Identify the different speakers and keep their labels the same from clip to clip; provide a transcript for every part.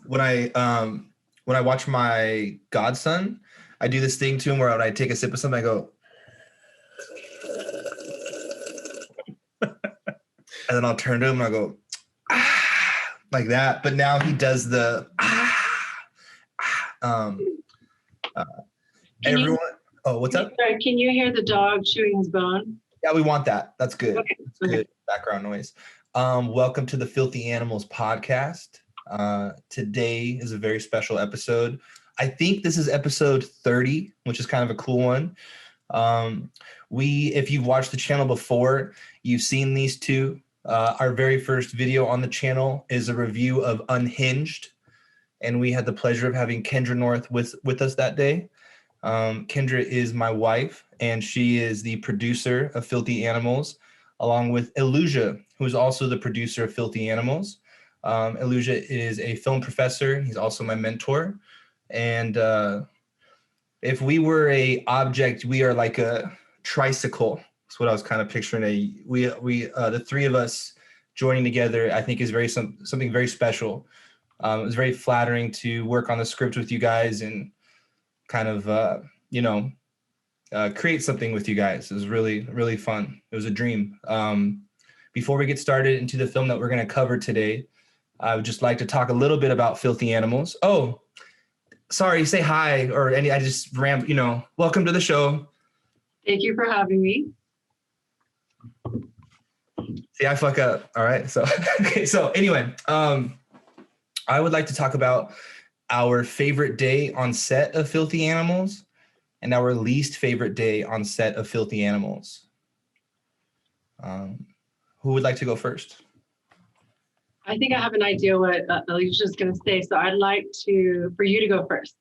Speaker 1: when I watch my godson, I do this thing to him where when I take a sip of something, I go, and then I'll turn to him and I go, like that. But now he does the everyone. What's up?
Speaker 2: Sorry, can you hear the dog chewing his bone?
Speaker 1: Yeah, we want that. That's good.
Speaker 2: Okay.
Speaker 1: That's good background noise. Welcome to the Filthy Animals podcast. Today is a very special episode. I think this is episode 30, which is kind of a cool one. If you've watched the channel before, you've seen these two. Our very first video on the channel is a review of Unhinged, and we had the pleasure of having Kendra North with us that day. Kendra is my wife, and she is the producer of Filthy Animals, along with Elyusha, who's also the producer of Filthy Animals. Elyusha is a film professor. He's also my mentor. And if we were a object, we are like a tricycle. That's what I was kind of picturing. The three of us joining together, I think, is something very special. It was very flattering to work on the script with you guys and kind of create something with you guys. It was really, really fun. It was a dream. Before we get started into the film that we're going to cover today, I would just like to talk a little bit about Filthy Animals. Oh, sorry, say hi or any. I just welcome to the show.
Speaker 2: Thank you for having me.
Speaker 1: See, I fuck up. All right. So, okay. So anyway, I would like to talk about our favorite day on set of Filthy Animals and our least favorite day on set of Filthy Animals. Who would like to go first?
Speaker 2: I think I have an idea what Elyusha is going to say, so I'd like for you to go first.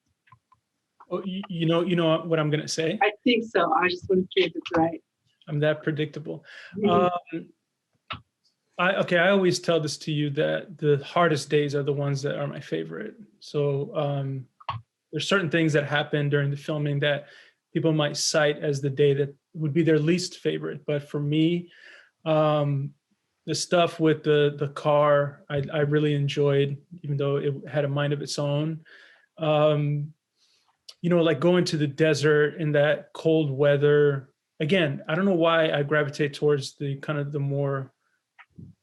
Speaker 3: Oh, you know what I'm going to say?
Speaker 2: I think so. I just want to see if it's right.
Speaker 3: I'm that predictable.
Speaker 2: Mm-hmm.
Speaker 3: I always tell this to you that the hardest days are the ones that are my favorite. So there's certain things that happen during the filming that people might cite as the day that would be their least favorite. But for me, the stuff with the car, I really enjoyed, even though it had a mind of its own. Like going to the desert in that cold weather. Again, I don't know why I gravitate towards the kind of the more,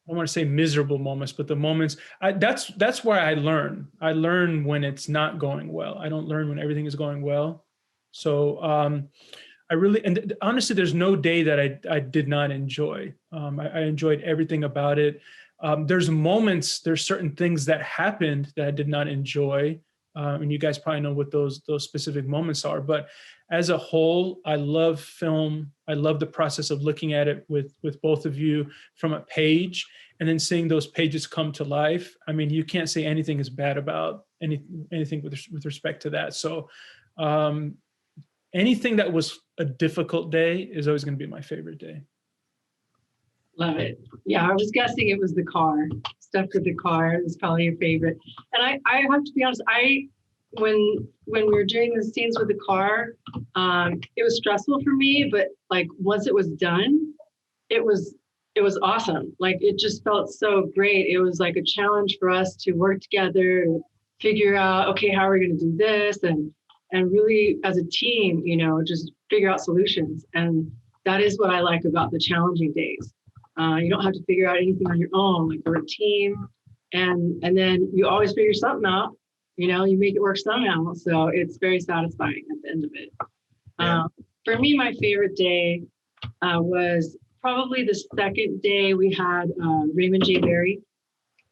Speaker 3: I want to say miserable moments, but the moments, that's where I learn. I learn when it's not going well. I don't learn when everything is going well. So and honestly, there's no day that I did not enjoy. I enjoyed everything about it. There's certain things that happened that I did not enjoy. And you guys probably know what those specific moments are. But as a whole, I love film. I love the process of looking at it with both of you from a page and then seeing those pages come to life. I mean, you can't say anything is bad about anything with respect to that. So anything that was a difficult day is always going to be my favorite day.
Speaker 2: Love it. Yeah, I was guessing it was the car. Stuff with the car is probably your favorite. And I have to be honest, when we were doing the scenes with the car, it was stressful for me, but like once it was done, it was awesome. Like it just felt so great. It was like a challenge for us to work together, figure out, okay, how are we going to do this? And really as a team, just figure out solutions. And that is what I like about the challenging days. You don't have to figure out anything on your own. Like we're a team, and then you always figure something out. You make it work somehow. So it's very satisfying at the end of it. Yeah. For me, my favorite day was probably the second day we had Raymond J. Barry.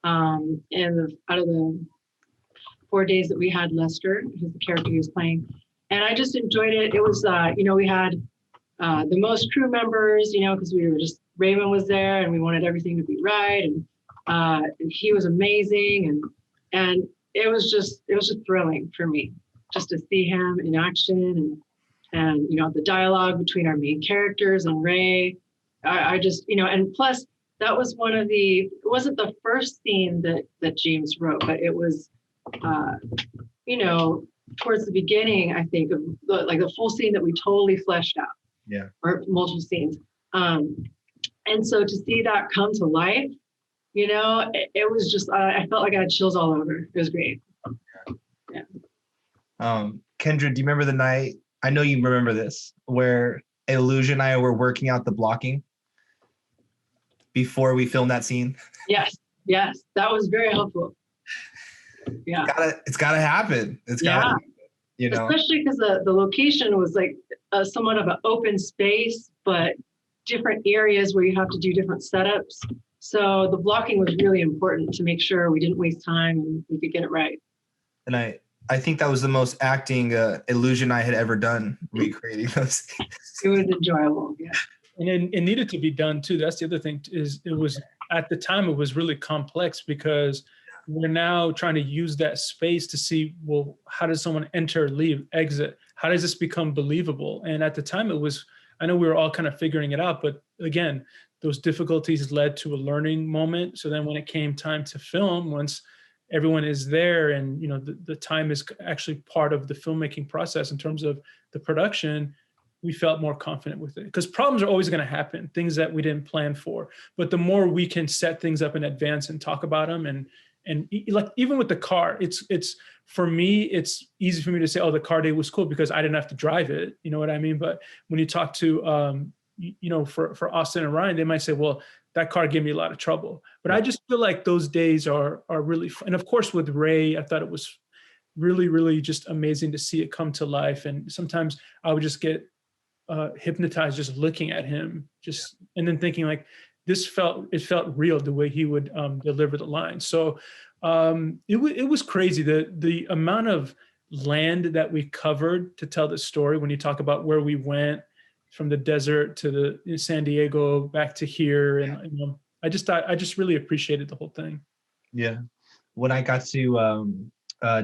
Speaker 2: And out of the 4 days that we had Lester, who's the character he was playing, and I just enjoyed it. It was, we had the most crew members, because we were just, Raymond was there and we wanted everything to be right. And he was amazing. And it was just thrilling for me just to see him in action and the dialogue between our main characters and Ray. I just, and plus that was it wasn't the first scene that James wrote, but it was, towards the beginning, I think, of the full scene that we totally fleshed out.
Speaker 1: Yeah.
Speaker 2: Or multiple scenes. And so to see that come to life, it was just, I felt like I had chills all over. It was great.
Speaker 1: Kendra, do you remember the night? I know you remember this, where Elyusha and I were working out the blocking before we filmed that scene.
Speaker 2: Yes, yes, that was very helpful. Yeah,
Speaker 1: It's gotta happen. It's
Speaker 2: yeah.
Speaker 1: gotta happen, you know.
Speaker 2: Especially because the location was like somewhat of an open space, but different areas where you have to do different setups. So the blocking was really important to make sure we didn't waste time and we could get it right.
Speaker 1: And I think that was the most acting Elyusha I had ever done, recreating those things.
Speaker 2: It was enjoyable. Yeah.
Speaker 3: And it needed to be done too. That's the other thing, is it was, at the time, it was really complex because we're now trying to use that space to see, well, how does someone enter, leave, exit? How does this become believable? And at the time it was, I know we were all kind of figuring it out, but again, those difficulties led to a learning moment. So then when it came time to film, once everyone is there and, you know, the time is actually part of the filmmaking process in terms of the production, we felt more confident with it, because problems are always going to happen, things that we didn't plan for. But the more we can set things up in advance and talk about them, and like even with the car, it's for me, it's easy for me to say, oh, the car day was cool because I didn't have to drive it. You know what I mean? But when you talk to, you know, for Austin and Ryan, they might say, well, that car gave me a lot of trouble. But I just feel like those days are really fun. And of course, with Ray, I thought it was really, really just amazing to see it come to life. And sometimes I would just get hypnotized just looking at him, just, and then thinking like, it felt real the way he would deliver the line. So it was crazy, the amount of land that we covered to tell the story. When you talk about where we went from the desert to the San Diego back to here, and you know, I just really appreciated the whole thing.
Speaker 1: Yeah, when I got to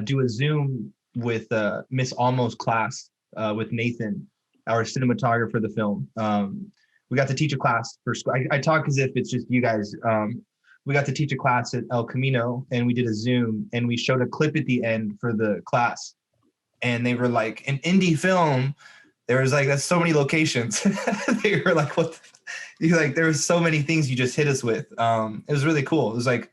Speaker 1: do a Zoom with Miss Almo's class with Nathan, our cinematographer for the film. We got to teach a class for school. I talk as if it's just you guys. We got to teach a class at El Camino, and we did a Zoom, and we showed a clip at the end for the class. And they were like, an indie film, there was like, that's so many locations. They were like, what? Like, there was so many things you just hit us with. It was really cool. It was like,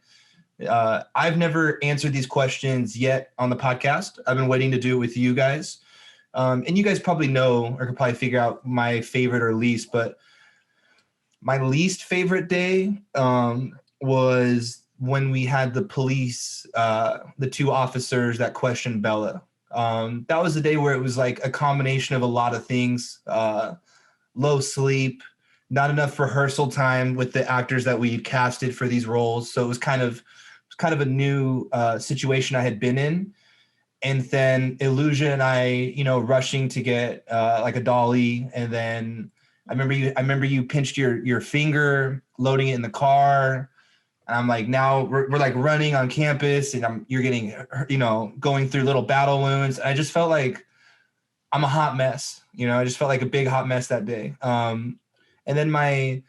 Speaker 1: I've never answered these questions yet on the podcast. I've been waiting to do it with you guys. And you guys probably know, or could probably figure out my favorite or least, but my least favorite day was when we had the police, the two officers that questioned Bella. That was the day where it was like a combination of a lot of things, low sleep, not enough rehearsal time with the actors that we casted for these roles. So it was kind of a new situation I had been in. And then Elyusha and I, you know, rushing to get like a dolly, and then I remember you pinched your finger loading it in the car, and I'm like, now we're like running on campus, and you're getting, you know, going through little battle wounds. I just felt like I'm a hot mess, you know. I just felt like a big hot mess that day. And then my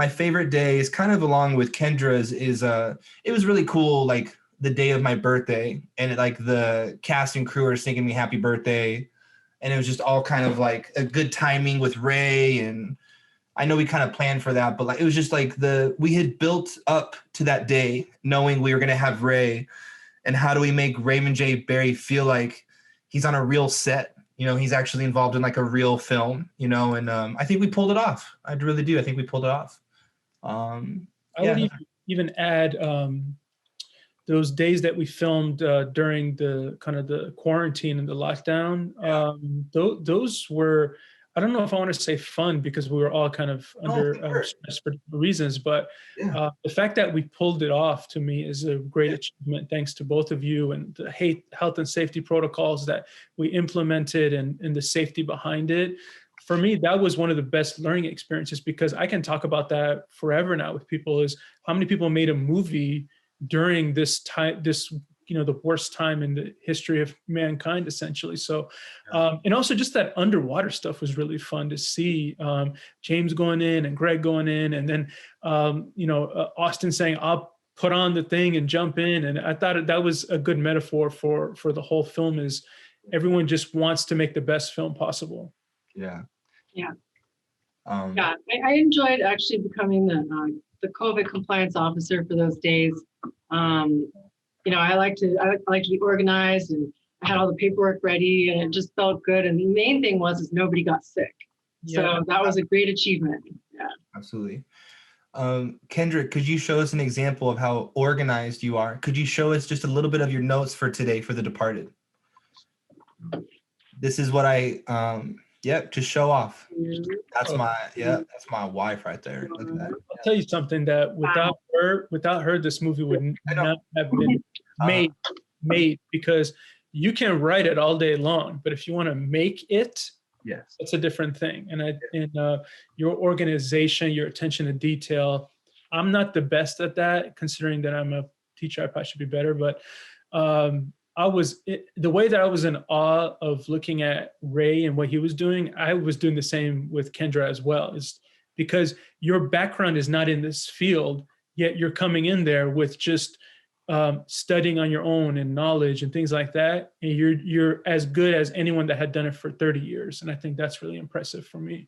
Speaker 1: favorite day is kind of along with Kendra's is it was really cool, like the day of my birthday, and like the cast and crew are singing me happy birthday, and it was just all kind of like a good timing with Ray. And I know we kind of planned for that, but like it was just like we had built up to that day knowing we were going to have Ray, and how do we make Raymond J. Barry feel like he's on a real set, you know, he's actually involved in like a real film, you know. And I think we pulled it off. I really do. I think we pulled it off.
Speaker 3: I would even add those days that we filmed during the kind of the quarantine and the lockdown. Those were, I don't know if I want to say fun, because we were all kind of under stress for different reasons, but the fact that we pulled it off, to me, is a great achievement, thanks to both of you, and the health and safety protocols that we implemented, and the safety behind it. For me, that was one of the best learning experiences, because I can talk about that forever now with people, is how many people made a movie during this time, you know, the worst time in the history of mankind, essentially. So, and also just that underwater stuff was really fun to see. James going in and Greg going in, and then, you know, Austin saying, I'll put on the thing and jump in. And I thought that was a good metaphor for the whole film, is everyone just wants to make the best film possible.
Speaker 1: Yeah.
Speaker 2: Yeah. I enjoyed actually becoming the COVID compliance officer for those days. You know, I like to be organized, and I had all the paperwork ready, and it just felt good. And the main thing was nobody got sick. So that was a great achievement. Yeah,
Speaker 1: absolutely. Kendra, could you show us an example of how organized you are? Could you show us just a little bit of your notes for today for The Departed? This is what just show off. That's my wife right there. Look at that.
Speaker 3: I'll tell you something that without her, this movie would not have been made, because you can write it all day long, but if you want to make it,
Speaker 1: yes,
Speaker 3: it's a different thing. And your organization, your attention to detail, I'm not the best at that, considering that I'm a teacher. I probably should be better, but the way that I was in awe of looking at Ray and what he was doing, I was doing the same with Kendra as well. It's because your background is not in this field, yet you're coming in there with just studying on your own and knowledge and things like that. And you're as good as anyone that had done it for 30 years. And I think that's really impressive for me.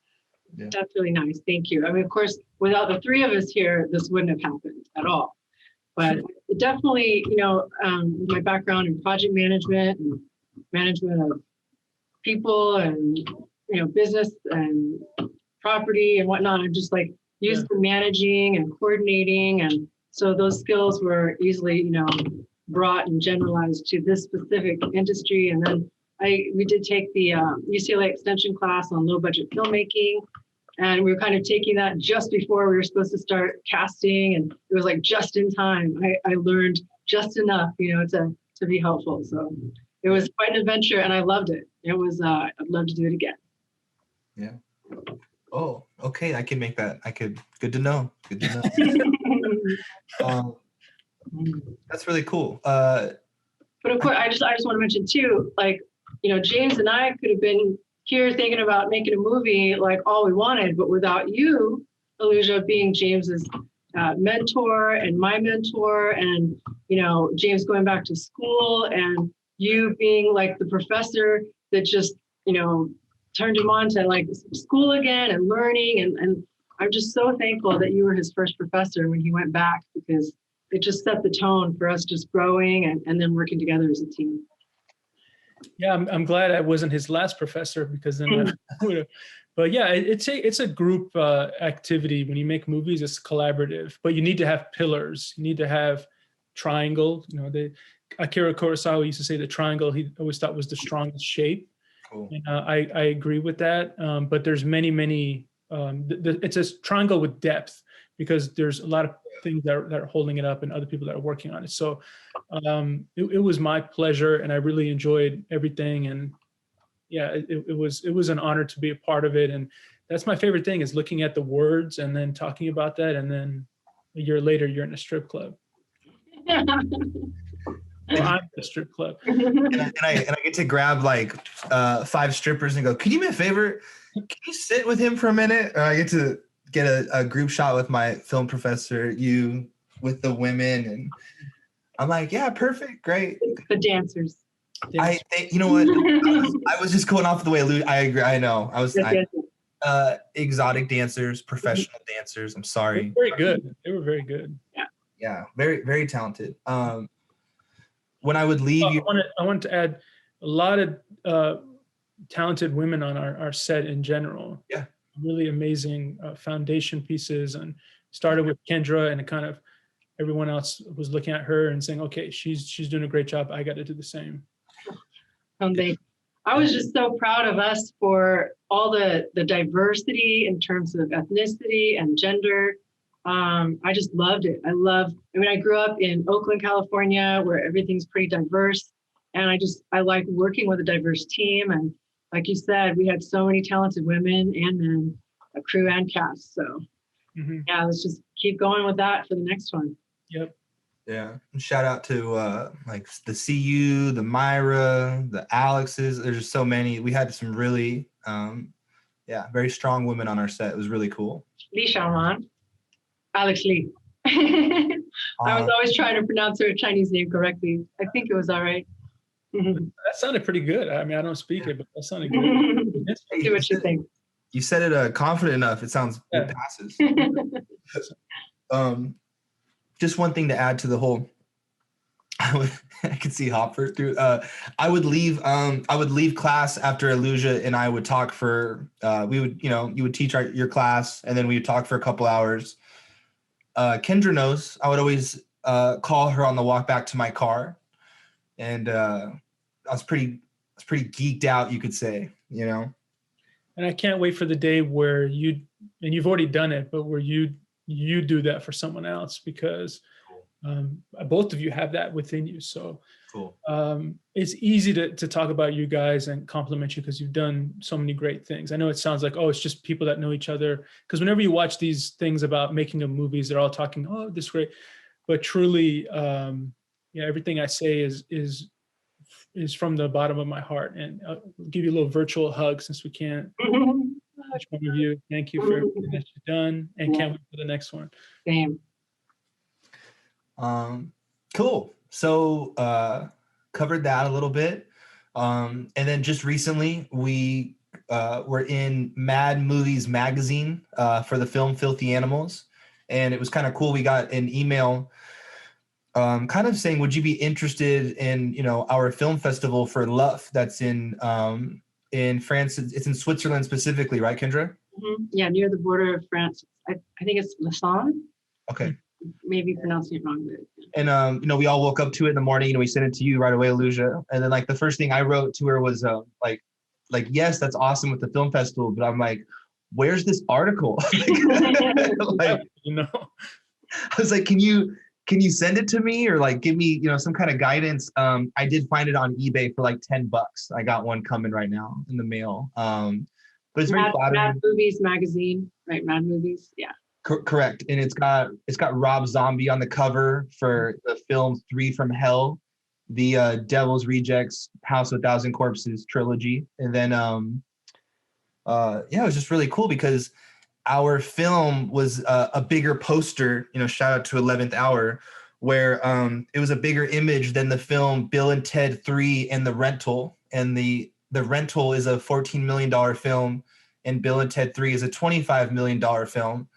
Speaker 2: Yeah. That's really nice. Thank you. I mean, of course, without the three of us here, this wouldn't have happened at all. But definitely, my background in project management and management of people and, business and property and whatnot, I'm just like used to managing and coordinating. And so those skills were easily, brought and generalized to this specific industry. And then we did take the UCLA extension class on low budget filmmaking. And we were kind of taking that just before we were supposed to start casting. And it was like just in time. I learned just enough, to be helpful. So it was quite an adventure and I loved it. It was, I'd love to do it again.
Speaker 1: Yeah. Oh, okay. I can make that. Good to know. Good to know. That's really cool.
Speaker 2: But of course, I just want to mention too, like, James and I could have been here thinking about making a movie like all we wanted, but without you, Elyusha, being James's mentor and my mentor, and James going back to school, and you being like the professor that just turned him on to like school again and learning, and I'm just so thankful that you were his first professor when he went back, because it just set the tone for us just growing and then working together as a team.
Speaker 3: Yeah, I'm glad I wasn't his last professor, because then I would have. But yeah, it's a group activity. When you make movies, it's collaborative, but you need to have pillars. You need to have triangle. Akira Kurosawa used to say the triangle he always thought was the strongest shape. Cool. And I agree with that. But there's many. It's a triangle with depth, because there's a lot of things that are holding it up and other people that are working on it. So it was my pleasure, and I really enjoyed everything. And yeah, it was an honor to be a part of it. And that's my favorite thing, is looking at the words and then talking about that. And then a year later, you're in a strip club. Or I'm in a strip club.
Speaker 1: And I get to grab like 5 strippers and go, "Can you do me a favor? Can you sit with him for a minute?" Or I get to get a group shot with my film professor, you with the women, and I'm like, yeah, perfect, great.
Speaker 2: The dancers.
Speaker 1: I think, you know what? I was just going off the way I agree. I know. Exotic dancers, professional dancers. I'm sorry.
Speaker 3: Very good. They were very good.
Speaker 2: Yeah.
Speaker 1: Yeah. Very, very talented. When I would leave you,
Speaker 3: I want to add a lot of talented women on our set in general.
Speaker 1: Yeah.
Speaker 3: Really amazing foundation pieces, and started with Kendra, and it kind of everyone else was looking at her and saying, okay, she's doing a great job. I got to do the same.
Speaker 2: I was just so proud of us for all the diversity in terms of ethnicity and gender. I just loved it. I grew up in Oakland, California, where everything's pretty diverse. And I like working with a diverse team. And like you said, we had so many talented women and men, a crew and cast. So yeah, let's just keep going with that for the next one.
Speaker 3: Yep.
Speaker 1: Yeah. Shout out to like the CU, the Myra, the Alexes. There's just so many. We had some really, very strong women on our set. It was really cool.
Speaker 2: Lee Shaman, Alex Lee. I was always trying to pronounce her Chinese name correctly. I think it was all right.
Speaker 3: That sounded pretty good. I mean, I don't speak it, but that sounded good.
Speaker 2: See what you think.
Speaker 1: You said it confident enough. It sounds it passes. Just one thing to add to the whole I could see Hopper through. I would leave class after Elyusha and I would talk for. We would, you would teach your class, and then we would talk for a couple hours. Kendra knows. I would always call her on the walk back to my car, and I was pretty geeked out, you could say.
Speaker 3: And I can't wait for the day where you've already done it, but where you do that for someone else, because both of you have that within you. So
Speaker 1: cool.
Speaker 3: It's easy to talk about you guys and compliment you because you've done so many great things. I know it sounds like, oh, it's just people that know each other. Because whenever you watch these things about making of movies, they're all talking, oh, this is great. But truly, everything I say is from the bottom of my heart. And I'll give you a little virtual hug since we can't. Each one of you, thank you for everything that you've done, and can't wait for the next one.
Speaker 2: Same.
Speaker 1: Cool. So covered that a little bit. And then just recently we were in Mad Movies magazine for the film Filthy Animals. And it was kind of cool. We got an email kind of saying, would you be interested in, our film festival for LUF that's in France? It's in Switzerland specifically, right, Kendra?
Speaker 2: Mm-hmm. Yeah, near the border of France. I think it's Lausanne.
Speaker 1: Okay.
Speaker 2: Maybe pronouncing it wrong. But...
Speaker 1: And, we all woke up to it in the morning and we sent it to you right away, Elyusha. And then the first thing I wrote to her was like, yes, that's awesome with the film festival. But I'm like, where's this article? I was like, can you send it to me or give me, some kind of guidance? I did find it on eBay for $10. I got one coming right now in the mail. But it's very flattering.
Speaker 2: Mad Movies magazine, right? Mad Movies, yeah.
Speaker 1: Correct. And it's got Rob Zombie on the cover for the film 3 from Hell, the Devil's Rejects House of 1,000 Corpses trilogy. And then it was just really cool because our film was a bigger poster, shout out to 11th Hour, where it was a bigger image than the film Bill and Ted 3 and The Rental. And the Rental is a $14 million film and Bill and Ted 3 is a $25 million film.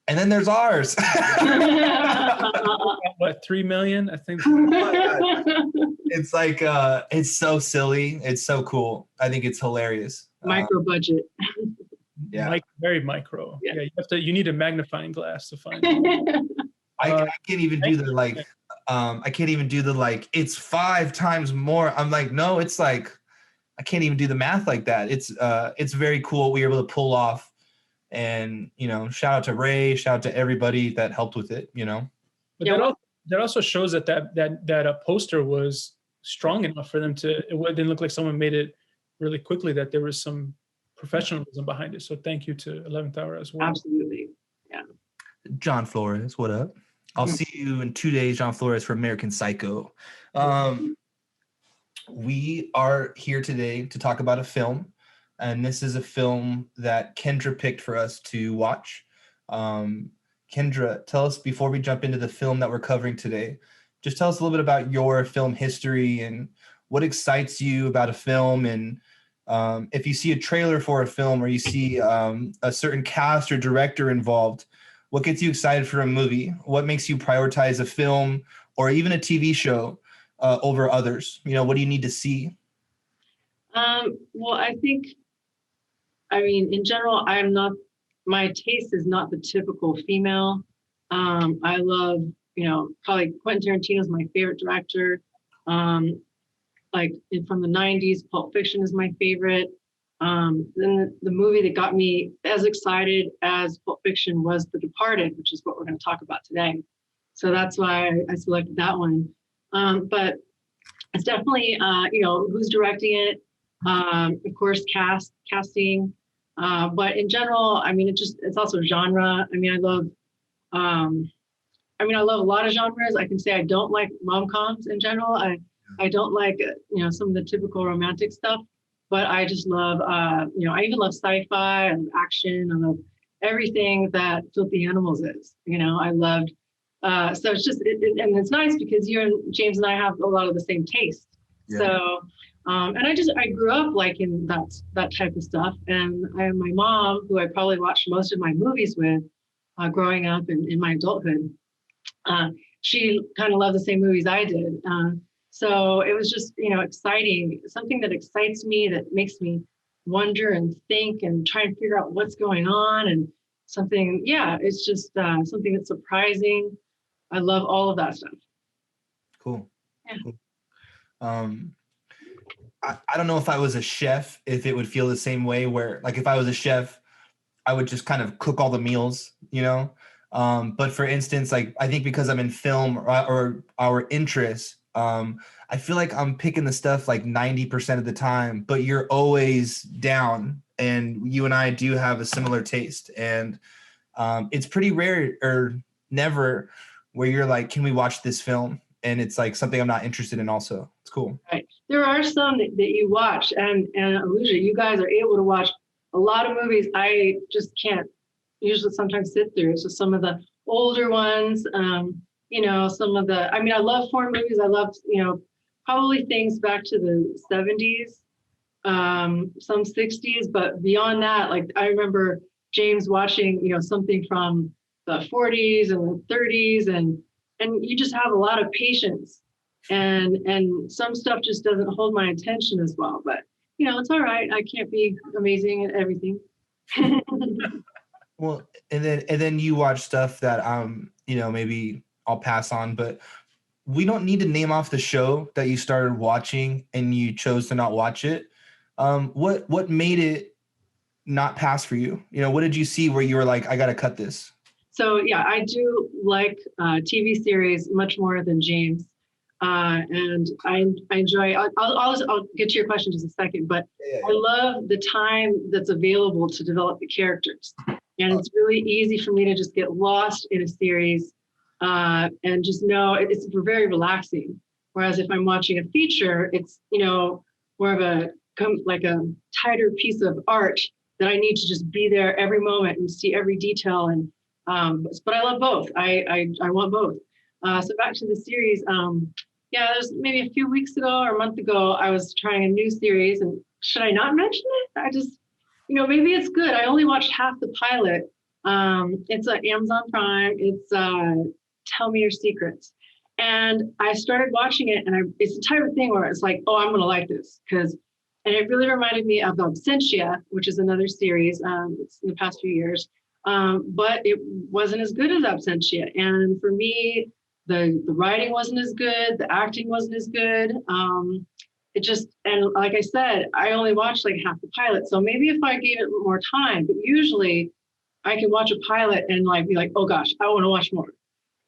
Speaker 1: And then there's ours.
Speaker 3: What, 3 million? I think.
Speaker 1: It's it's so silly. It's so cool. I think it's hilarious.
Speaker 2: Micro budget.
Speaker 1: Yeah.
Speaker 3: Very micro.
Speaker 2: Yeah.
Speaker 3: You need a magnifying glass to find it.
Speaker 1: I can't even do the I can't even do the it's 5 times more. I'm like, no, it's I can't even do the math like that. It's very cool what we were able to pull off. And, shout out to Ray, shout out to everybody that helped with it,
Speaker 3: But that also shows that poster was strong enough for them it didn't look like someone made it really quickly, that there was some professionalism behind it. So thank you to 11th Hour as well.
Speaker 2: Absolutely. Yeah.
Speaker 1: John Flores, what up? I'll see you in 2 days, John Flores, for American Psycho. We are here today to talk about a film. And this is a film that Kendra picked for us to watch. Kendra, tell us, before we jump into the film that we're covering today, just tell us a little bit about your film history and what excites you about a film. And if you see a trailer for a film or you see a certain cast or director involved, what gets you excited for a movie? What makes you prioritize a film or even a TV show over others? What do you need to see?
Speaker 2: Well, I think, in general, my taste is not the typical female. I love, probably Quentin Tarantino is my favorite director. From the 90s, Pulp Fiction is my favorite. Then the movie that got me as excited as Pulp Fiction was The Departed, which is what we're going to talk about today. So that's why I selected that one. But it's definitely, who's directing it. Of course, casting. But in general, it's also genre. I love a lot of genres. I can say I don't like rom-coms in general. I don't like, some of the typical romantic stuff, but I just love, I even love sci-fi and action. I love everything that Filthy Animals is, I loved. So it's just, and it's nice because you and James and I have a lot of the same taste. Yeah. So, and I grew up liking that type of stuff. And I have my mom, who I probably watched most of my movies with growing up and in my adulthood. she kind of loved the same movies I did. So it was just, exciting, something that excites me, that makes me wonder and think and try and figure out what's going on, and something, it's just something that's surprising. I love all of that stuff.
Speaker 1: Cool.
Speaker 2: Yeah.
Speaker 1: Cool. I don't know if I was a chef, if it would feel the same way, where like if I was a chef, I would just kind of cook all the meals, but for instance, like I think because I'm in film or our interests, I feel like I'm picking the stuff like 90% of the time, but you're always down, and you and I do have a similar taste, and it's pretty rare or never where you're like, can we watch this film? And it's like something I'm not interested in also. It's cool.
Speaker 2: Right. There are some that you watch, and Elyusha, you guys are able to watch a lot of movies I just can't usually sometimes sit through. So some of the older ones, some of the, I love foreign movies. I love, probably things back to the 70s, some 60s, but beyond that, like I remember James watching, something from the 40s and the 30s, and you just have a lot of patience, and some stuff just doesn't hold my attention as well, but it's all right. I can't be amazing at everything.
Speaker 1: Well, and then you watch stuff that maybe I'll pass on, but we don't need to name off the show that you started watching and you chose to not watch it. What made it not pass for you? What did you see where you were like, I gotta cut this?
Speaker 2: So yeah, I do like TV series much more than James. And I enjoy, I'll get to your question in just a second, but yeah. I love the time that's available to develop the characters. And it's really easy for me to just get lost in a series and just know it's very relaxing. Whereas if I'm watching a feature, it's, more of a tighter piece of art that I need to just be there every moment and see every detail. And but I love both. I want both. So back to the series. There's maybe a few weeks ago or a month ago, I was trying a new series, and should I not mention it? I just, maybe it's good. I only watched half the pilot. It's on Amazon Prime. It's Tell Me Your Secrets. And I started watching it, and it's the type of thing where it's like, oh, I'm going to like this. And it really reminded me of Absentia, which is another series. It's in the past few years. But it wasn't as good as Absentia. And for me, the writing wasn't as good. The acting wasn't as good. And like I said, I only watched like half the pilot. So maybe if I gave it more time, but usually I can watch a pilot and like be like, oh gosh, I want to watch more.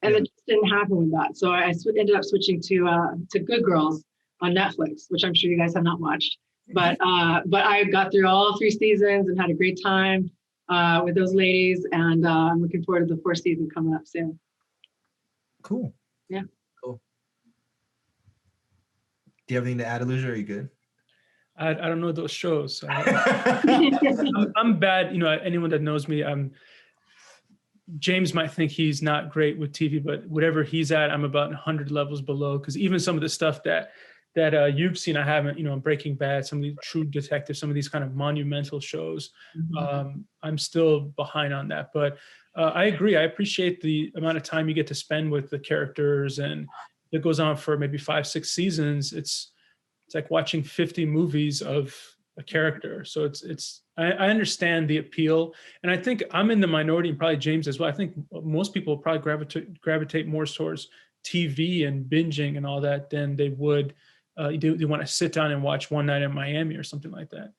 Speaker 2: And it just didn't happen with that. So I ended up switching to Good Girls on Netflix, which I'm sure you guys have not watched. But I got through all 3 seasons and had a great time with those ladies. And I'm looking forward to the 4th season coming up soon.
Speaker 1: Cool.
Speaker 2: Yeah.
Speaker 1: Cool. Do you have anything to add, Elyusha, or are you good?
Speaker 3: I don't know those shows. I'm bad. Anyone that knows me, James might think he's not great with TV, but whatever he's at, I'm about 100 levels below. Because even some of the stuff that you've seen, I haven't. Breaking Bad, some of these True Detective, some of these kind of monumental shows, I'm still behind on that. But I agree. I appreciate the amount of time you get to spend with the characters, and it goes on for maybe 5-6 seasons. It's like watching 50 movies of a character. So I understand the appeal, and I think I'm in the minority, and probably James as well. I think most people probably gravitate more towards TV and binging and all that than they would. They want to sit down and watch One Night in Miami or something like that.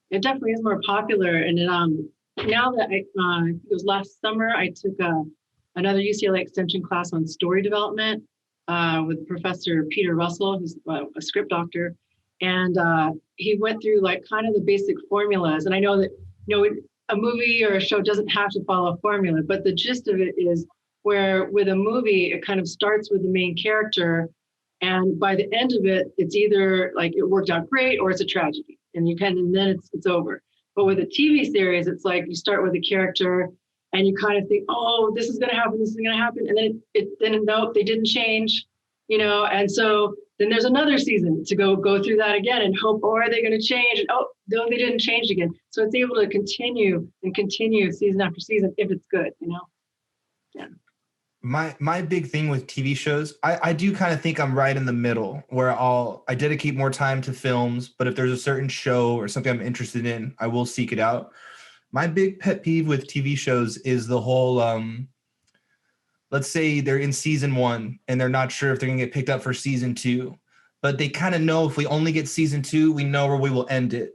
Speaker 2: It definitely is more popular, and now that it was last summer, I took another UCLA extension class on story development with Professor Peter Russell, who's a script doctor. And he went through like kind of the basic formulas. And I know that, a movie or a show doesn't have to follow a formula, but the gist of it is where with a movie, it kind of starts with the main character. And by the end of it, it's either like it worked out great or it's a tragedy. And then it's over. But with a TV series, it's like you start with a character and you kind of think, oh, this is going to happen, this is going to happen. And then nope, they didn't change, and so then there's another season to go through that again and hope, oh, are they going to change? And oh, no, they didn't change again. So it's able to continue season after season if it's good, Yeah.
Speaker 1: my big thing with TV shows, I do kind of think I'm right in the middle where I dedicate more time to films, but if there's a certain show or something I'm interested in, I will seek it out. My big pet peeve with TV shows is the whole let's say they're in season 1 and they're not sure if they're gonna get picked up for season 2, but they kind of know if we only get season 2, we know where we will end it.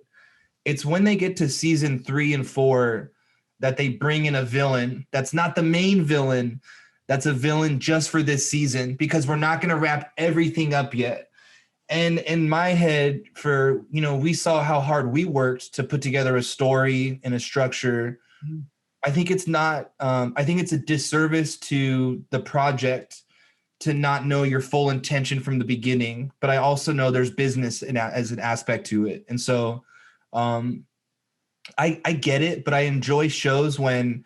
Speaker 1: It's when they get to season 3 and 4 that they bring in a villain that's not the main villain, that's a villain just for this season, because we're not going to wrap everything up yet. And in my head, we saw how hard we worked to put together a story and a structure.
Speaker 3: Mhm.
Speaker 1: I think it's not, I think it's a disservice to the project to not know your full intention from the beginning, but I also know there's business as an aspect to it. And so I get it, but I enjoy shows when,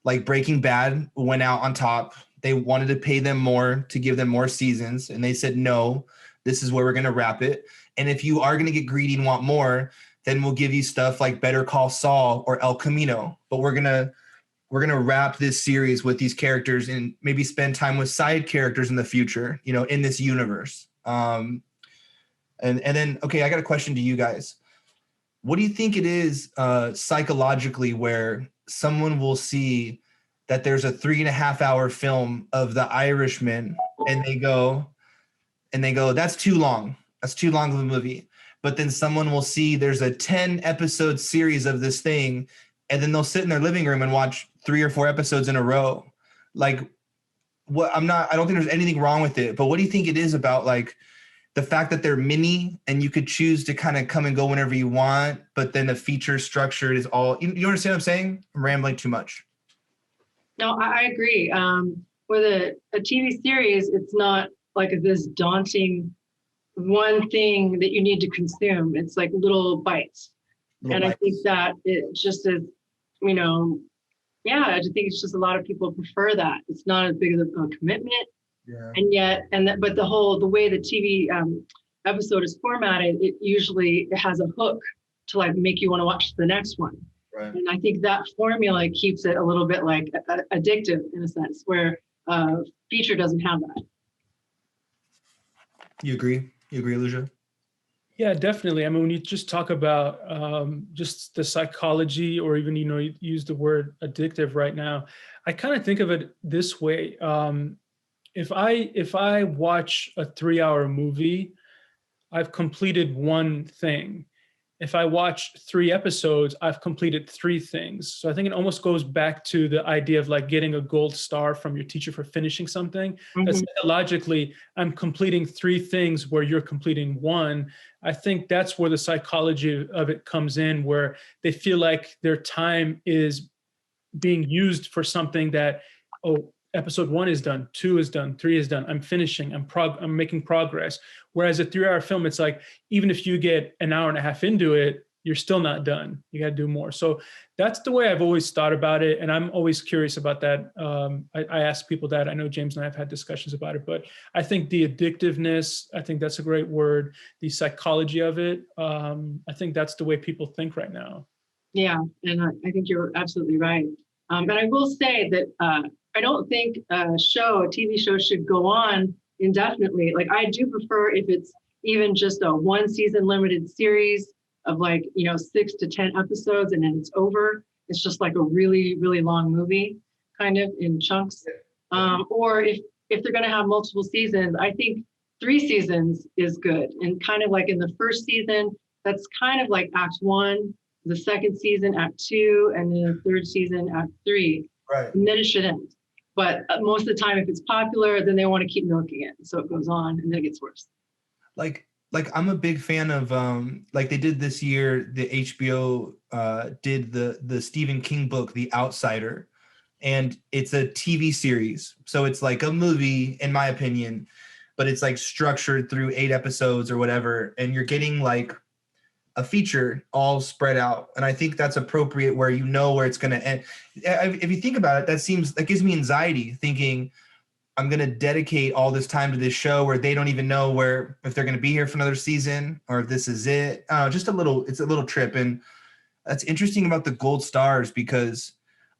Speaker 1: like, Breaking Bad went out on top. They wanted to pay them more to give them more seasons, and they said, no, this is where we're going to wrap it. And if you are going to get greedy and want more, then we'll give you stuff like Better Call Saul or El Camino. But we're going to wrap this series with these characters and maybe spend time with side characters in the future, in this universe. And then, okay, I got a question to you guys. What do you think it is psychologically where someone will see that there's a 3.5-hour film of The Irishman and they go, that's too long. That's too long of a movie. But then someone will see there's a 10-episode series of this thing, and then they'll sit in their living room and watch 3 or 4 episodes in a row. Like, I don't think there's anything wrong with it, but what do you think it is about, like, the fact that they're mini and you could choose to kind of come and go whenever you want, but then the feature structured is all, you understand what I'm saying? I'm rambling too much.
Speaker 2: No, I agree. With a TV series, it's not like this daunting one thing that you need to consume. It's like little bites. I think that it just is, I just think it's just a lot of people prefer that. It's not as big of a commitment. Yeah. And yet, but the way the TV episode is formatted, it has a hook to, like, make you want to watch the next one. Right. And I think that formula keeps it a little bit like addictive in a sense, where feature doesn't have that.
Speaker 1: You agree, Elyusha?
Speaker 3: Yeah, definitely. I mean, when you just talk about just the psychology, or even, you use the word addictive right now, I kind of think of it this way. If I watch a 3-hour movie, I've completed one thing. If I watch 3 episodes, I've completed 3 things. So I think it almost goes back to the idea of, like, getting a gold star from your teacher for finishing something. Mm-hmm. That psychologically, I'm completing 3 things where you're completing 1. I think that's where the psychology of it comes in, where they feel like their time is being used for something that, episode 1 is done, 2 is done, 3 is done. I'm finishing. I'm making progress. Whereas a 3-hour film, it's like, even if you get an hour and a half into it, you're still not done. You got to do more. So that's the way I've always thought about it, and I'm always curious about that. I ask people that. I know James and I have had discussions about it, but I think the addictiveness, I think that's a great word. The psychology of it, I think that's the way people think right now.
Speaker 2: Yeah, and I think you're absolutely right. And I will say that I don't think a TV show should go on indefinitely. Like, I do prefer if it's even just a 1-season limited series of, like, 6 to 10 episodes, and then it's over. It's just like a really, really long movie, kind of in chunks. Or if they're going to have multiple seasons, I think 3 seasons is good. And kind of like in the first season, that's kind of like Act 1, the second season, Act 2, and then the third season, Act 3. Right. And then it should end. But most of the time, if it's popular, then they want to keep milking it. So it goes on, and then it gets worse.
Speaker 1: Like I'm a big fan of, like they did this year, the HBO did the Stephen King book, The Outsider. And it's a TV series. So it's like a movie, in my opinion, but it's like structured through 8 episodes or whatever. And you're getting like a feature all spread out. And I think that's appropriate, where where it's going to end. If you think about it, that gives me anxiety, thinking I'm going to dedicate all this time to this show where they don't even know if they're going to be here for another season or if this is it. It's a little trip. And that's interesting about the gold stars, because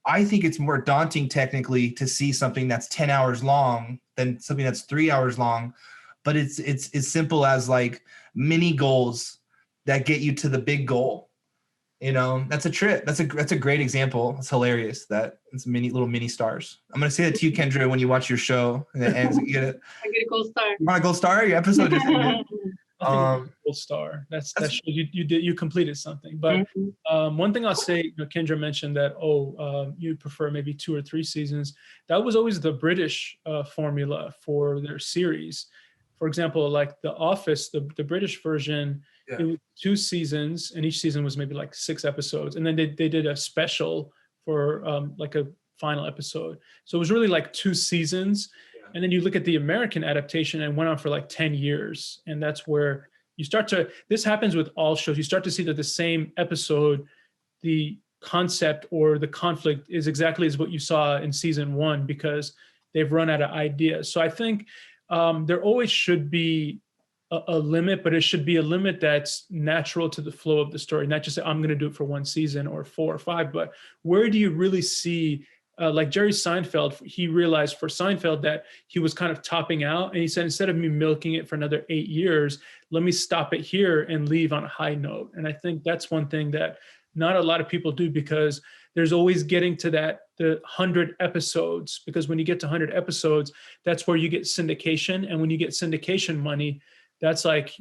Speaker 1: I think it's more daunting technically to see something that's 10 hours long than something that's 3 hours long. But it's as simple as like mini goals that get you to the big goal. You know, that's a trip. That's a great example. It's hilarious that it's little mini stars. I'm gonna say that to you, Kendra, when you watch your show and it ends. You get it.
Speaker 2: I get a gold star.
Speaker 1: You want a gold star? Your episode just ended.
Speaker 3: I think gold star. That shows you completed something. But one thing I'll say, you know, Kendra mentioned that you prefer maybe 2 or 3 seasons. That was always the British formula for their series. For example, like The Office, the British version, it was 2 seasons, and each season was maybe like 6 episodes, and then they did a special for like a final episode. So it was really like 2 seasons. And then you look at the American adaptation, and went on for like 10 years. And that's where you start to, this happens with all shows. You start to see that the same episode, the concept or the conflict is exactly as what you saw in season 1, because they've run out of ideas. So I think there always should be a limit, but it should be a limit that's natural to the flow of the story. Not just say, I'm going to do it for 1 season or 4 or 5, but where do you really see, like Jerry Seinfeld, he realized for Seinfeld that he was kind of topping out. And he said, instead of me milking it for another 8 years, let me stop it here and leave on a high note. And I think that's one thing that not a lot of people do, because there's always getting to the 100 episodes, because when you get to 100 episodes, that's where you get syndication. And when you get syndication money, that's like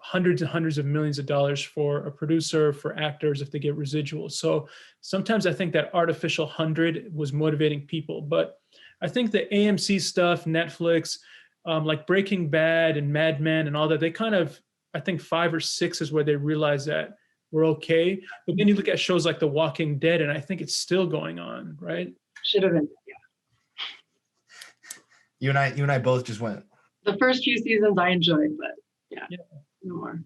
Speaker 3: hundreds and hundreds of millions of dollars for a producer, for actors, if they get residuals. So sometimes I think that artificial 100 was motivating people. But I think the AMC stuff, Netflix, like Breaking Bad and Mad Men and all that, they kind of, I think 5 or 6 is where they realize that we're okay. But then you look at shows like The Walking Dead, and I think it's still going on, right?
Speaker 2: Should have been,
Speaker 1: You and I both just went.
Speaker 2: The first few seasons I enjoyed, but no more.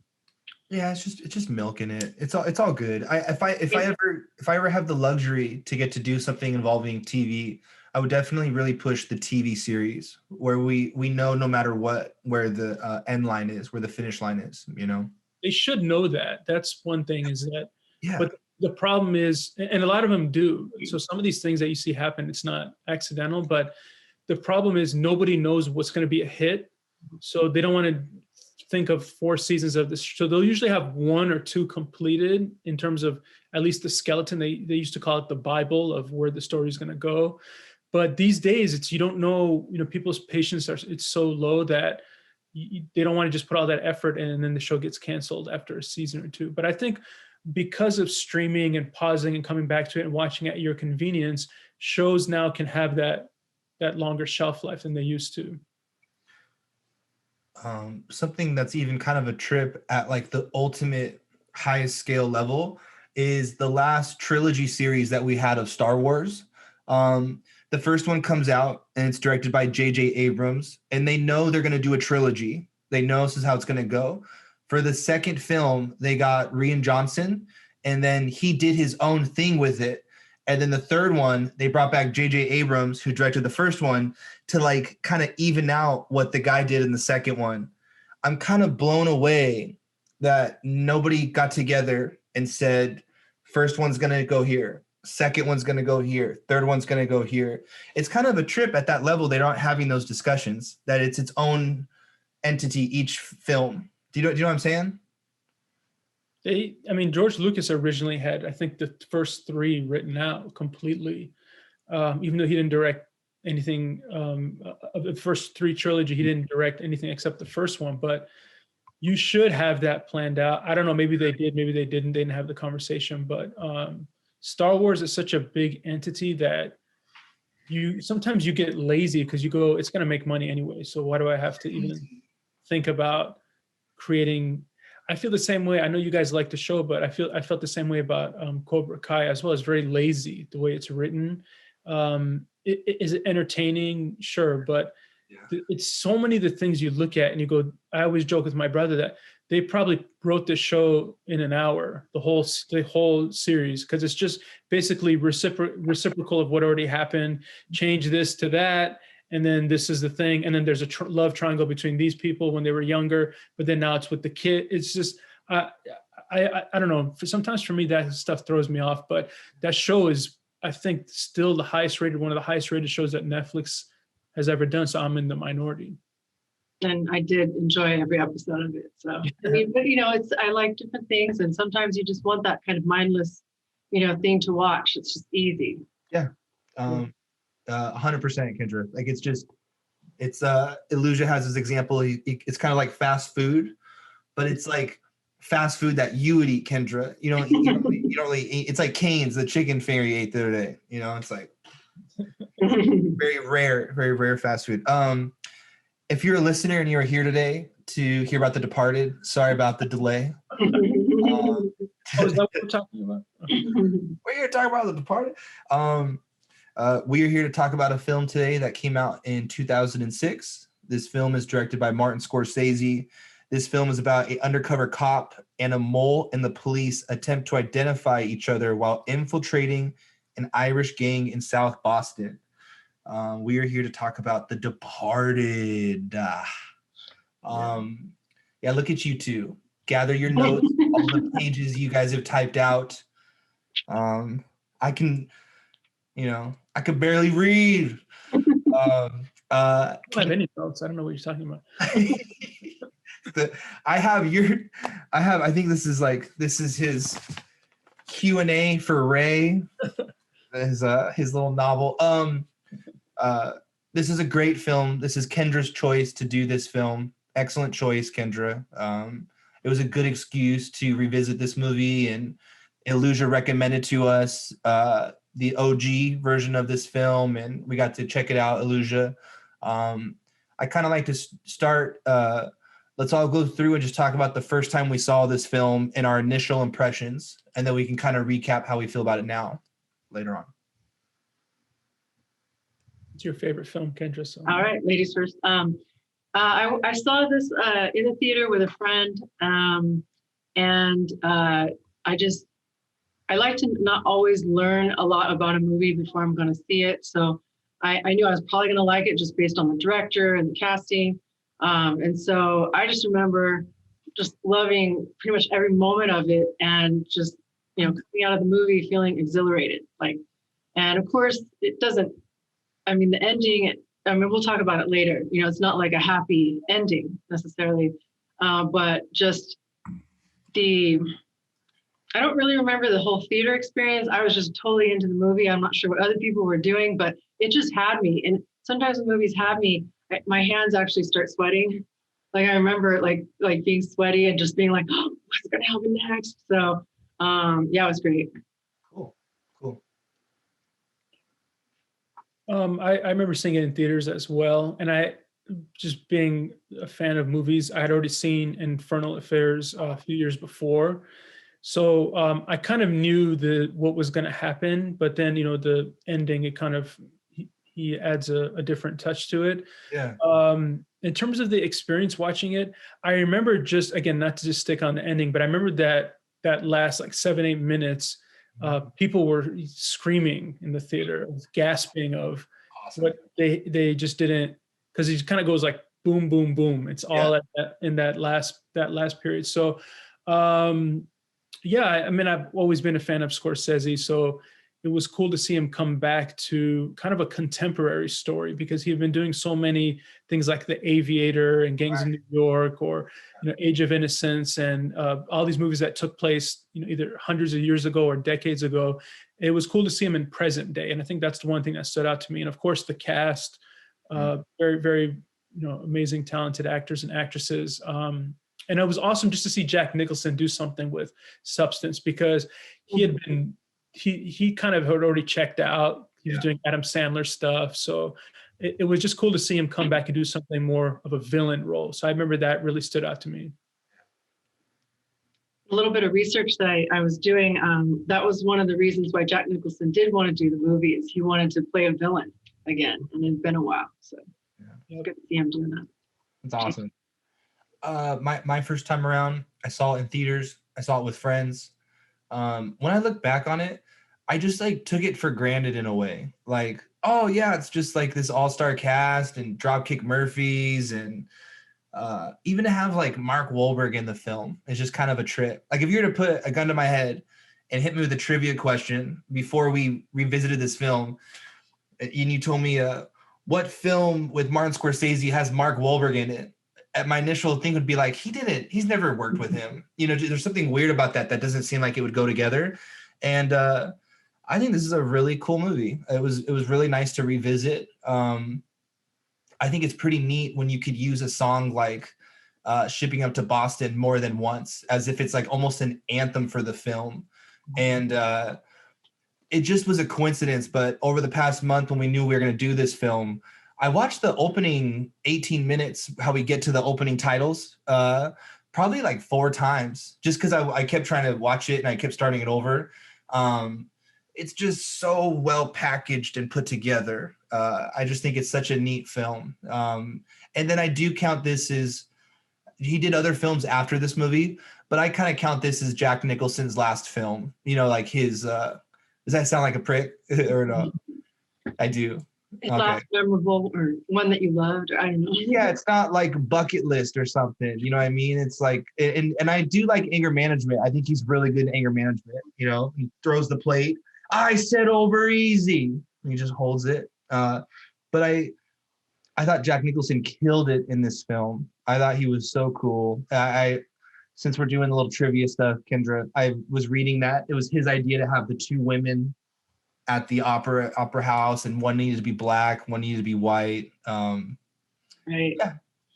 Speaker 1: Yeah, it's just milking it. It's all good. If I ever have the luxury to get to do something involving TV, I would definitely really push the TV series where we know no matter what where the end line is, where the finish line is. You know,
Speaker 3: they should know that. That's one thing, is that.
Speaker 1: Yeah.
Speaker 3: But the problem is, and a lot of them do. So some of these things that you see happen, it's not accidental, but the problem is nobody knows what's going to be a hit. So they don't want to think of 4 seasons of this. So they'll usually have 1 or 2 completed in terms of at least the skeleton. They used to call it the Bible of where the story is going to go. But these days, you don't know, people's patience it's so low that they don't want to just put all that effort in, and then the show gets canceled after a season or 2. But I think because of streaming and pausing and coming back to it and watching at your convenience, shows now can have that longer shelf life than they used to.
Speaker 1: Something that's even kind of a trip at like the ultimate highest scale level is the last trilogy series that we had of Star Wars. The first one comes out and it's directed by J.J. Abrams, and they know they're going to do a trilogy. They know this is how it's going to go. For the second film, they got Rian Johnson, and then he did his own thing with it. And then the third one, they brought back J.J. Abrams, who directed the first one, to like kind of even out what the guy did in the second one. I'm kind of blown away that nobody got together and said, first one's going to go here, second one's going to go here, third one's going to go here. It's kind of a trip at that level. They're not having those discussions, that it's its own entity, each film. Do you know what I'm saying?
Speaker 3: George Lucas originally had, I think, the first 3 written out completely, even though he didn't direct anything of the first 3 trilogy. He didn't direct anything except the first one, but you should have that planned out. I don't know, maybe they did, maybe they didn't. They didn't have the conversation, but Star Wars is such a big entity that sometimes you get lazy because you go, it's going to make money anyway. So why do I have to even think about creating? I feel the same way. I know you guys like the show, but I felt the same way about Cobra Kai as well. It's very lazy the way it's written. Is it entertaining? Sure, but it's so many of the things you look at and you go. I always joke with my brother that they probably wrote the show in an hour, the whole series, because it's just basically reciprocal of what already happened. Change this to that. And then this is the thing. And then there's a love triangle between these people when they were younger, but then now it's with the kid. It's just, I don't know. Sometimes for me, that stuff throws me off, but that show is I think still one of the highest rated shows that Netflix has ever done. So I'm in the minority.
Speaker 2: And I did enjoy every episode of it. So, I mean, but I like different things. And sometimes you just want that kind of mindless, thing to watch. It's just easy.
Speaker 1: Yeah. 100% Kendra. Like Elyusha has this example. It's kind of like fast food, but it's like fast food that you would eat, Kendra. You don't really eat. It's like Cane's, the chicken finger you ate the other day. It's like very rare fast food. If you're a listener and you're here today to hear about The Departed, sorry about the delay.
Speaker 3: Is that what we're talking about?
Speaker 1: We're here to talk about The Departed. We are here to talk about a film today that came out in 2006. This film is directed by Martin Scorsese. This film is about an undercover cop and a mole and the police attempt to identify each other while infiltrating an Irish gang in South Boston. We are here to talk about The Departed. Look at you two. Gather your notes, all the pages you guys have typed out. I could barely read.
Speaker 3: I don't have any notes. I don't know what you're talking about.
Speaker 1: I think this is his Q&A for Ray. His little novel. This is a great film. This is Kendra's choice to do this film. Excellent choice, Kendra. It was a good excuse to revisit this movie, and Elyusha recommended to us the OG version of this film, and we got to check it out, Elyusha. I kind of like to start, let's all go through and just talk about the first time we saw this film and our initial impressions, and then we can kind of recap how we feel about it now later on.
Speaker 3: What's your favorite film, Kendra? So.
Speaker 2: All right, ladies first. I saw this in the theater with a friend, and I like to not always learn a lot about a movie before I'm going to see it. So I knew I was probably going to like it just based on the director and the casting. And so I just remember just loving pretty much every moment of it, and just, coming out of the movie feeling exhilarated. And of course it doesn't, the ending, we'll talk about it later. It's not like a happy ending necessarily, but just I don't really remember the whole theater experience. I was just totally into the movie. I'm not sure what other people were doing, but it just had me. And sometimes when movies have me, my hands actually start sweating. I remember like being sweaty and just being like, oh, what's going to happen next? So it was great.
Speaker 1: Cool.
Speaker 3: I remember seeing it in theaters as well. And I, just being a fan of movies, I had already seen Infernal Affairs a few years before. So I kind of knew what was going to happen, but then, the ending, it kind of, he adds a different touch to it.
Speaker 1: Yeah.
Speaker 3: In terms of the experience watching it, I remember just, again, not to just stick on the ending, but I remember that last 7-8 minutes, people were screaming in the theater, gasping of awesome. What they just didn't, because he kind of goes like boom, boom, boom. It's all in that last period. So, I've always been a fan of Scorsese, so it was cool to see him come back to kind of a contemporary story, because he'd been doing so many things like The Aviator and Gangs of New York, or Age of Innocence, and all these movies that took place either hundreds of years ago or decades ago. It was cool to see him in present day, and I think that's the one thing that stood out to me. And of course, the cast, very, very amazing, talented actors and actresses. And it was awesome just to see Jack Nicholson do something with substance, because he had been, he kind of had already checked out. He was doing Adam Sandler stuff. So it was just cool to see him come back and do something more of a villain role. So I remember that really stood out to me.
Speaker 2: A little bit of research that I was doing, that was one of the reasons why Jack Nicholson did want to do the movie, is he wanted to play a villain again, and it's been a while. So it's good to see him doing that.
Speaker 1: That's awesome. My first time around, I saw it in theaters. I saw it with friends. When I look back on it, I just took it for granted in a way. Oh yeah, it's just this all-star cast and Dropkick Murphys, and even to have Mark Wahlberg in the film is just kind of a trip. If you were to put a gun to my head and hit me with a trivia question before we revisited this film. And you told me, what film with Martin Scorsese has Mark Wahlberg in it? And my initial thing would be like, he's never worked with him. There's something weird about that doesn't seem like it would go together. And I think this is a really cool movie. It was really nice to revisit. I think it's pretty neat when you could use a song like Shipping Up to Boston more than once, as if it's like almost an anthem for the film. And it just was a coincidence. But over the past month, when we knew we were going to do this film, I watched the opening 18 minutes, how we get to the opening titles, probably like 4 times, just because I kept trying to watch it and I kept starting it over. It's just so well packaged and put together. I just think it's such a neat film. And then I do count this as, he did other films after this movie, but I kind of count this as Jack Nicholson's last film. Like his, does that sound like a prick or no? I do.
Speaker 2: His last memorable or one that you loved, or I don't know.
Speaker 1: Yeah, it's not like Bucket List or something. You know what I mean? It's like, and I do like anger management. I think he's really good in anger management. He throws the plate. I said over easy. And he just holds it. But I thought Jack Nicholson killed it in this film. I thought he was so cool. Since we're doing a little trivia stuff, Kendra, I was reading that it was his idea to have the 2 women at the opera house, and one needed to be black, one needed to be white.
Speaker 2: Right.
Speaker 1: Yeah.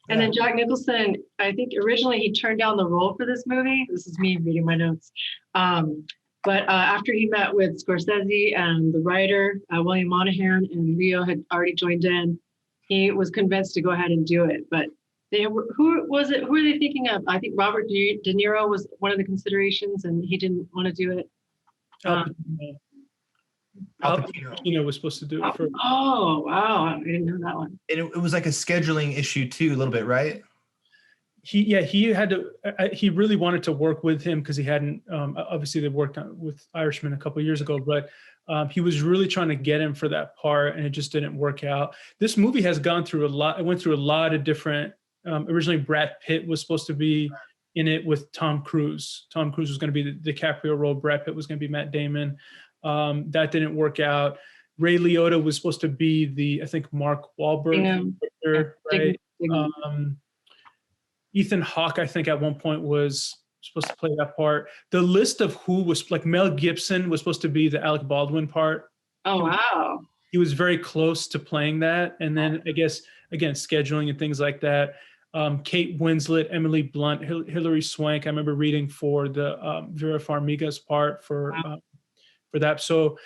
Speaker 2: And then Jack Nicholson, I think originally he turned down the role for this movie. This is me reading my notes. But after he met with Scorsese and the writer, William Monahan, and Leo had already joined in, he was convinced to go ahead and do it. But who were they thinking of? I think Robert De Niro was one of the considerations, and he didn't want to do it.
Speaker 3: Al Pacino was supposed to do it first.
Speaker 2: Oh, wow. I didn't know that one.
Speaker 1: And it was like a scheduling issue too, a little bit, right?
Speaker 3: He had to. He really wanted to work with him because he hadn't. Obviously, they worked with Irishman a couple of years ago, but he was really trying to get him for that part, and it just didn't work out. This movie has gone through a lot. It went through a lot of different. Originally, Brad Pitt was supposed to be in it with Tom Cruise. Tom Cruise was going to be the DiCaprio role. Brad Pitt was going to be Matt Damon. That didn't work out. Ray Liotta was supposed to be I think Mark Wahlberg character, right? Ethan Hawke, I think at one point was supposed to play that part. The list of who was, like, Mel Gibson was supposed to be the Alec Baldwin part.
Speaker 2: Oh, wow.
Speaker 3: He was very close to playing that. And then I guess, again, scheduling and things like that. Kate Winslet, Emily Blunt, Hilary Swank. I remember reading for the Vera Farmiga's part for that. So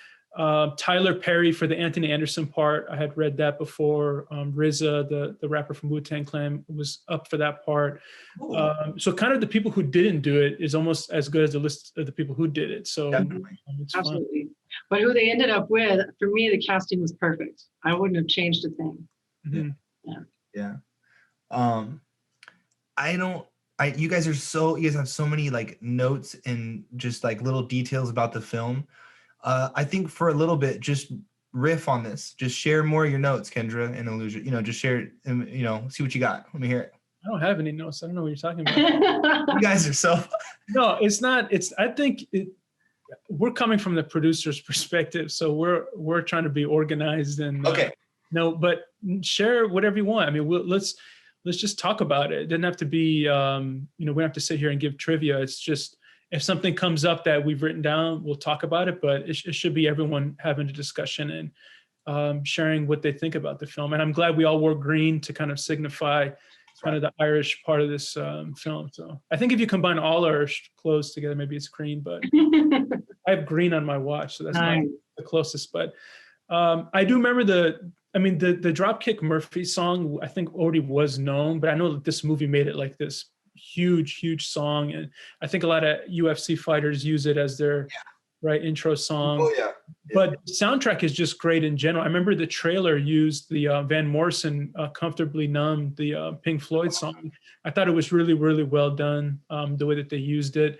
Speaker 3: Tyler Perry for the Anthony Anderson part. I had read that before. RZA, the rapper from Wu-Tang Clan, was up for that part. So kind of the people who didn't do it is almost as good as the list of the people who did it. So it's
Speaker 2: absolutely fun. But who they ended up with, for me, the casting was perfect. I wouldn't have changed a thing.
Speaker 3: Mm-hmm.
Speaker 1: Yeah. You guys have so many like notes and just like little details about the film. I think for a little bit, just riff on this. Just share more of your notes, Kendra and Elyusha. Just share it and, see what you got. Let me hear it.
Speaker 3: I don't have any notes. I don't know what you're talking about.
Speaker 1: You guys are so...
Speaker 3: No, it's not. I think we're coming from the producer's perspective. So we're trying to be organized and...
Speaker 1: Okay.
Speaker 3: No, but share whatever you want. I mean, let's just talk about it. It doesn't have to be, we don't have to sit here and give trivia. It's just, if something comes up that we've written down, we'll talk about it, but it should be everyone having a discussion and sharing what they think about the film. And I'm glad we all wore green to kind of signify kind of the Irish part of this film. So I think if you combine all our clothes together, maybe it's green, but I have green on my watch, so that's not the closest. But I do remember the Dropkick Murphys song, I think already was known, but I know that this movie made it like this huge song. And I think a lot of UFC fighters use it as their intro song.
Speaker 1: Oh, yeah.
Speaker 3: But the soundtrack is just great in general. I remember the trailer used the Van Morrison Comfortably Numb, the Pink Floyd song. I thought it was really, really well done, the way that they used it.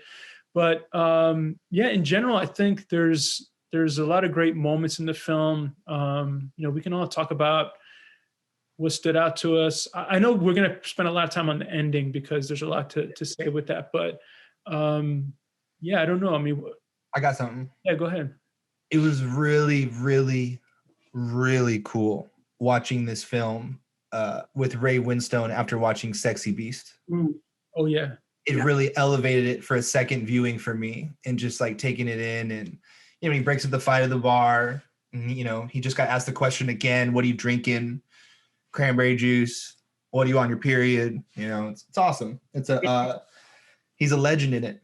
Speaker 3: But in general, I think there's a lot of great moments in the film. We can all talk about what stood out to us. I know we're going to spend a lot of time on the ending because there's a lot to say with that. But I don't know. I mean,
Speaker 1: I got something.
Speaker 3: Yeah, go ahead.
Speaker 1: It was really, really, really cool watching this film with Ray Winstone after watching Sexy Beast.
Speaker 2: Mm.
Speaker 3: Oh yeah.
Speaker 1: It
Speaker 2: Yeah.
Speaker 1: really elevated it for a second viewing for me, and just like taking it in. And he breaks up the fight at the bar, and he just got asked the question again, what are you drinking? Cranberry juice. What are you on your period? It's awesome. He's a legend in it.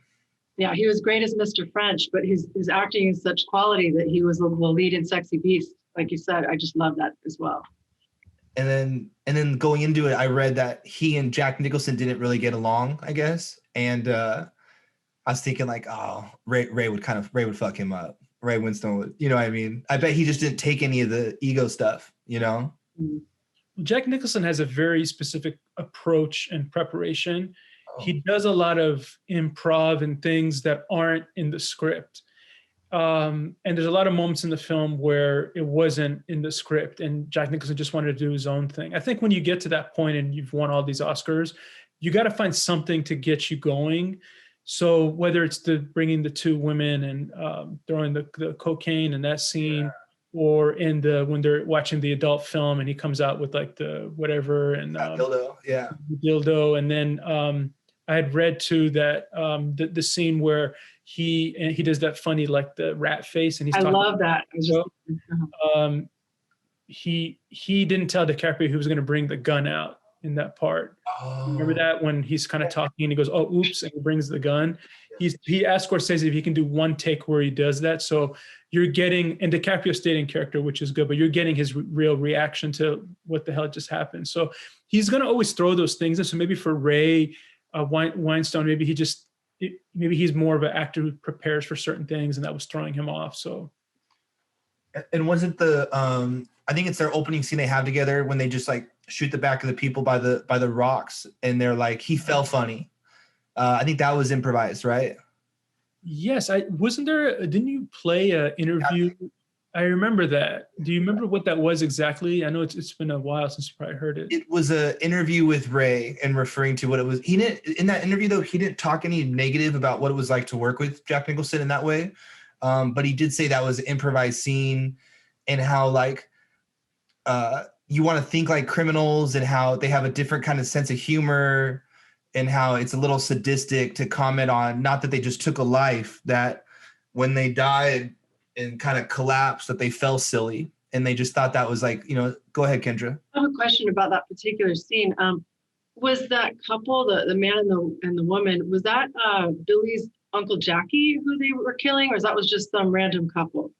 Speaker 2: Yeah, he was great as Mr. French, but his acting is such quality that he was the lead in Sexy Beast. Like you said, I just love that as well.
Speaker 1: And then going into it, I read that he and Jack Nicholson didn't really get along, I guess. And I was thinking like, oh, Ray would fuck him up. Ray Winstone would, what I mean? I bet he just didn't take any of the ego stuff,
Speaker 2: Mm.
Speaker 3: Jack Nicholson has a very specific approach and preparation. He does a lot of improv and things that aren't in the script. And there's a lot of moments in the film where it wasn't in the script and Jack Nicholson just wanted to do his own thing. I think when you get to that point and you've won all these Oscars, you got to find something to get you going. So whether it's bringing the two women and throwing the cocaine in that scene, or when they're watching the adult film and he comes out with like the whatever and dildo. And then I had read too that the scene where he does that funny like the rat face and he's talking.
Speaker 2: I love that.
Speaker 3: He didn't tell DiCaprio he was going to bring the gun out in that part. Remember that when he's kind of talking and he goes, oh, oops, and he brings the gun. He asked Scorsese if he can do one take where he does that. So you're getting, and DiCaprio stayed in character, which is good, but you're getting his real reaction to what the hell just happened. So he's going to always throw those things in. So maybe for Ray Winstone, maybe he's more of an actor who prepares for certain things, and that was throwing him off. So,
Speaker 1: and wasn't I think it's their opening scene they have together when they just like shoot the back of the people by the rocks, and they're like, he fell funny. I think that was improvised, right?
Speaker 3: Yes, didn't you play an interview? Yeah. I remember that. Do you remember what that was exactly? I know it's been a while since you probably heard it.
Speaker 1: It was an interview with Ray and referring to what it was. In that interview though, he didn't talk any negative about what it was like to work with Jack Nicholson in that way. But he did say that was an improvised scene, and how like you want to think like criminals, and how they have a different kind of sense of humor, and how it's a little sadistic to comment on, not that they just took a life, that when they died and kind of collapsed, that they fell silly. And they just thought that was like, go ahead, Kendra.
Speaker 2: I have a question about that particular scene. Was that couple, the man and the woman, was that Billy's Uncle Jackie who they were killing, or that was just some random couple?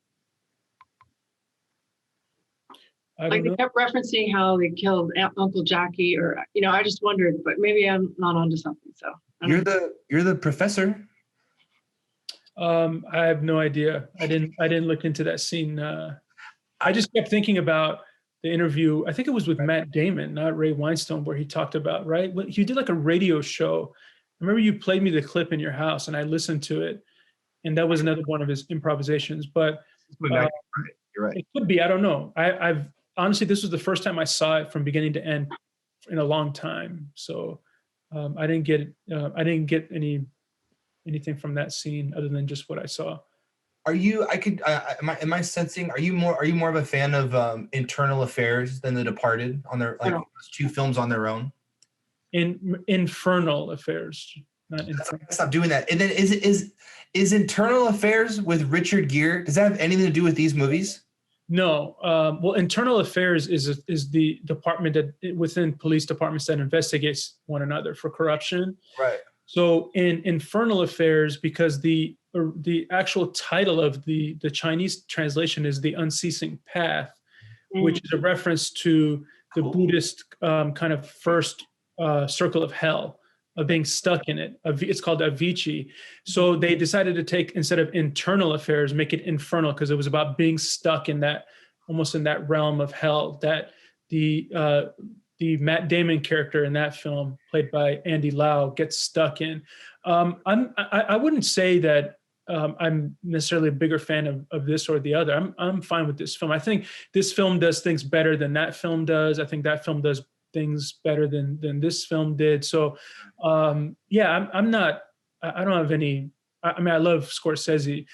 Speaker 2: Like they kept referencing how they killed Uncle Jackie, or I just wondered, but maybe I'm not onto something. So
Speaker 1: you're the professor.
Speaker 3: I have no idea. I didn't look into that scene. I just kept thinking about the interview. I think it was with Matt Damon, not Ray Winstone, where he talked about he did like a radio show. I remember you played me the clip in your house, and I listened to it, and that was another one of his improvisations. But
Speaker 1: you're right.
Speaker 3: It could be. I don't know. I've honestly, this was the first time I saw it from beginning to end in a long time. So I didn't get anything from that scene other than just what I saw. Am I sensing, are you more of a fan of Internal Affairs than The Departed on their two films on their own? Infernal Affairs. Stop doing that. And then is Internal Affairs with Richard Gere? Does that have anything to do with these movies? No. Well, Internal Affairs is the department that within police departments that investigates one another for corruption. Right. So in Infernal Affairs, because the actual title of the Chinese translation is The Unceasing Path, which is a reference to the Buddhist kind of first circle of hell, of being stuck in it. It's called Avicii. So they decided to take, instead of internal affairs, make it infernal, because it was about being stuck in that, almost in that realm of hell that the Matt Damon character in that film, played by Andy Lau, gets stuck in. I wouldn't say that I'm necessarily a bigger fan of this or the other. I'm fine with this film. I think this film does things better than that film does. I think that film does things better than this film did. So, I don't have any I mean, I love Scorsese.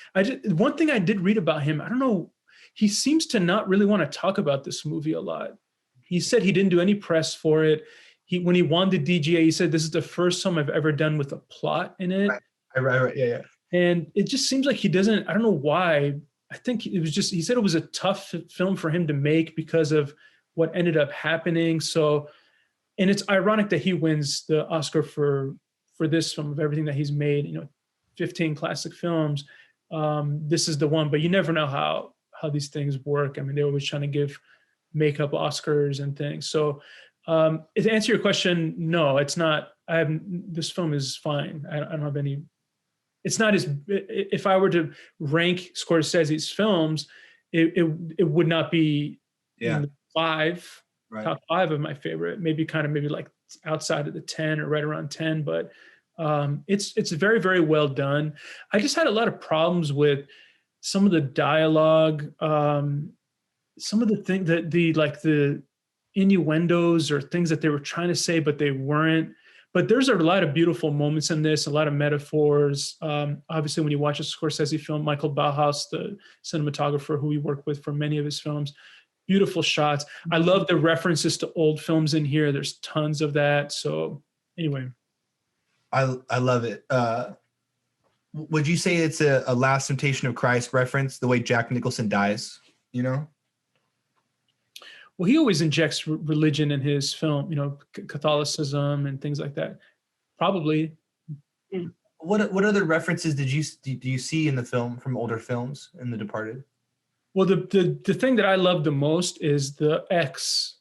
Speaker 3: One thing I did read about him, I don't know, he seems to not really want to talk about this movie a lot. He said he didn't do any press for it. When he won the DGA, he said, this is the first film I've ever done with a plot in it.
Speaker 1: Right. Yeah.
Speaker 3: And it just seems like he doesn't, I don't know why. I think it was just, he said it was a tough film for him to make because of what ended up happening. So, and it's ironic that he wins the Oscar for this film of everything that he's made, 15 classic films. This is the one, but you never know how these things work. I mean, they're always trying to give makeup Oscars and things. So to answer your question, no, it's not. This film is fine. I don't have any. It's not as. If I were to rank Scorsese's films, it would not be in the top 5 of my favorite. Maybe like outside of the 10 or right around 10, but it's very, very well done. I just had a lot of problems with some of the dialogue, some of the things that the innuendos or things that they were trying to say, but they weren't. But there's a lot of beautiful moments in this, a lot of metaphors. Obviously, when you watch a Scorsese film, Michael Bauhaus, the cinematographer who we worked with for many of his films, beautiful shots. I love the references to old films in here. There's tons of that. So anyway.
Speaker 1: I love it. Would you say it's a Last Temptation of Christ reference, the way Jack Nicholson dies,
Speaker 3: Well, he always injects religion in his film, Catholicism and things like that. Probably.
Speaker 1: What other references do you see in the film from older films in The Departed?
Speaker 3: Well, the thing that I love the most is the X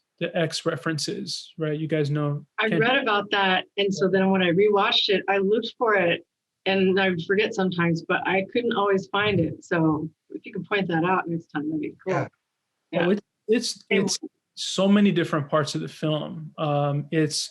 Speaker 3: references, right? You guys know.
Speaker 2: I read about that, and so then when I rewatched it, I looked for it, and I forget sometimes, but I couldn't always find it. So if you can point that out next time, that'd be cool.
Speaker 3: Yeah. Oh, it's so many different parts of the film. It's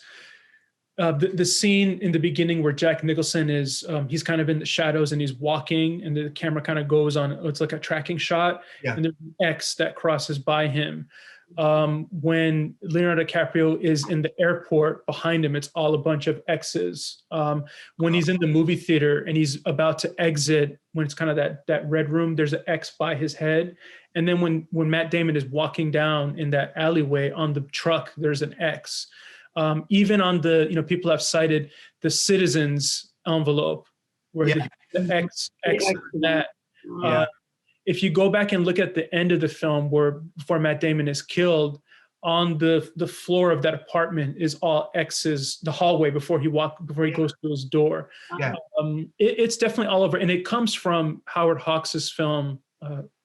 Speaker 3: the scene in the beginning where Jack Nicholson is, he's kind of in the shadows and he's walking, and the camera kind of goes on. It's like a tracking shot, and there's an X that crosses by him. When Leonardo DiCaprio is in the airport, behind him, it's all a bunch of X's. When he's in the movie theater and he's about to exit, when it's kind of that red room, there's an X by his head. And then when Matt Damon is walking down in that alleyway on the truck, there's an X. Even on the, people have cited the Citizens envelope where the X that. If you go back and look at the end of the film before Matt Damon is killed, on the floor of that apartment is all X's, the hallway before he goes to his door. It's definitely all over. And it comes from Howard Hawks' film,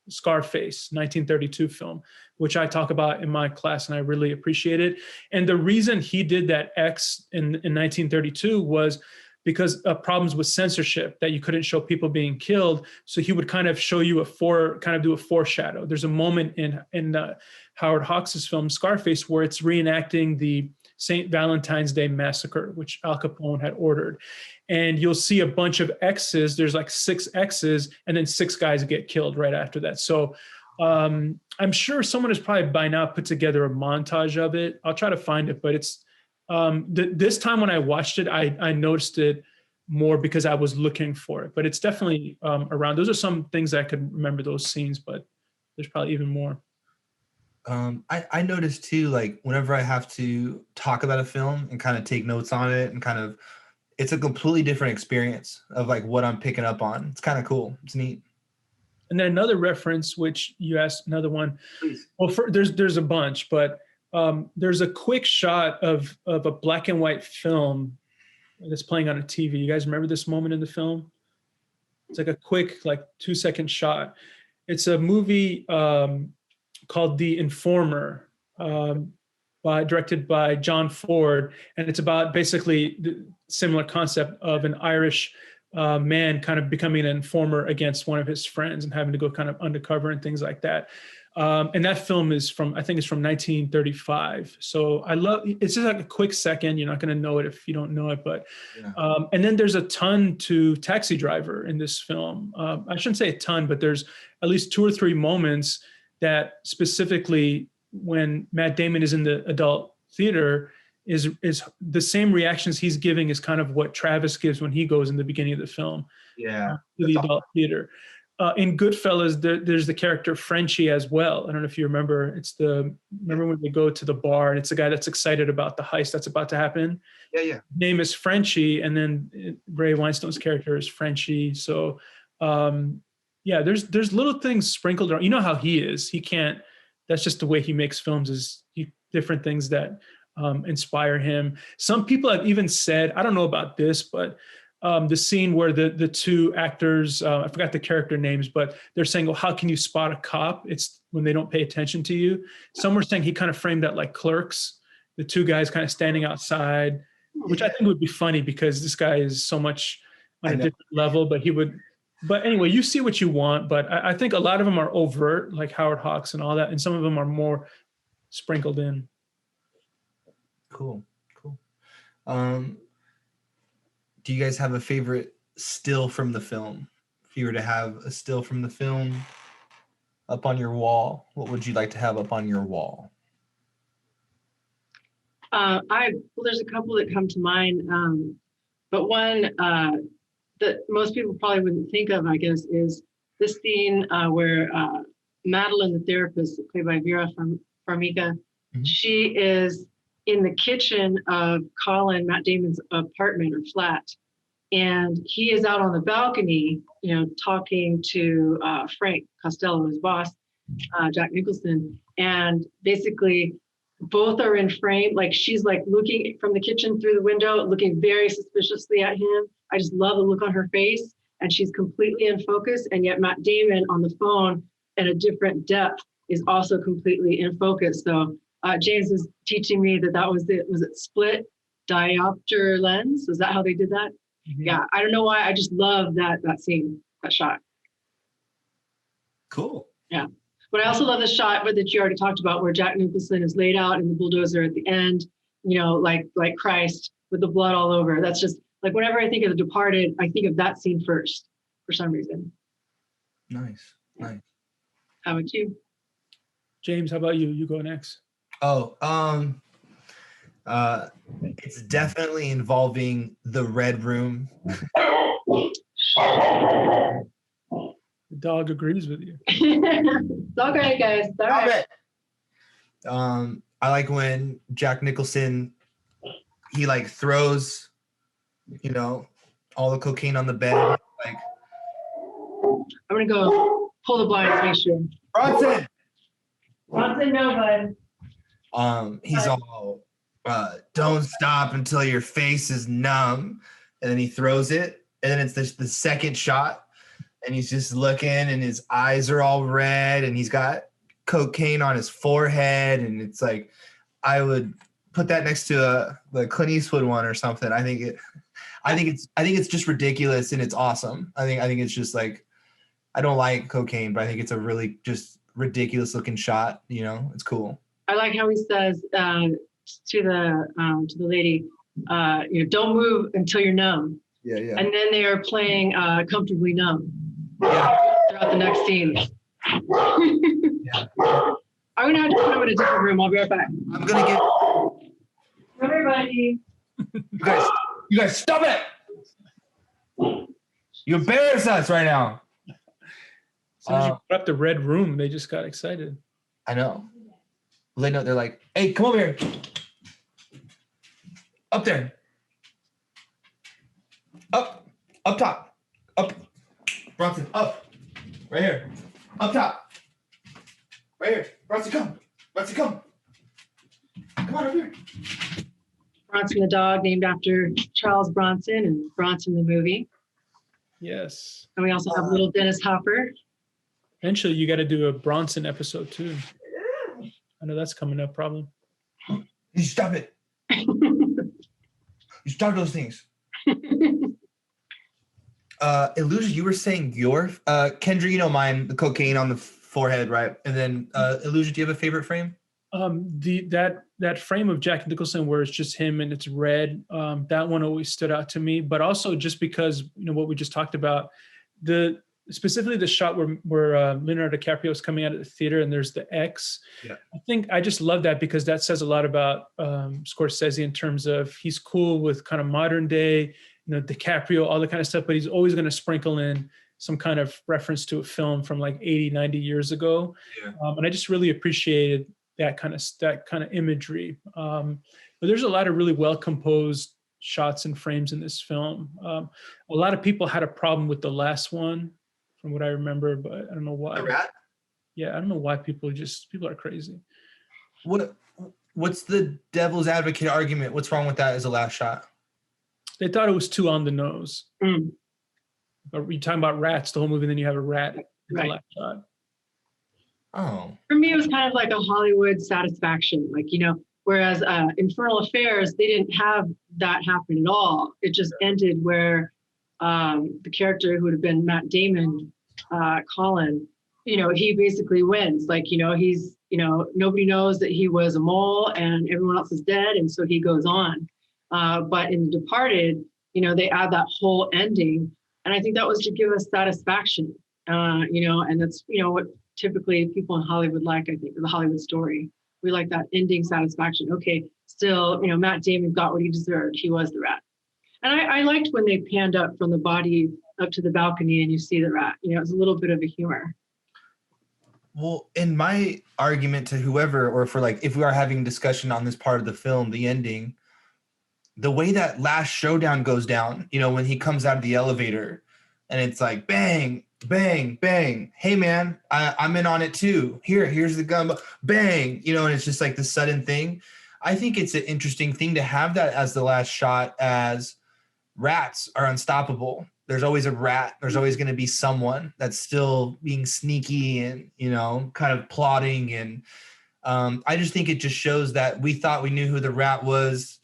Speaker 3: Scarface, 1932 film, which I talk about in my class, and I really appreciate it. And the reason he did that X in 1932 was because of problems with censorship, that you couldn't show people being killed. So he would kind of show you do a foreshadow. There's a moment in Howard Hawks' film Scarface where it's reenacting the St. Valentine's Day massacre, which Al Capone had ordered. And you'll see a bunch of X's. There's like 6 X's, and then 6 guys get killed right after that. So I'm sure someone has probably by now put together a montage of it. I'll try to find it, but it's, this time when I watched it, I noticed it more because I was looking for it, but it's definitely around. Those are some things I could remember, those scenes, but there's probably even more.
Speaker 1: I noticed too, like whenever I have to talk about a film and kind of take notes on it and it's a completely different experience of like what I'm picking up on. It's kind of cool. It's neat.
Speaker 3: And then another reference, which you asked, another one.
Speaker 1: Please.
Speaker 3: Well, there's a bunch, but there's a quick shot of a black and white film that's playing on a TV. You guys remember this moment in the film? It's like a quick, 2-second shot. It's a movie called The Informer, directed by John Ford. And it's about basically the similar concept of an Irish man kind of becoming an informer against one of his friends and having to go kind of undercover and things like that. And that film is from 1935. So it's just like a quick second. You're not going to know it if you don't know it, but, and then there's a ton to Taxi Driver in this film. I shouldn't say a ton, but there's at least 2 or 3 moments that specifically when Matt Damon is in the adult theater, is the same reactions he's giving is kind of what Travis gives when he goes in the beginning of the film.
Speaker 1: Yeah.
Speaker 3: To the adult theater. In Goodfellas, there's the character Frenchie as well. I don't know if you remember. Remember when they go to the bar and it's the guy that's excited about the heist that's about to happen?
Speaker 1: Yeah.
Speaker 3: His name is Frenchie, and then Ray Winstone's character is Frenchie. So, there's little things sprinkled around. You know how he is. He can't. That's just the way he makes films. Different things that inspire him. Some people have even said, I don't know about this, but the scene where the two actors, I forgot the character names, but they're saying, well, how can you spot a cop? It's when they don't pay attention to you. Some were saying he kind of framed that like Clerks, the two guys kind of standing outside, which I think would be funny because this guy is so much on a different level, but anyway, you see what you want, but I think a lot of them are overt, like Howard Hawks and all that, and some of them are more sprinkled in.
Speaker 1: Cool. Do you guys have a favorite still from the film? If you were to have a still from the film up on your wall, what would you like to have up on your wall?
Speaker 2: There's a couple that come to mind, but one that most people probably wouldn't think of, I guess, is this scene where Madeline, the therapist, played by Vera Farmiga, she is in the kitchen of Matt Damon's apartment or flat. And he is out on the balcony, talking to Frank Costello, his boss, Jack Nicholson. And basically both are in frame. Like she's like looking from the kitchen through the window, looking very suspiciously at him. I just love the look on her face. And she's completely in focus. And yet Matt Damon on the phone at a different depth is also completely in focus. So James is teaching me that was it split diopter lens? Is that how they did that? Mm-hmm. Yeah, I don't know why. I just love that scene, that shot.
Speaker 1: Cool.
Speaker 2: Yeah. But I also love the shot that you already talked about where Jack Nicholson is laid out in the bulldozer at the end, like Christ with the blood all over. That's just like whenever I think of The Departed, I think of that scene first for some reason.
Speaker 1: Nice.
Speaker 2: How about you?
Speaker 3: James, how about you? You go next.
Speaker 1: It's definitely involving the Red Room.
Speaker 3: The dog agrees with you.
Speaker 2: It's all right, guys. It's all right.
Speaker 1: I like when Jack Nicholson, he like throws, all the cocaine on the bed. Like,
Speaker 2: I'm gonna go pull the blinds, make sure.
Speaker 1: Bronson,
Speaker 2: no, bud.
Speaker 1: He's all, don't stop until your face is numb, and then he throws it, and then it's the second shot, and he's just looking, and his eyes are all red, and he's got cocaine on his forehead, and it's like, I would put that next to the Clint Eastwood one or something. I think it's just ridiculous, and it's awesome. I think it's just like, I don't like cocaine, but I think it's a really just ridiculous looking shot. It's cool.
Speaker 2: I like how he says to the lady, don't move until you're numb.
Speaker 1: Yeah.
Speaker 2: And then they are playing Comfortably Numb.
Speaker 1: Yeah.
Speaker 2: Throughout the next scene.
Speaker 1: Yeah.
Speaker 2: I'm gonna have to put him in a different room. I'll be right back.
Speaker 1: I'm gonna get.
Speaker 2: Everybody.
Speaker 1: You guys, stop it! You embarrass us right now.
Speaker 3: As soon as you put up the Red Room, they just got excited.
Speaker 1: I know. They're like, hey, come over here. Up there. Up top. Up. Bronson, up. Right here. Up top. Right here. Bronson, come. Come on over here.
Speaker 2: Bronson the dog, named after Charles Bronson and Bronson the movie.
Speaker 3: Yes.
Speaker 2: And we also have little Dennis Hopper.
Speaker 3: Eventually, you got to do a Bronson episode too. I know that's coming up probably.
Speaker 1: You stop it. You stop those things. Elyusha, you were saying your Kendra, mine, the cocaine on the forehead, right? And then Elyusha, do you have a favorite frame?
Speaker 3: That frame of Jack Nicholson where it's just him and it's red, that one always stood out to me. But also just because what we just talked about, the specifically the shot where Leonardo DiCaprio is coming out of the theater and there's the X.
Speaker 1: Yeah.
Speaker 3: I think I just love that because that says a lot about Scorsese in terms of he's cool with kind of modern day, DiCaprio, all the kind of stuff, but he's always going to sprinkle in some kind of reference to a film from like 80, 90 years ago.
Speaker 1: Yeah.
Speaker 3: And I just really appreciated that kind of imagery. But there's a lot of really well composed shots and frames in this film. A lot of people had a problem with the last one, from what I remember, but I don't know why.
Speaker 1: The rat?
Speaker 3: Yeah, I don't know why people are crazy.
Speaker 1: What's the devil's advocate argument? What's wrong with that as a last shot?
Speaker 3: They thought it was too on the nose.
Speaker 2: Mm.
Speaker 3: But you're talking about rats the whole movie, and then you have a rat in the
Speaker 2: Right.
Speaker 3: last shot.
Speaker 1: Oh.
Speaker 2: For me, it was kind of like a Hollywood satisfaction, whereas Infernal Affairs, they didn't have that happen at all. It just ended where the character who would have been Matt Damon, Colin, he basically wins. He's, nobody knows that he was a mole and everyone else is dead. And so he goes on. But in The Departed, they add that whole ending. And I think that was to give us satisfaction, and that's, what typically people in Hollywood like, I think, the Hollywood story. We like that ending satisfaction. Okay, still, Matt Damon got what he deserved. He was the rat. And I liked when they panned up from the body up to the balcony and you see the rat. It was a little bit of a humor.
Speaker 1: Well, in my argument to whoever, or for if we are having discussion on this part of the film, the ending, the way that last showdown goes down, when he comes out of the elevator and it's like, bang, bang, bang. Hey, man, I'm in on it too. Here's the gun, bang, and it's just like the sudden thing. I think it's an interesting thing to have that as the last shot, as rats are unstoppable. There's always a rat. There's always going to be someone that's still being sneaky and, kind of plotting. And I just think it just shows that we thought we knew who the rat was,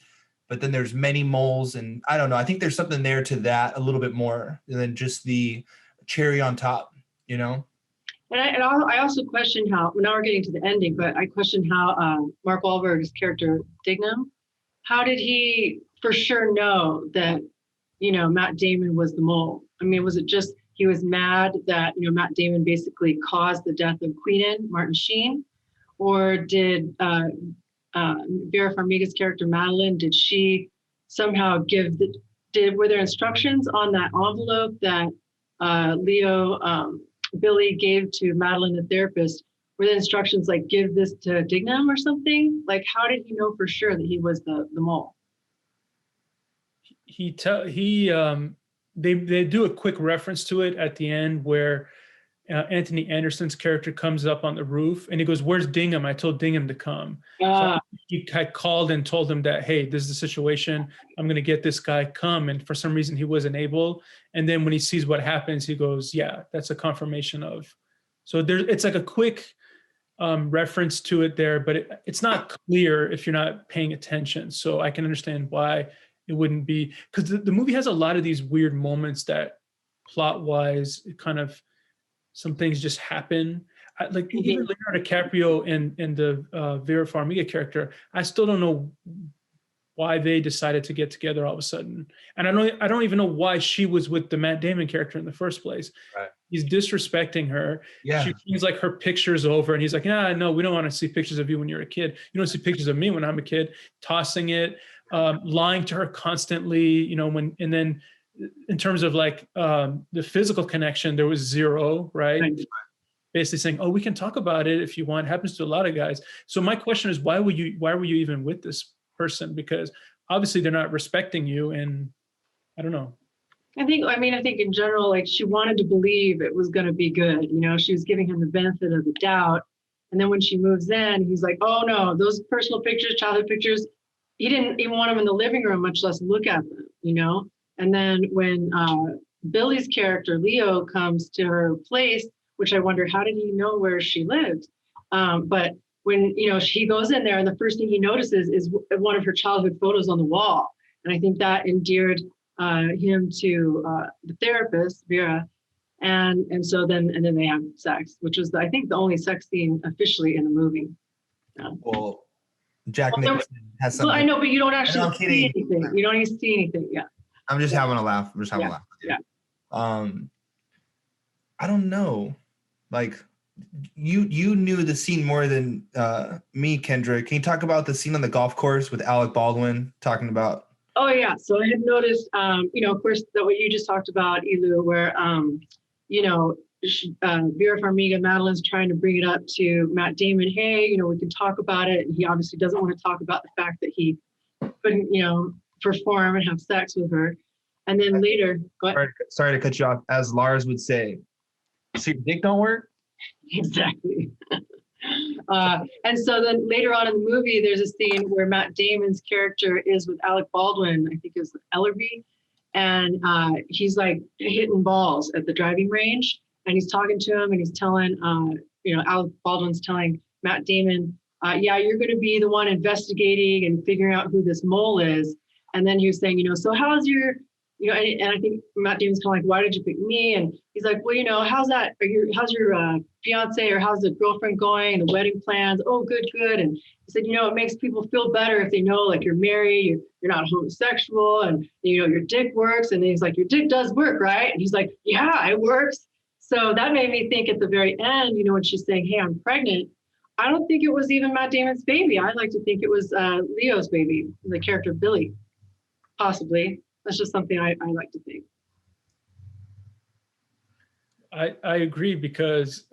Speaker 1: but then there's many moles. And I don't know. I think there's something there to that a little bit more than just the cherry on top, And
Speaker 2: I also question how, now we're getting to the ending, but I question how Mark Wahlberg's character, Dignam, how did he for sure know that, Matt Damon was the mole? I mean, was it just he was mad that, Matt Damon basically caused the death of Queenan, Martin Sheen? Or did Vera Farmiga's character, Madeline, did she somehow were there instructions on that envelope that Billy gave to Madeline, the therapist? Were the instructions like, give this to Dignam or something? How did he know for sure that he was the mole?
Speaker 3: They do a quick reference to it at the end where Anthony Anderson's character comes up on the roof and he goes, "Where's Dingham? I told Dingham to come." So I called and told him that, hey, this is the situation. I'm going to get this guy come. And for some reason he wasn't able. And then when he sees what happens, he goes, yeah, that's a confirmation of. So it's like a quick reference to it there, but it's not clear if you're not paying attention. So I can understand why it wouldn't be, because the movie has a lot of these weird moments that plot-wise, it kind of, some things just happen. Even Leonardo DiCaprio and the Vera Farmiga character, I still don't know why they decided to get together all of a sudden. And I don't even know why she was with the Matt Damon character in the first place.
Speaker 1: Right.
Speaker 3: He's disrespecting her.
Speaker 1: Yeah.
Speaker 3: She brings her pictures over and he's like, no, we don't want to see pictures of you when you're a kid. You don't see pictures of me when I'm a kid. Tossing it, lying to her constantly, and then in terms of the physical connection, there was zero, right? Basically saying, oh, we can talk about it if you want. It happens to a lot of guys. So my question is, why were you even with this person? Because obviously they're not respecting you, and I don't know.
Speaker 2: I think in general, she wanted to believe it was going to be good. She was giving him the benefit of the doubt. And then when she moves in, he's like, oh no, those personal pictures, childhood pictures, he didn't even want them in the living room, much less look at them, And then when Billy's character, Leo, comes to her place, which I wonder, how did he know where she lived? But when, she goes in there and the first thing he notices is one of her childhood photos on the wall. And I think that endeared him to the therapist, Vera. And then they have sex, which was, I think, the only sex scene officially in the movie. Yeah.
Speaker 1: Well, Jack Nicholson has something.
Speaker 2: Well, I know, but you don't actually see
Speaker 1: kidding.
Speaker 2: anything. You don't even see anything. Yeah.
Speaker 1: I'm just having a laugh. I'm just having a laugh.
Speaker 2: Yeah.
Speaker 1: I don't know. Like you knew the scene more than me, Kendra. Can you talk about the scene on the golf course with Alec Baldwin talking about?
Speaker 2: Oh yeah. So I had noticed, of course, that what you just talked about, Elu, where, Vera Farmiga, Madeline's trying to bring it up to Matt Damon. Hey, we can talk about it. And he obviously doesn't want to talk about the fact that he couldn't, perform and have sex with her. And then later, go ahead.
Speaker 1: Sorry to cut you off. As Lars would say, so your dick don't work?
Speaker 2: Exactly. And so then later on in the movie, there's a scene where Matt Damon's character is with Alec Baldwin, I think is Ellerby, and he's like hitting balls at the driving range, and he's talking to him, and he's telling, Alec Baldwin's telling Matt Damon, yeah, you're going to be the one investigating and figuring out who this mole is. And then he was saying, so how's your, and I think Matt Damon's kind of like, why did you pick me? And he's like, well, how's your fiance or how's the girlfriend going and the wedding plans? Oh, good. And he said, it makes people feel better if they know like you're married, you're not homosexual, and your dick works. And then he's like, your dick does work, right? And he's like, yeah, it works. So that made me think at the very end, when she's saying, hey, I'm pregnant, I don't think it was even Matt Damon's baby. I like to think it was Leo's baby, the character of Billy, possibly. That's just something I like to think.
Speaker 3: I agree, because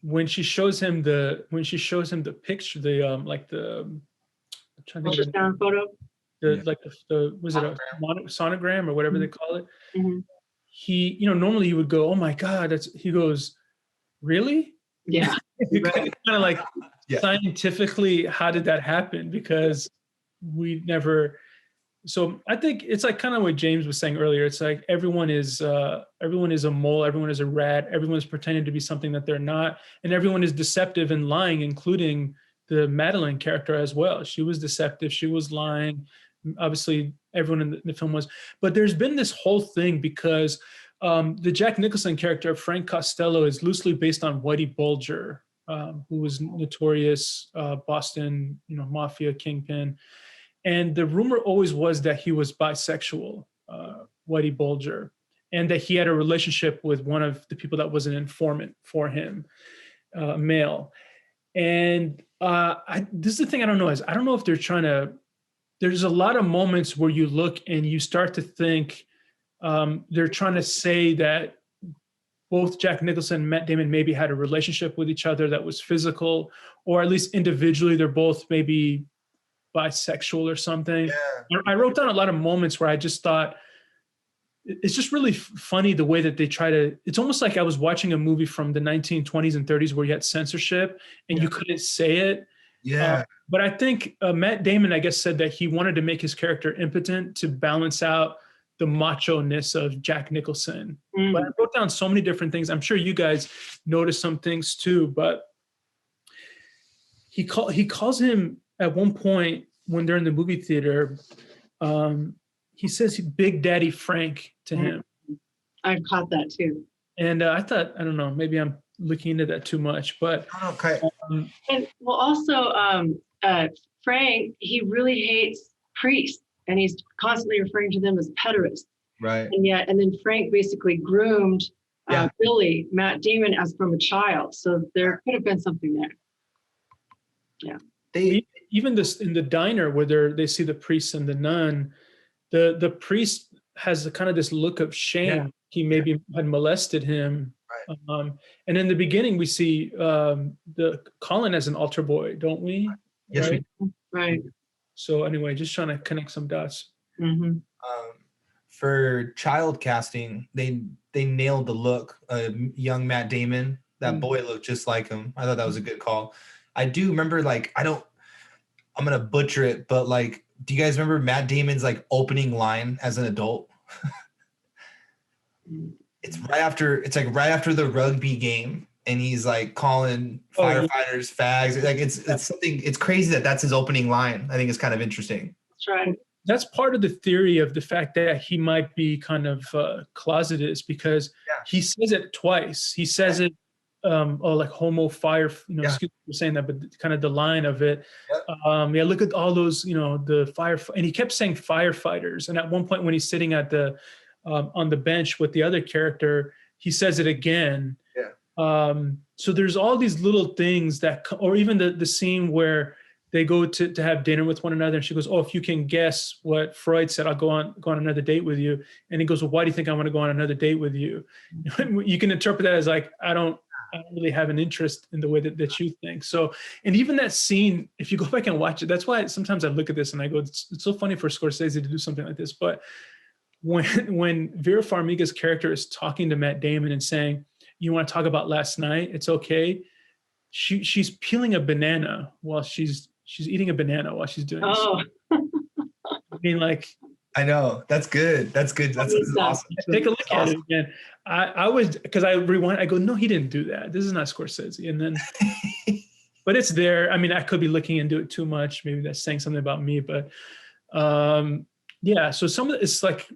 Speaker 3: when she shows him the picture, I'm trying to think of
Speaker 2: ultrasound photo.
Speaker 3: Was it a sonogram or whatever they call it?
Speaker 2: Mm-hmm.
Speaker 3: He, normally you would go, oh my God, he goes, really?
Speaker 2: Yeah.
Speaker 3: Kind of like, scientifically, how did that happen? Because we never. So I think it's like kind of what James was saying earlier. It's like everyone is a mole, everyone is a rat, everyone's pretending to be something that they're not, and everyone is deceptive and lying, including the Madeline character as well. She was deceptive, she was lying. Obviously, everyone in the film was. But there's been this whole thing because the Jack Nicholson character of Frank Costello is loosely based on Whitey Bulger, who was notorious Boston, mafia kingpin. And the rumor always was that he was bisexual, Whitey Bulger, and that he had a relationship with one of the people that was an informant for him, male. And this is the thing I don't know, is I don't know if they're trying to, there's a lot of moments where you look and you start to think they're trying to say that both Jack Nicholson and Matt Damon maybe had a relationship with each other that was physical, or at least individually, they're both maybe bisexual or something. Yeah. I wrote down a lot of moments where I just thought it's just really funny the way that they try to, it's almost like I was watching a movie from the 1920s and 30s where you had censorship and you couldn't say it.
Speaker 1: Yeah.
Speaker 3: But I think Matt Damon, I guess, said that he wanted to make his character impotent to balance out the macho-ness of Jack Nicholson. But I wrote down so many different things. I'm sure you guys noticed some things too, but he calls him at one point when they're in the movie theater, he says Big Daddy Frank to him.
Speaker 2: I've caught that too.
Speaker 3: And I thought, I don't know, maybe I'm looking into that too much, but.
Speaker 1: Okay.
Speaker 2: And well, also Frank, he really hates priests and he's constantly referring to them as pederasts.
Speaker 1: Right.
Speaker 2: And then Frank basically groomed Billy, Matt Damon, as from a child. So there could have been something there. Yeah.
Speaker 3: Even this in the diner where they see the priest and the nun, the priest has kind of this look of shame. Yeah. He maybe had molested him. Right. And in the beginning, we see the Colin as an altar boy, don't we?
Speaker 1: Yes,
Speaker 3: right?
Speaker 2: Right.
Speaker 3: So anyway, just trying to connect some dots.
Speaker 2: Mm-hmm.
Speaker 1: For child casting, they nailed the look. Young Matt Damon, that boy looked just like him. I thought that was a good call. I do remember, I'm gonna butcher it, but do you guys remember Matt Damon's opening line as an adult? It's right after the rugby game, and he's calling firefighters fags. It's something. It's crazy that's his opening line. I think it's kind of interesting.
Speaker 2: That's right.
Speaker 3: That's part of the theory of the fact that he might be kind of closeted, is because he says it twice. He says it. Homo fire, excuse me for saying that, but kind of the line of it. Yep. Look at all those, the fire, and he kept saying firefighters. And at one point when he's sitting at the, on the bench with the other character, he says it again.
Speaker 1: Yeah.
Speaker 3: So there's all these little things that, or even the scene where they go to have dinner with one another, and she goes, "Oh, if you can guess what Freud said, I'll go on another date with you." And he goes, "Well, why do you think I want to go on another date with you?" You can interpret that as like, I don't really have an interest in the way that you think. So, and even that scene, if you go back and watch it, that's why sometimes I look at this and I go, it's so funny for Scorsese to do something like this. But when Vera Farmiga's character is talking to Matt Damon and saying, "You want to talk about last night? It's okay." She's peeling a banana while she's eating a banana while she's doing this.
Speaker 2: Oh,
Speaker 3: I mean, like,
Speaker 1: I know. That's good. That's good. That's awesome.
Speaker 3: take a look at it again. I was, because I rewind, I go, no, he didn't do that. This is not Scorsese. And then, but it's there. I mean, I could be looking into it too much. Maybe that's saying something about me, but yeah. So some of it's like,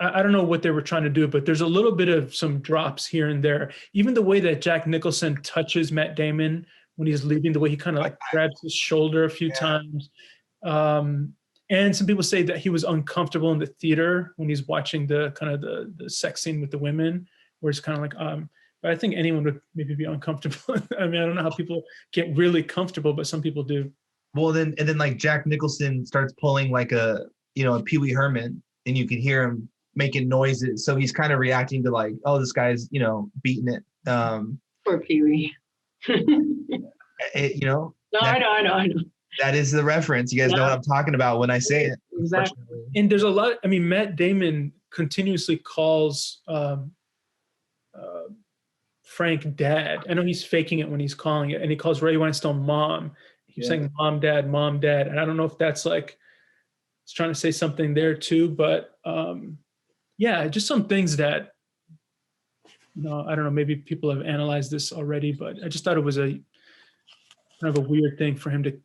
Speaker 3: I don't know what they were trying to do, but there's a little bit of some drops here and there. Even the way that Jack Nicholson touches Matt Damon when he's leaving, the way he kind of like grabs his shoulder a few times. And some people say that he was uncomfortable in the theater when he's watching the kind of the sex scene with the women, where it's kind of like, but I think anyone would maybe be uncomfortable. I mean, I don't know how people get really comfortable, but some people do.
Speaker 1: Well, then like Jack Nicholson starts pulling like a Pee Wee Herman, and you can hear him making noises. So he's kind of reacting to like, oh, this guy's, beating it.
Speaker 2: Poor Pee Wee.
Speaker 1: No,
Speaker 2: I know.
Speaker 1: That is the reference. You guys know what I'm talking about when I say it.
Speaker 2: Exactly.
Speaker 3: And there's a lot, I mean, Matt Damon continuously calls Frank dad. I know he's faking it when he's calling it, and he calls Ray Winstone mom. He's saying mom, dad. And I don't know if that's like, it's trying to say something there too, but yeah, just some things that, I don't know, maybe people have analyzed this already, but I just thought it was a kind of a weird thing for him to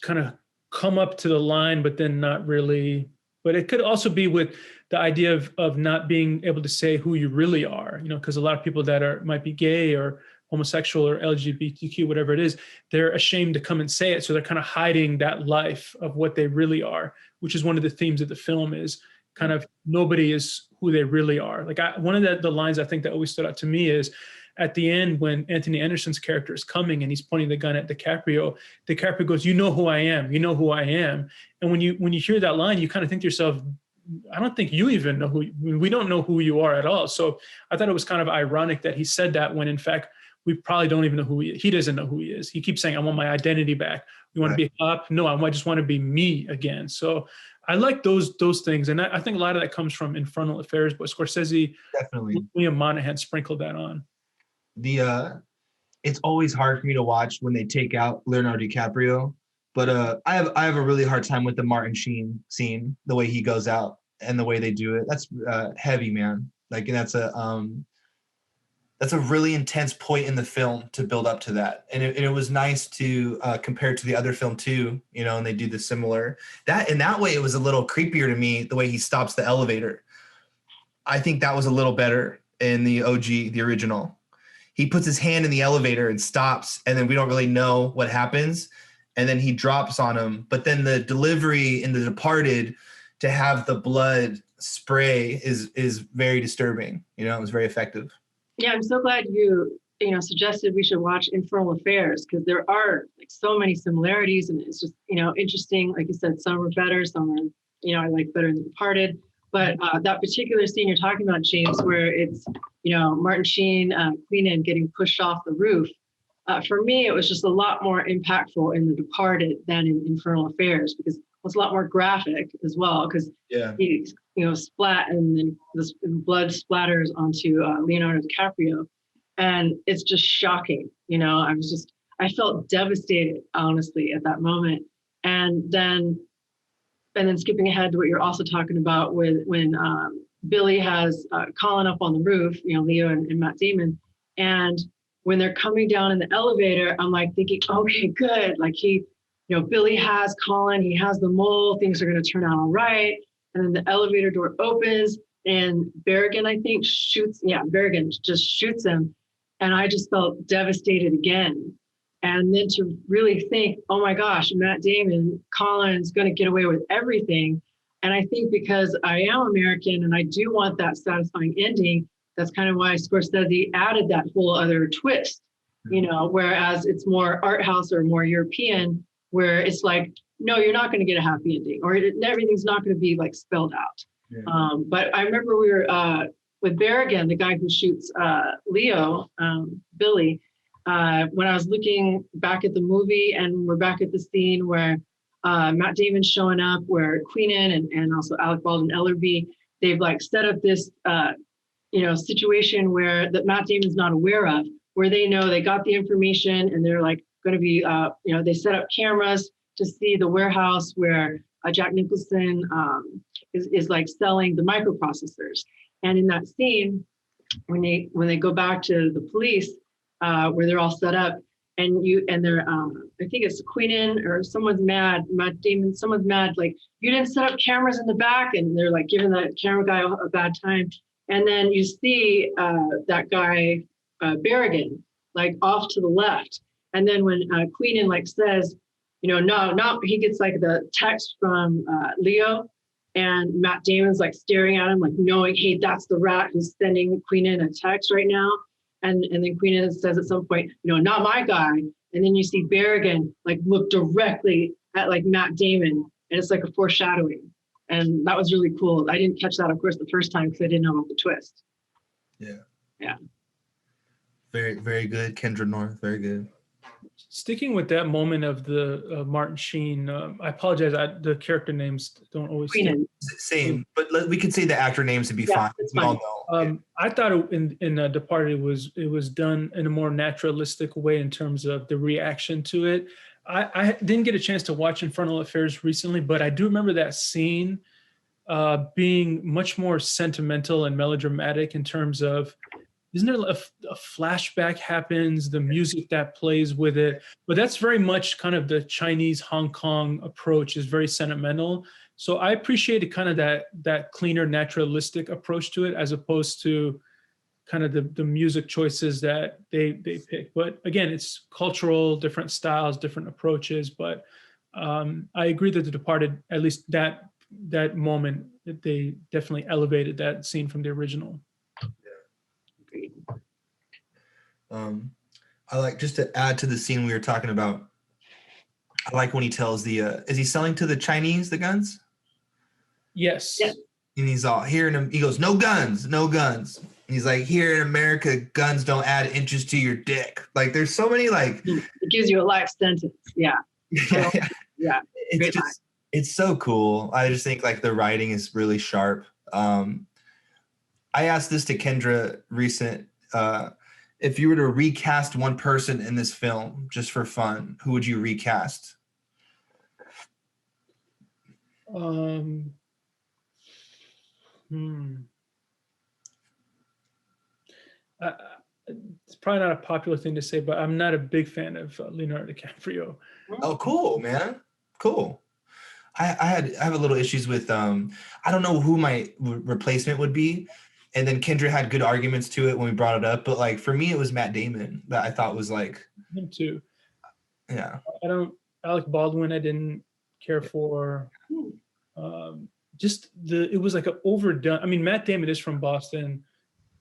Speaker 3: kind of come up to the line, but then not really. But it could also be with the idea of not being able to say who you really are, because a lot of people that might be gay or homosexual or LGBTQ, whatever it is, they're ashamed to come and say it. So they're kind of hiding that life of what they really are, which is one of the themes of the film, is kind of nobody is who they really are. Like one of the lines I think that always stood out to me is at the end when Anthony Anderson's character is coming and he's pointing the gun at DiCaprio goes, "You know who I am. You know who I am." And when you hear that line, you kind of think to yourself, I don't think you even know we don't know who you are at all. So I thought it was kind of ironic that he said that when in fact we probably don't even know who he doesn't know who he is. He keeps saying, "I want my identity back. You want to be a cop? No, I just want to be me again." So I like those things. And I think a lot of that comes from Infernal Affairs, but Scorsese,
Speaker 1: definitely,
Speaker 3: William Monahan sprinkled that on.
Speaker 1: It's always hard for me to watch when they take out Leonardo DiCaprio, but I have a really hard time with the Martin Sheen scene, the way he goes out and the way they do it. That's heavy, man. Like, and that's a really intense point in the film to build up to that. And it was nice to compare to the other film too, and they do the similar. That in that way, it was a little creepier to me, the way he stops the elevator. I think that was a little better in the OG, the original. He puts his hand in the elevator and stops, and then we don't really know what happens. And then he drops on him. But then the delivery in The Departed to have the blood spray is very disturbing. It was very effective.
Speaker 2: Yeah, I'm so glad you suggested we should watch Infernal Affairs, because there are like so many similarities, and it's just interesting. Like you said, some are better, some are I like better than The Departed. But that particular scene you're talking about, James, where it's Martin Sheen, Queenan getting pushed off the roof. For me, it was just a lot more impactful in The Departed than in Infernal Affairs, because it was a lot more graphic as well. Because he splat, and then the blood splatters onto Leonardo DiCaprio, and it's just shocking. I felt devastated, honestly, at that moment. And then skipping ahead to what you're also talking about with when Billy has Colin up on the roof, Leo and Matt Damon, and when they're coming down in the elevator, I'm like thinking, okay, good. Like Billy has Colin, he has the mole, things are going to turn out all right. And then the elevator door opens, and Berrigan, I think, Berrigan just shoots him. And I just felt devastated again. And then to really think, oh my gosh, Matt Damon, Colin's going to get away with everything. And I think because I am American and I do want that satisfying ending, that's kind of why Scorsese added that whole other twist, you know, whereas it's more art house or more European, where it's like, no, you're not going to get a happy ending, or everything's not going to be like spelled out. Yeah. But I remember we were with Berrigan, the guy who shoots Leo, Billy, when I was looking back at the movie, and we're back at the scene where Matt Damon's showing up, where Queenan and also Alec Baldwin Ellerby, they've like set up this situation where that Matt Damon's not aware of, where they know they got the information and they're like going to be, they set up cameras to see the warehouse where Jack Nicholson is like selling the microprocessors. And in that scene, when they go back to the police, where they're all set up, and they're I think it's Queenan or someone's mad, Matt Damon, someone's mad, like, you didn't set up cameras in the back, and they're like giving the camera guy a bad time. And then you see that guy Berrigan like off to the left, and then when Queenan like says, no, he gets like the text from Leo, and Matt Damon's like staring at him, like knowing, hey, that's the rat who's sending Queenan a text right now. And then Queenan says at some point, not my guy. And then you see Berrigan like look directly at like Matt Damon, and it's like a foreshadowing. And that was really cool. I didn't catch that, of course, the first time because I didn't know about the twist. Yeah.
Speaker 1: Very, very good, Kendra North. Very good.
Speaker 3: Sticking with that moment of the Martin Sheen, I apologize. The character names don't always.
Speaker 1: Same, but we could say the actor names to be fine. We all know.
Speaker 3: I thought in Departed it was done in a more naturalistic way in terms of the reaction to it. I didn't get a chance to watch Infernal Affairs recently, but I do remember that scene being much more sentimental and melodramatic in terms of, isn't there a flashback happens, the music that plays with it, but that's very much kind of the Chinese Hong Kong approach is very sentimental. So I appreciated kind of that cleaner, naturalistic approach to it, as opposed to kind of the music choices that they pick. But again, it's cultural, different styles, different approaches. But I agree that The Departed, at least that moment, that they definitely elevated that scene from the original.
Speaker 1: I like, just to add to the scene we were talking about, I like when he tells is he selling to the Chinese the guns?
Speaker 3: Yes.
Speaker 2: Yeah.
Speaker 1: And he's all hearing him. He goes, no guns, no guns. And he's like, here in America, guns don't add inches to your dick. Like, there's so many like.
Speaker 2: It gives you a life sentence. Yeah. Yeah.
Speaker 1: It's so cool. I just think like the writing is really sharp. I asked this to Kendra recent. If you were to recast one person in this film just for fun, who would you recast?
Speaker 3: It's probably not a popular thing to say, but I'm not a big fan of Leonardo DiCaprio.
Speaker 1: Oh, cool, man. Cool. I have a little issues with I don't know who my replacement would be. And then Kendra had good arguments to it when we brought it up. But like for me, it was Matt Damon that I thought was like.
Speaker 3: Him too.
Speaker 1: Yeah.
Speaker 3: Alec Baldwin, I didn't care for. It was like an overdone. I mean, Matt Damon is from Boston,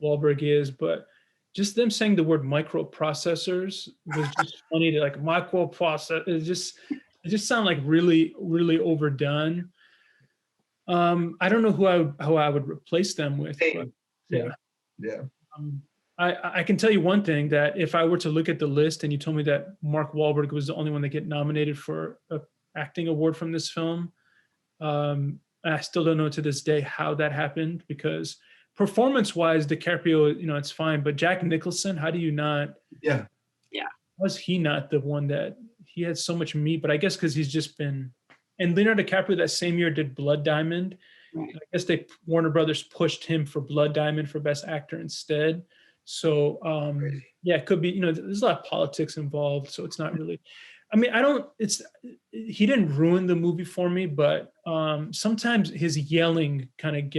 Speaker 3: Wahlberg is, but just them saying the word microprocessors was just funny to like microprocess. It just sounded like really, really overdone. I don't know who I would replace them with. But,
Speaker 1: yeah.
Speaker 3: I can tell you one thing, that if I were to look at the list and you told me that Mark Wahlberg was the only one that get nominated for an acting award from this film, I still don't know to this day how that happened, because performance-wise, DiCaprio, it's fine, but Jack Nicholson, how do you not?
Speaker 1: Yeah.
Speaker 3: Was he not the one that he had so much meat? But I guess because he's just been. And Leonardo DiCaprio that same year did Blood Diamond.
Speaker 2: Right.
Speaker 3: I guess Warner Brothers pushed him for Blood Diamond for Best Actor instead. So it could be, there's a lot of politics involved. So it's not really, he didn't ruin the movie for me, but sometimes his yelling kind of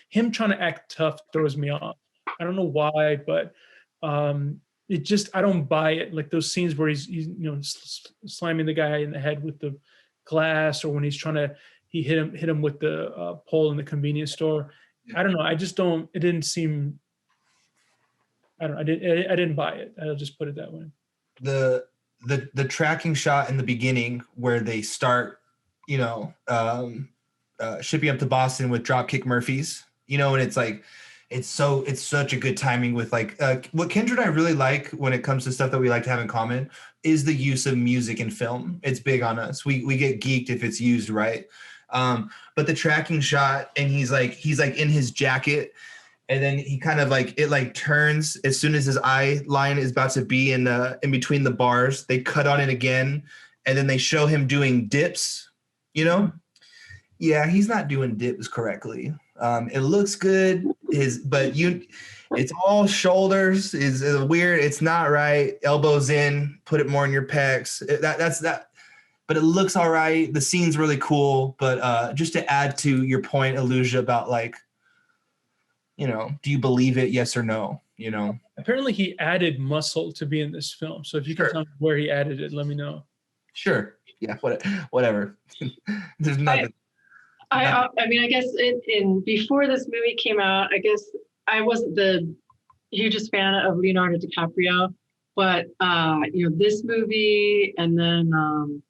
Speaker 3: him trying to act tough throws me off. I don't know why, but I don't buy it. Like those scenes where he's slamming the guy in the head with the glass, or when he hit him with the pole in the convenience store. I don't know. I just don't. It didn't seem I don't. I didn't buy it. I'll just put it that way.
Speaker 1: The tracking shot in the beginning where they start, shipping up to Boston with Dropkick Murphys, and it's like, it's such a good timing with like what Kendra and I really like when it comes to stuff that we like to have in common is the use of music in film. It's big on us. We get geeked if it's used right. But the tracking shot, and he's like in his jacket, and then he kind of like it like turns as soon as his eye line is about to be in between the bars. They cut on it again, and then they show him doing dips. Yeah, he's not doing dips correctly. It looks good, it's all shoulders. Is weird. It's not right. Elbows in. Put it more in your pecs. That's that. But it looks all right. The scene's really cool. But just to add to your point, Elyusha, about like, do you believe it? Yes or no?
Speaker 3: Apparently, he added muscle to be in this film. So if you can tell me where he added it, let me know.
Speaker 1: Sure. Yeah. Whatever. There's nothing.
Speaker 2: I mean, I guess before this movie came out, I guess I wasn't the hugest fan of Leonardo DiCaprio, but this movie and then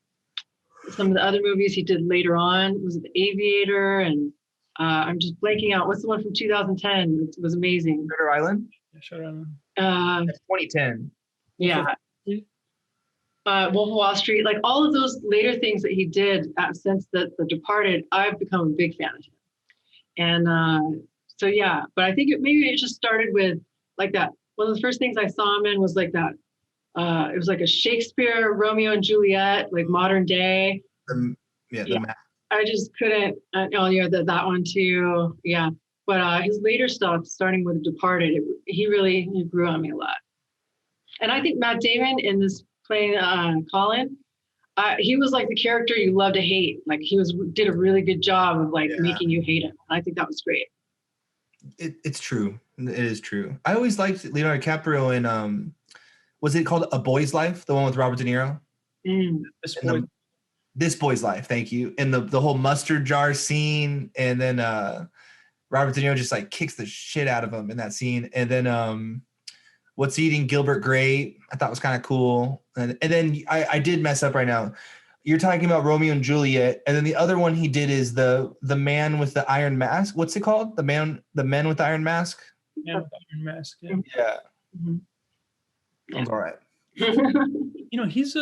Speaker 2: some of the other movies he did later on was The Aviator, and I'm just blanking out. What's the one from 2010? It was amazing.
Speaker 1: Shutter Island.
Speaker 3: Yeah, Shutter Island.
Speaker 1: That's 2010.
Speaker 2: Yeah. Wolf of Wall Street, like all of those later things that he did since the Departed, I've become a big fan of him. And so yeah, but I think maybe it just started with like that. One of the first things I saw him in was like that. It was like a Shakespeare Romeo and Juliet, like modern day. I just couldn't. That one too. Yeah, but his later stuff, starting with Departed, he grew on me a lot. And I think Matt Damon in this playing Colin, he was like the character you love to hate. Like did a really good job of making you hate him. I think that was great.
Speaker 1: It's true. It is true. I always liked Leonardo DiCaprio in was it called A Boy's Life? The one with Robert De Niro. This Boy's Life. Thank you. And the whole mustard jar scene, and then Robert De Niro just like kicks the shit out of him in that scene, and then What's Eating Gilbert Grape, I thought was kind of cool. And then I did mess up right now. You're talking about Romeo and Juliet, and then the other one he did is the Man with the Iron Mask. What's it called? The Man with the Iron Mask.
Speaker 3: Yeah, with the Iron Mask. Yeah.
Speaker 1: Mm-hmm. Sounds all right.
Speaker 3: He's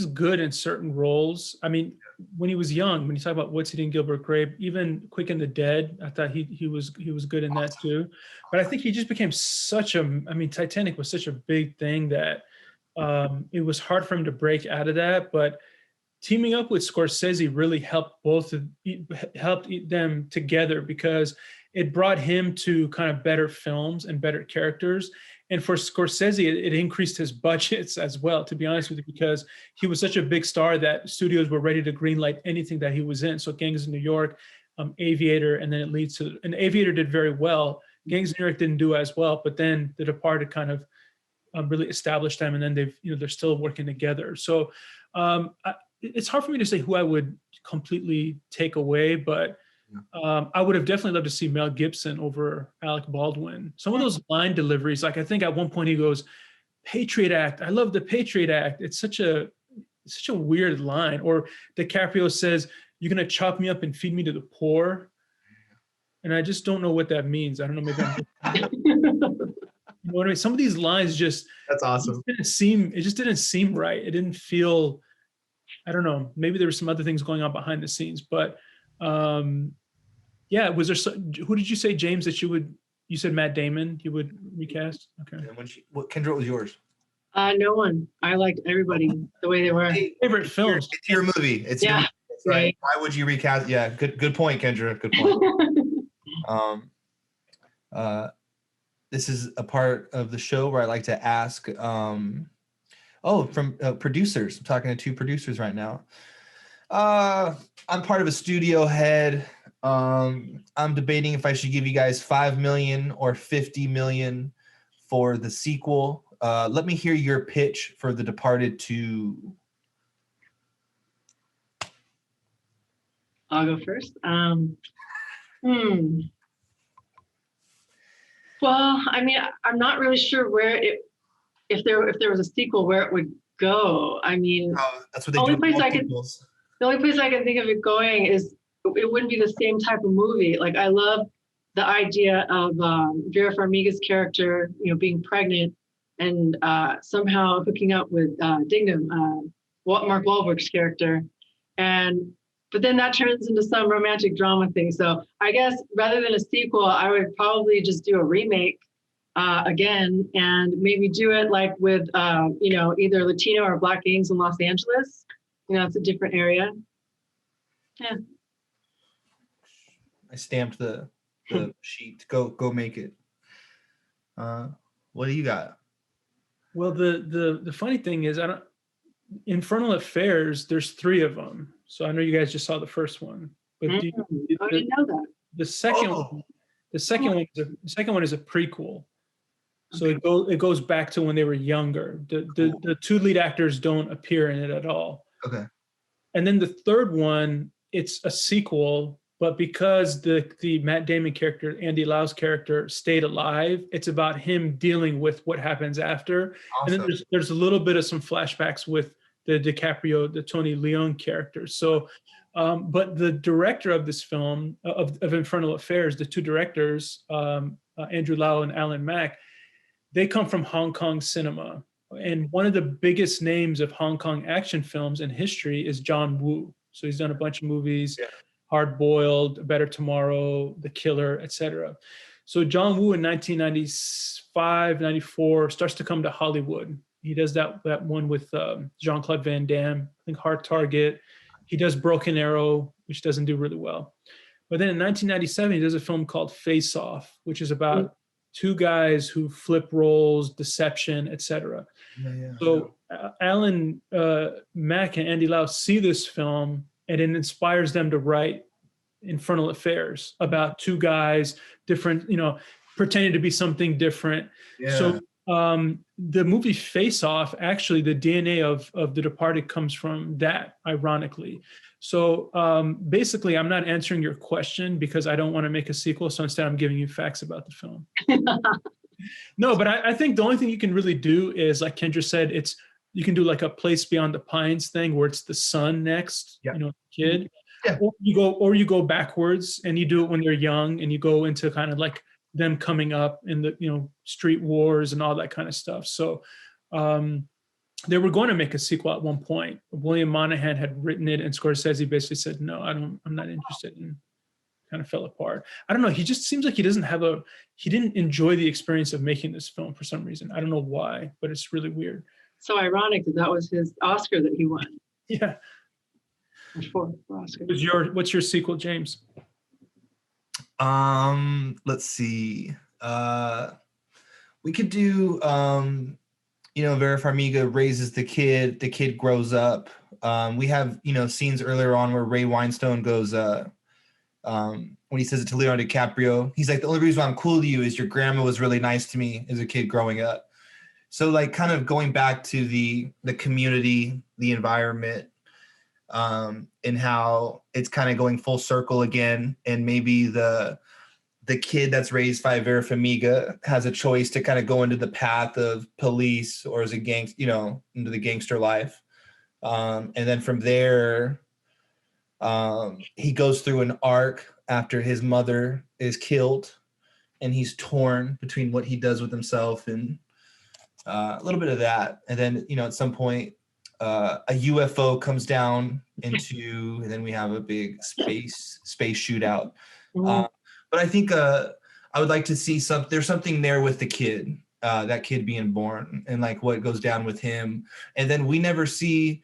Speaker 3: good in certain roles. I mean, when he was young, when you talk about What's Eating Gilbert Grape, even Quick and the Dead, I thought he was good in that too. But I think he just became Titanic was such a big thing that it was hard for him to break out of that. But teaming up with Scorsese really helped them together, because it brought him to kind of better films and better characters. And for Scorsese, it increased his budgets as well, to be honest with you, because he was such a big star that studios were ready to greenlight anything that he was in. So Gangs of New York, Aviator, and then it leads to, and Aviator did very well. Gangs of New York didn't do as well, but then The Departed kind of really established them, and then they're still working together. So it's hard for me to say who I would completely take away, but I would have definitely loved to see Mel Gibson over Alec Baldwin. Some of those line deliveries, like I think at one point he goes, "Patriot Act. I love the Patriot Act." It's such a weird line. Or DiCaprio says, "You're gonna chop me up and feed me to the poor," and I just don't know what that means. I don't know. Maybe you know what I mean? Some of these lines
Speaker 1: that's awesome.
Speaker 3: It just didn't seem right. It didn't feel. I don't know. Maybe there were some other things going on behind the scenes, but. Yeah, was there? Who did you say, James, that you said Matt Damon you would recast? Okay.
Speaker 1: And Kendra, what was yours?
Speaker 2: No one. I liked everybody the way they were.
Speaker 3: Favorite films.
Speaker 1: It's your movie. It's your movie. That's right. Why would you recast? Yeah, good point, Kendra. Good point. This is a part of the show where I like to ask. From producers. I'm talking to two producers right now. I'm part of a studio head. I'm debating if I should give you guys $5 million or $50 million for the sequel. Let me hear your pitch for The Departed 2.
Speaker 2: I'll go first. Well, I mean, I'm not really sure where if there was a sequel, where it would go. I mean,
Speaker 1: That's what they
Speaker 2: only
Speaker 1: do with
Speaker 2: place I could
Speaker 1: multiples.
Speaker 2: the only place I can think of it going is it wouldn't be the same type of movie. Like I love the idea of Vera Farmiga's character, being pregnant and somehow hooking up with Dignam, Mark Wahlberg's character, but then that turns into some romantic drama thing. So I guess rather than a sequel, I would probably just do a remake again, and maybe do it like with either Latino or Black gangs in Los Angeles. It's a different area. Yeah.
Speaker 1: I stamped the sheet. Go make it. What do you got?
Speaker 3: Well, the funny thing is, Infernal Affairs, there's 3 of them. So I know you guys just saw the first one, but
Speaker 2: I didn't know that.
Speaker 3: the second one is a prequel. So it goes back to when they were younger. The 2 lead actors don't appear in it at all.
Speaker 1: Okay.
Speaker 3: And then the third one, it's a sequel, but because the Matt Damon character, Andy Lau's character, stayed alive, it's about him dealing with what happens after.
Speaker 1: Awesome.
Speaker 3: And then there's a little bit of some flashbacks with the DiCaprio, the Tony Leone character. So, but the director of this film, of Infernal Affairs, the 2 directors, Andrew Lau and Alan Mak, they come from Hong Kong cinema. And one of the biggest names of Hong Kong action films in history is John Woo. So he's done a bunch of movies, Hard Boiled, A Better Tomorrow, The Killer, etc. So John Woo in 1995, 94 starts to come to Hollywood. He does that one with Jean-Claude Van Damme, I think Hard Target. He does Broken Arrow, which doesn't do really well. But then in 1997, he does a film called Face Off, which is about 2 guys who flip roles, deception, etc. So Alan Mak and Andy Lau see this film, and it inspires them to write Infernal Affairs about 2 guys, different, pretending to be something different.
Speaker 1: Yeah.
Speaker 3: So the movie Face Off, actually, the DNA of The Departed comes from that, ironically. So basically, I'm not answering your question because I don't want to make a sequel. So instead, I'm giving you facts about the film. No, but I think the only thing you can really do is, like Kendra said, you can do like a Place Beyond the Pines thing where it's the son next, kid.
Speaker 1: Yeah.
Speaker 3: Or you go backwards and you do it when they're young, and you go into kind of like them coming up in the street wars and all that kind of stuff. So they were going to make a sequel at one point. William Monahan had written it, and Scorsese basically said, no, I'm not interested, and kind of fell apart. I don't know. He just seems like he didn't enjoy the experience of making this film for some reason. I don't know why, but it's really weird.
Speaker 2: So ironic that was his Oscar that he won.
Speaker 3: Yeah.
Speaker 2: For Oscar.
Speaker 3: What's your sequel, James?
Speaker 1: Let's see. We could do Vera Farmiga raises the kid grows up. We have scenes earlier on where Ray Winestone goes when he says it to Leonardo DiCaprio, he's like, the only reason why I'm cool to you is your grandma was really nice to me as a kid growing up. So like kind of going back to the community, the environment, and how it's kind of going full circle again, and maybe the kid that's raised by Vera Farmiga has a choice to kind of go into the path of police or as a into the gangster life. And then from there, he goes through an arc after his mother is killed, and he's torn between what he does with himself and a little bit of that. And then, at some point, a UFO comes down and then we have a big space shootout.
Speaker 2: Mm-hmm.
Speaker 1: But I think I would like to see there's something there with the kid, that kid being born, and like what goes down with him. And then we never see,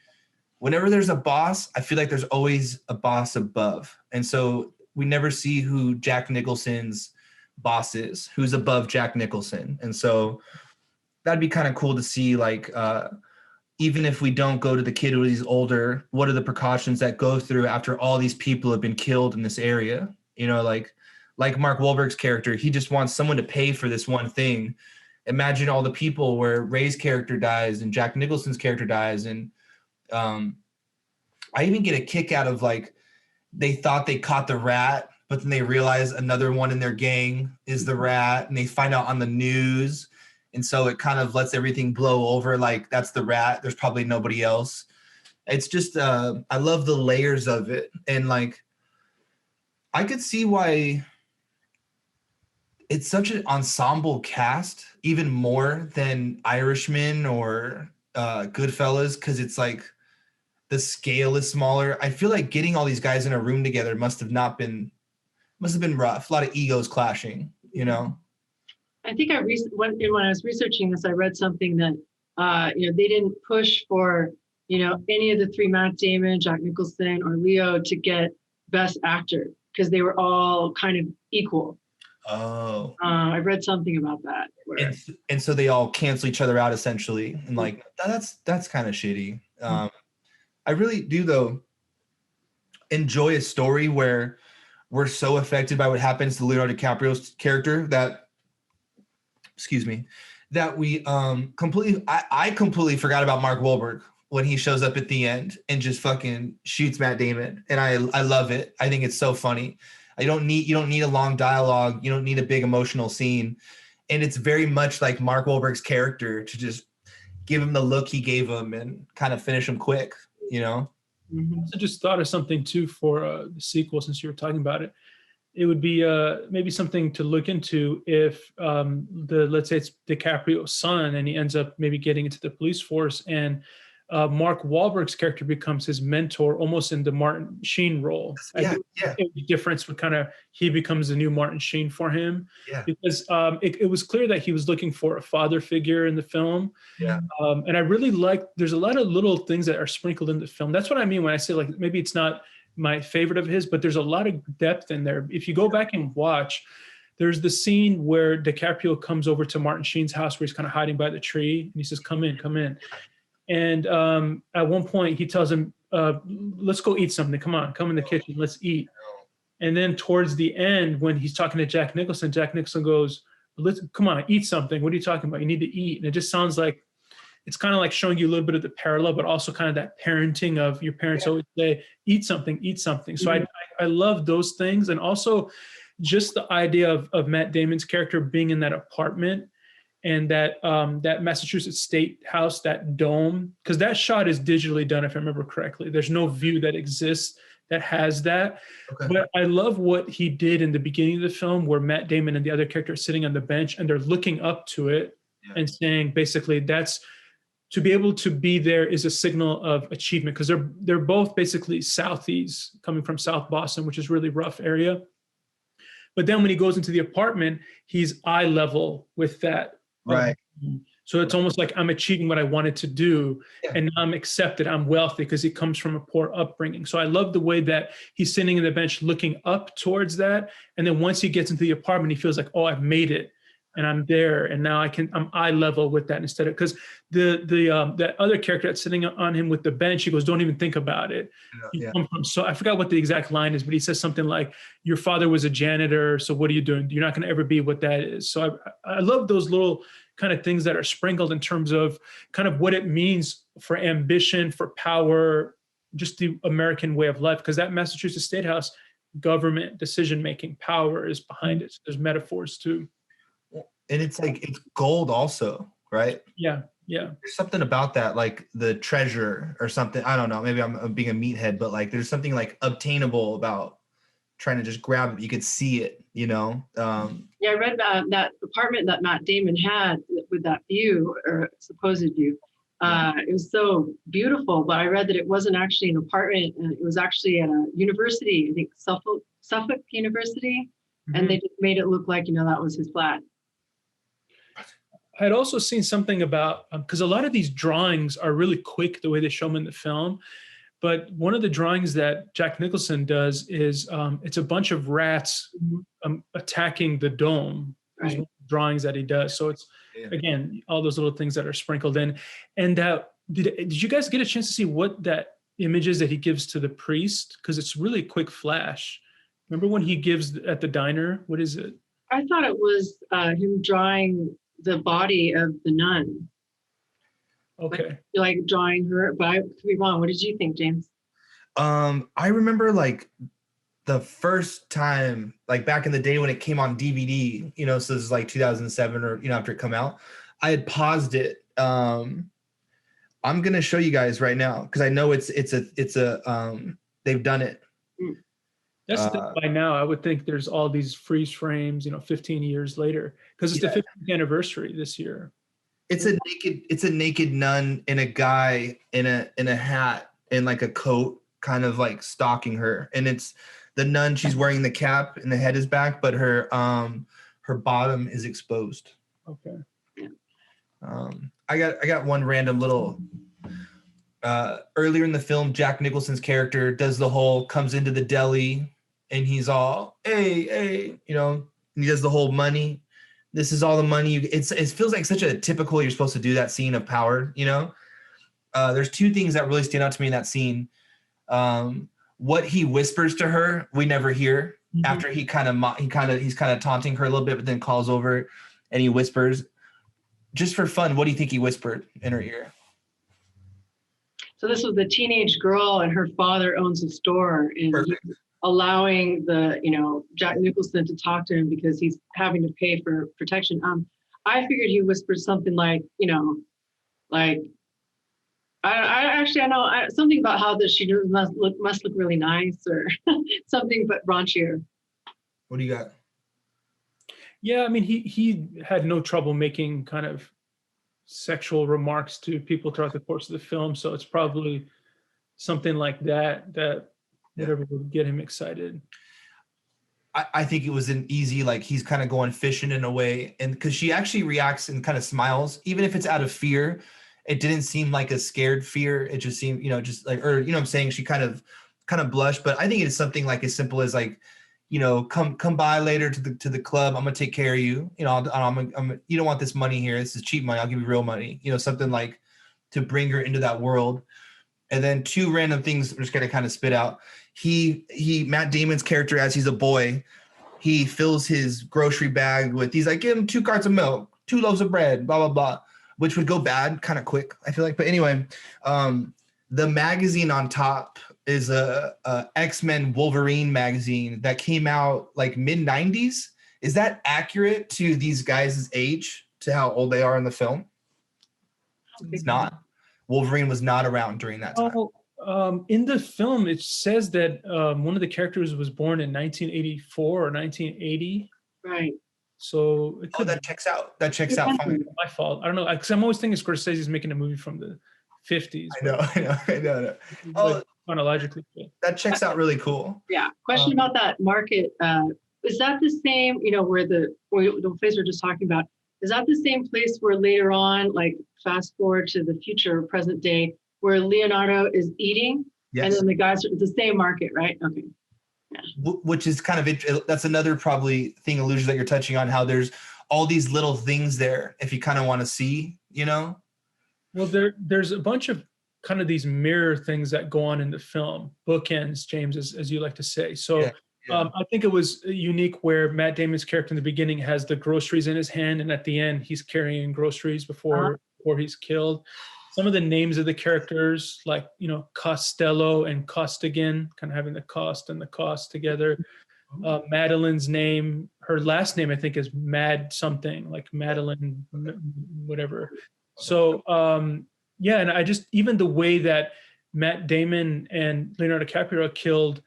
Speaker 1: whenever there's a boss, I feel like there's always a boss above. And so we never see who Jack Nicholson's boss is, who's above Jack Nicholson. And so that'd be kind of cool to see, like, even if we don't go to the kid when he's older, what are the precautions that go through after all these people have been killed in this area? Like Mark Wahlberg's character, he just wants someone to pay for this one thing. Imagine all the people where Ray's character dies and Jack Nicholson's character dies. And I even get a kick out of, like, they thought they caught the rat, but then they realize another one in their gang is the rat, and they find out on the news. And so it kind of lets everything blow over. Like, that's the rat. There's probably nobody else. It's just, I love the layers of it. And like, I could see why it's such an ensemble cast, even more than Irishman or Goodfellas, because it's like the scale is smaller. I feel like getting all these guys in a room together must have been rough. A lot of egos clashing, you know?
Speaker 2: I think when I was researching this, I read something that they didn't push for any of the three, Matt Damon, Jack Nicholson, or Leo, to get Best Actor because they were all kind of equal.
Speaker 1: Oh.
Speaker 2: I read something about that.
Speaker 1: And so they all cancel each other out essentially, and like that's kind of shitty. I really do though enjoy a story where we're so affected by what happens to Leonardo DiCaprio's character that we completely I completely forgot about Mark Wahlberg when he shows up at the end and just fucking shoots Matt Damon, and I love it. I think it's so funny. You don't need a long dialogue. You don't need a big emotional scene, and it's very much like Mark Wahlberg's character to just give him the look he gave him and kind of finish him quick. You know.
Speaker 3: I just thought of something too for the sequel, since you were talking about it. It would be maybe something to look into if let's say it's DiCaprio's son and he ends up maybe getting into the police force, and Mark Wahlberg's character becomes his mentor, almost in the Martin Sheen role.
Speaker 1: Yeah.
Speaker 3: The difference would kind of, he becomes the new Martin Sheen for him.
Speaker 1: Yeah.
Speaker 3: Because it was clear that he was looking for a father figure in the film.
Speaker 1: Yeah.
Speaker 3: And I really there's a lot of little things that are sprinkled in the film. That's what I mean when I say like maybe it's not my favorite of his, but there's a lot of depth in there. If you go back and watch, there's the scene where DiCaprio comes over to Martin Sheen's house where he's kind of hiding by the tree, and he says, come in. And at one point he tells him, let's go eat something. Come on, come in the kitchen, let's eat. And then towards the end, when he's talking to Jack Nicholson goes, come on, eat something. What are you talking about? You need to eat. And it just sounds like, it's kind of like showing you a little bit of the parallel, but also kind of that parenting of your parents always say, eat something, eat something. So I love those things. And also just the idea of Matt Damon's character being in that apartment and that Massachusetts State House, that dome, because that shot is digitally done, if I remember correctly. There's no view that exists that has that. Okay. But I love what he did in the beginning of the film where Matt Damon and the other character are sitting on the bench and they're looking up to it and saying, basically, that's, to be able to be there is a signal of achievement, because they're both basically Southies coming from South Boston, which is really rough area. But then when he goes into the apartment, he's eye level with that.
Speaker 1: Right.
Speaker 3: So it's almost like I'm achieving what I wanted to do, and now I'm accepted. I'm wealthy because he comes from a poor upbringing. So I love the way that he's sitting in the bench looking up towards that. And then once he gets into the apartment, he feels like, oh, I've made it. And I'm there, and now I'm eye level with that instead of, because that other character that's sitting on him with the bench, he goes, don't even think about it. So I forgot what the exact line is, but he says something like, your father was a janitor, so what are you doing? You're not going to ever be what that is. So I love those little kind of things that are sprinkled in terms of kind of what it means for ambition, for power, just the American way of life, because that Massachusetts State House, government, decision-making, power is behind it. So there's metaphors too.
Speaker 1: And it's like, it's gold also, right?
Speaker 3: Yeah.
Speaker 1: There's something about that, like the treasure or something. I don't know. Maybe I'm being a meathead, but like there's something like obtainable about trying to just grab it. You could see it, you know?
Speaker 2: I read that apartment that Matt Damon had with that view, or supposed view. It was so beautiful, but I read that it wasn't actually an apartment, and it was actually at a university, I think Suffolk University. Mm-hmm. And they just made it look like, that was his flat.
Speaker 3: I had also seen something about, because a lot of these drawings are really quick the way they show them in the film, but one of the drawings that Jack Nicholson does is it's a bunch of rats attacking the dome. Right. Drawings that he does. So it's, again, all those little things that are sprinkled in. And did you guys get a chance to see what that image is that he gives to the priest? Because it's really a quick flash. Remember when he gives at the diner? What is it?
Speaker 2: I thought it was him drawing the body of the nun.
Speaker 3: Okay.
Speaker 2: Like drawing her, but I could be wrong. What did you think, James?
Speaker 1: I remember like the first time, like back in the day when it came on DVD, you know, so this is like 2007 or, you know, after it come out, I had paused it. I'm going to show you guys right now because I know it's a they've done it.
Speaker 3: That's the thing. By now, I would think there's all these freeze frames, you know, 15 years later, because it's the 50th anniversary this year.
Speaker 1: It's a naked nun and a guy in a hat and like a coat, kind of like stalking her. And it's the nun, she's wearing the cap and the head is back, but her bottom is exposed.
Speaker 3: Okay.
Speaker 1: I got one random little earlier in the film, Jack Nicholson's character does the whole comes into the deli and he's all, hey, you know, and he does the whole money. This is all the money it feels like such a typical, you're supposed to do that scene of power, you know. There's two things that really stand out to me in that scene. What he whispers to her, we never hear. After he's kind of taunting her a little bit, but then calls over and he whispers. Just for fun, what do you think he whispered in her ear?
Speaker 2: So this was the teenage girl, and her father owns a store, and he's allowing Jack Nicholson to talk to him because he's having to pay for protection. I figured he whispered something like, I know something about how that she must look really nice, or something, but raunchier.
Speaker 1: What do you got?
Speaker 3: Yeah, I mean, he had no trouble making kind of sexual remarks to people throughout the course of the film, so it's probably something like that whatever would get him excited.
Speaker 1: I think it was an easy, like, he's kind of going fishing in a way, and because she actually reacts and kind of smiles, even if it's out of fear. It didn't seem like a scared fear. It just seemed, just like, or what I'm saying, she kind of blushed. But I think it's something like as simple as like, come by later to the club. I'm gonna take care of you. You don't want this money here. This is cheap money. I'll give you real money. Something like to bring her into that world. And then two random things I'm just gonna kind of spit out. Matt Damon's character, as he's a boy, he fills his grocery bag with, he's like, give him 2 carts of milk, 2 loaves of bread, blah, blah, blah, which would go bad kind of quick, I feel like. But anyway, the magazine on top is a X-Men Wolverine magazine that came out like mid-90s. Is that accurate to these guys' age, to how old they are in the film? It's not. Wolverine was not around during that time.
Speaker 3: In the film, it says that one of the characters was born in 1984 or 1980.
Speaker 2: Right.
Speaker 3: So
Speaker 1: that checks out. That checks out fine.
Speaker 3: My fault. I don't know, because I'm always thinking Scorsese's making a movie from the 50s.
Speaker 1: I know.
Speaker 3: Like, chronologically.
Speaker 1: That checks out really cool.
Speaker 2: Yeah. Question about that market. Is that the same, where the place we're just talking about, is that the same place where later on, like fast forward to the future, present day, where Leonardo is eating? Yes. And then the guys are the same market, right? Okay. Yeah.
Speaker 1: Which is kind of, that's another probably thing, Elyusha, that you're touching on, how there's all these little things there if you kind of want to see, Well,
Speaker 3: there's a bunch of kind of these mirror things that go on in the film, bookends, James, as you like to say. So yeah. I think it was unique where Matt Damon's character in the beginning has the groceries in his hand, and at the end he's carrying groceries before he's killed. Some of the names of the characters, like, Costello and Costigan, kind of having the cost and the cost together. Madeline's name, her last name, I think, is Mad something, like Madeline, whatever. So, and I just, even the way that Matt Damon and Leonardo DiCaprio are killed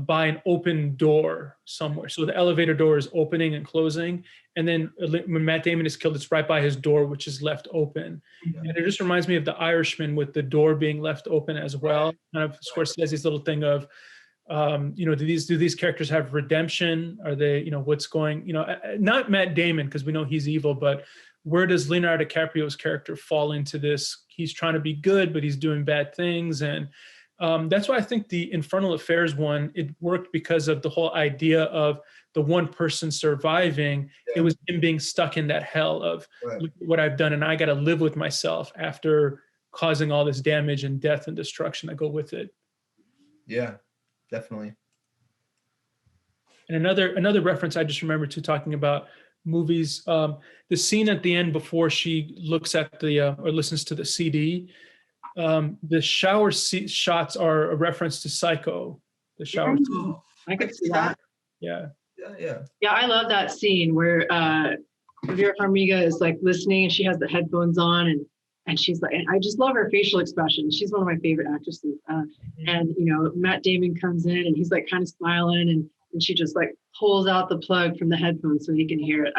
Speaker 3: by an open door somewhere. So the elevator door is opening and closing. And then when Matt Damon is killed, it's right by his door, which is left open. Yeah. And it just reminds me of The Irishman, with the door being left open as well. Kind of Scorsese's little thing of, do these characters have redemption? Are they, what's going, not Matt Damon, because we know he's evil, but where does Leonardo DiCaprio's character fall into this? He's trying to be good, but he's doing bad things. And that's why I think the Infernal Affairs one, it worked because of the whole idea of the one person surviving. Yeah. It was him being stuck in that hell of what I've done, and I got to live with myself after causing all this damage and death and destruction that go with it.
Speaker 1: Yeah, definitely.
Speaker 3: And another reference I just remember to talking about movies, the scene at the end before she looks at or listens to the CD, the shower shots are a reference to Psycho. The shower.
Speaker 2: I could see that.
Speaker 3: Yeah.
Speaker 1: Yeah.
Speaker 2: Yeah, I love that scene where Vera Farmiga is like listening and she has the headphones on and she's like, and I just love her facial expression. She's one of my favorite actresses. And you know, Matt Damon comes in and he's like kind of smiling and she just like pulls out the plug from the headphones so he can hear it.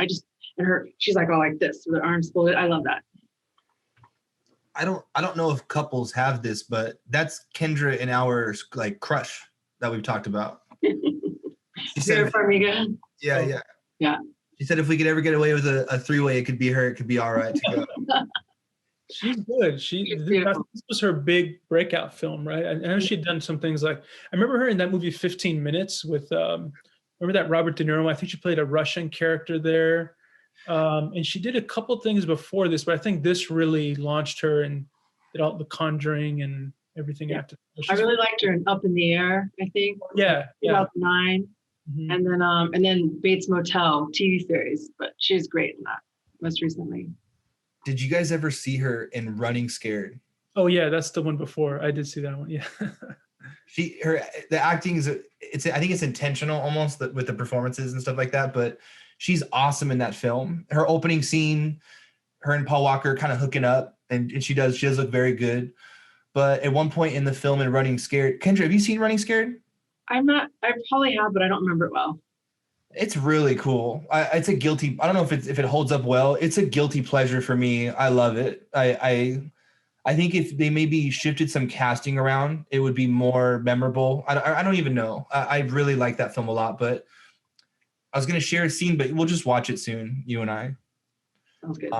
Speaker 2: She's like all like this with her arms folded. I love that.
Speaker 1: I don't know if couples have this, but that's Kendra and our like crush that we've talked about. She
Speaker 2: Vera
Speaker 1: said,
Speaker 2: Farmiga.
Speaker 1: yeah.
Speaker 2: Yeah.
Speaker 1: She said if we could ever get away with a three-way, it could be her. It could be all right to go.
Speaker 3: She's good. This was her big breakout film, right? I know she'd done some things like, I remember her in that movie 15 Minutes with, remember that Robert De Niro? I think she played a Russian character there. And she did a couple things before this, but I think this really launched her and did all The Conjuring and everything after.
Speaker 2: I really liked her in Up in the Air, I think.
Speaker 3: Yeah.
Speaker 2: 2009.
Speaker 3: Mm-hmm.
Speaker 2: And then Bates Motel TV series, but she's great in that most recently.
Speaker 1: Did you guys ever see her in Running Scared?
Speaker 3: Oh yeah, that's the one before. I did see that one. Yeah.
Speaker 1: The acting is I think it's intentional almost with the performances and stuff like that, but she's awesome in that film. Her opening scene, her and Paul Walker kind of hooking up, and she does look very good. But at one point in the film in Running Scared, Kendra, have you seen Running Scared?
Speaker 2: I probably have, but I don't remember it well.
Speaker 1: It's really cool. It's a guilty. I don't know if it holds up well. It's a guilty pleasure for me. I love it. I think if they maybe shifted some casting around, it would be more memorable. I don't even know. I really like that film a lot, but I was going to share a scene, but we'll just watch it soon, you and I.
Speaker 2: Sounds good.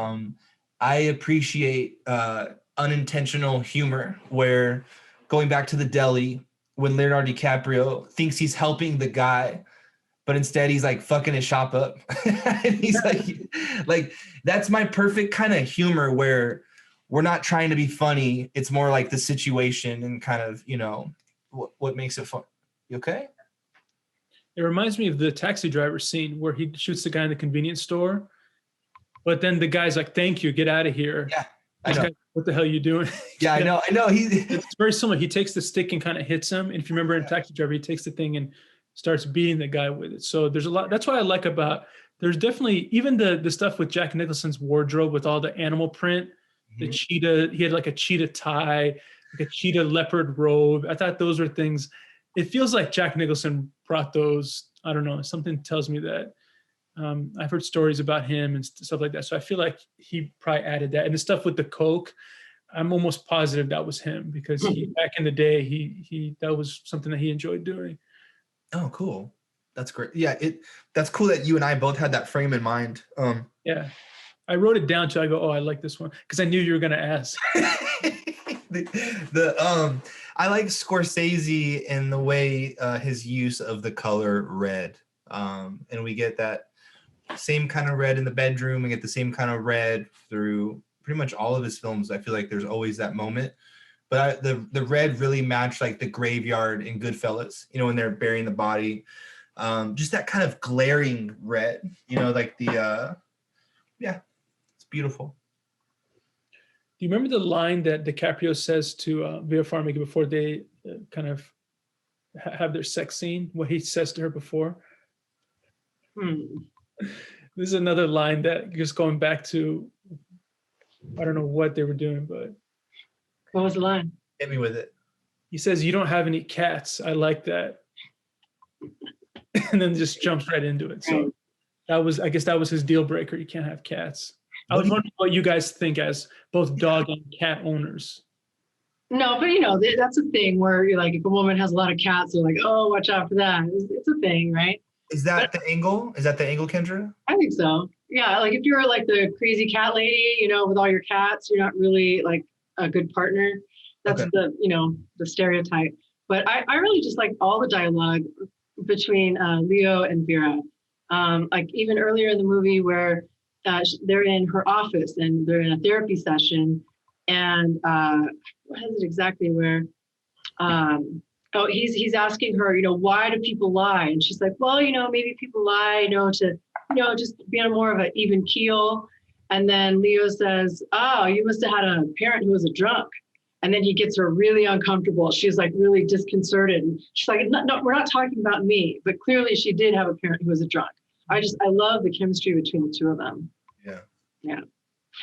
Speaker 1: I appreciate unintentional humor where going back to the deli when Leonardo DiCaprio thinks he's helping the guy, but instead he's like fucking his shop up. And he's like, that's my perfect kind of humor where we're not trying to be funny. It's more like the situation and kind of, you know, what makes it fun. You okay?
Speaker 3: It reminds me of the Taxi Driver scene where he shoots the guy in the convenience store, but then the guy's like, "Thank you, get out of here."
Speaker 1: Yeah, I know.
Speaker 3: Guy, what the hell are you doing?
Speaker 1: Yeah, I know.
Speaker 3: It's very similar. He takes the stick and kind of hits him. And if you remember in Taxi Driver, he takes the thing and starts beating the guy with it. So there's a lot. That's what I like about. There's definitely even the stuff with Jack Nicholson's wardrobe with all the animal print, the cheetah. He had like a cheetah tie, like a cheetah leopard robe. I thought those were things. It feels like Jack Nicholson brought those. I don't know. Something tells me that. I've heard stories about him and stuff like that. So I feel like he probably added that. And the stuff with the Coke, I'm almost positive that was him because back in the day, he that was something that he enjoyed doing.
Speaker 1: Oh, cool. That's great. Yeah, that's cool that you and I both had that frame in mind.
Speaker 3: Yeah. I wrote it down too. I go, oh, I like this one because I knew you were going to ask.
Speaker 1: I like Scorsese in the way his use of the color red. And we get that same kind of red in the bedroom. We get the same kind of red through pretty much all of his films. I feel like there's always that moment. But the red really matched like the graveyard in Goodfellas, you know, when they're burying the body. Just that kind of glaring red, you know, like yeah, it's beautiful.
Speaker 3: Do you remember the line that DiCaprio says to Vera Farmiga before they kind of have their sex scene? What he says to her before? This is another line that just going back to, I don't know what they were doing, but.
Speaker 2: What was the line?
Speaker 1: Hit me with it.
Speaker 3: He says, "You don't have any cats. I like that." And then just jumps right into it. So I guess that was his deal breaker. You can't have cats. I was wondering what you guys think as both dog and cat owners.
Speaker 2: No, but you know, that's a thing where you're like, if a woman has a lot of cats, you're like, oh, watch out for that. It's a thing, right?
Speaker 1: Is that the angle? Is that the angle, Kendra?
Speaker 2: I think so. Yeah, like if you're like the crazy cat lady, you know, with all your cats, you're not really like a good partner. That's the stereotype. But I really just like all the dialogue between Leo and Vera. Like even earlier in the movie where they're in her office and they're in a therapy session, and what is it exactly where? He's asking her, you know, why do people lie? And she's like, well, you know, maybe people lie, you know, to, you know, just be on more of an even keel. And then Leo says, oh, you must have had a parent who was a drunk. And then he gets her really uncomfortable. She's like really disconcerted. And she's like, no, we're not talking about me. But clearly she did have a parent who was a drunk. I love the chemistry between the two of them.
Speaker 1: Yeah.
Speaker 2: Yeah.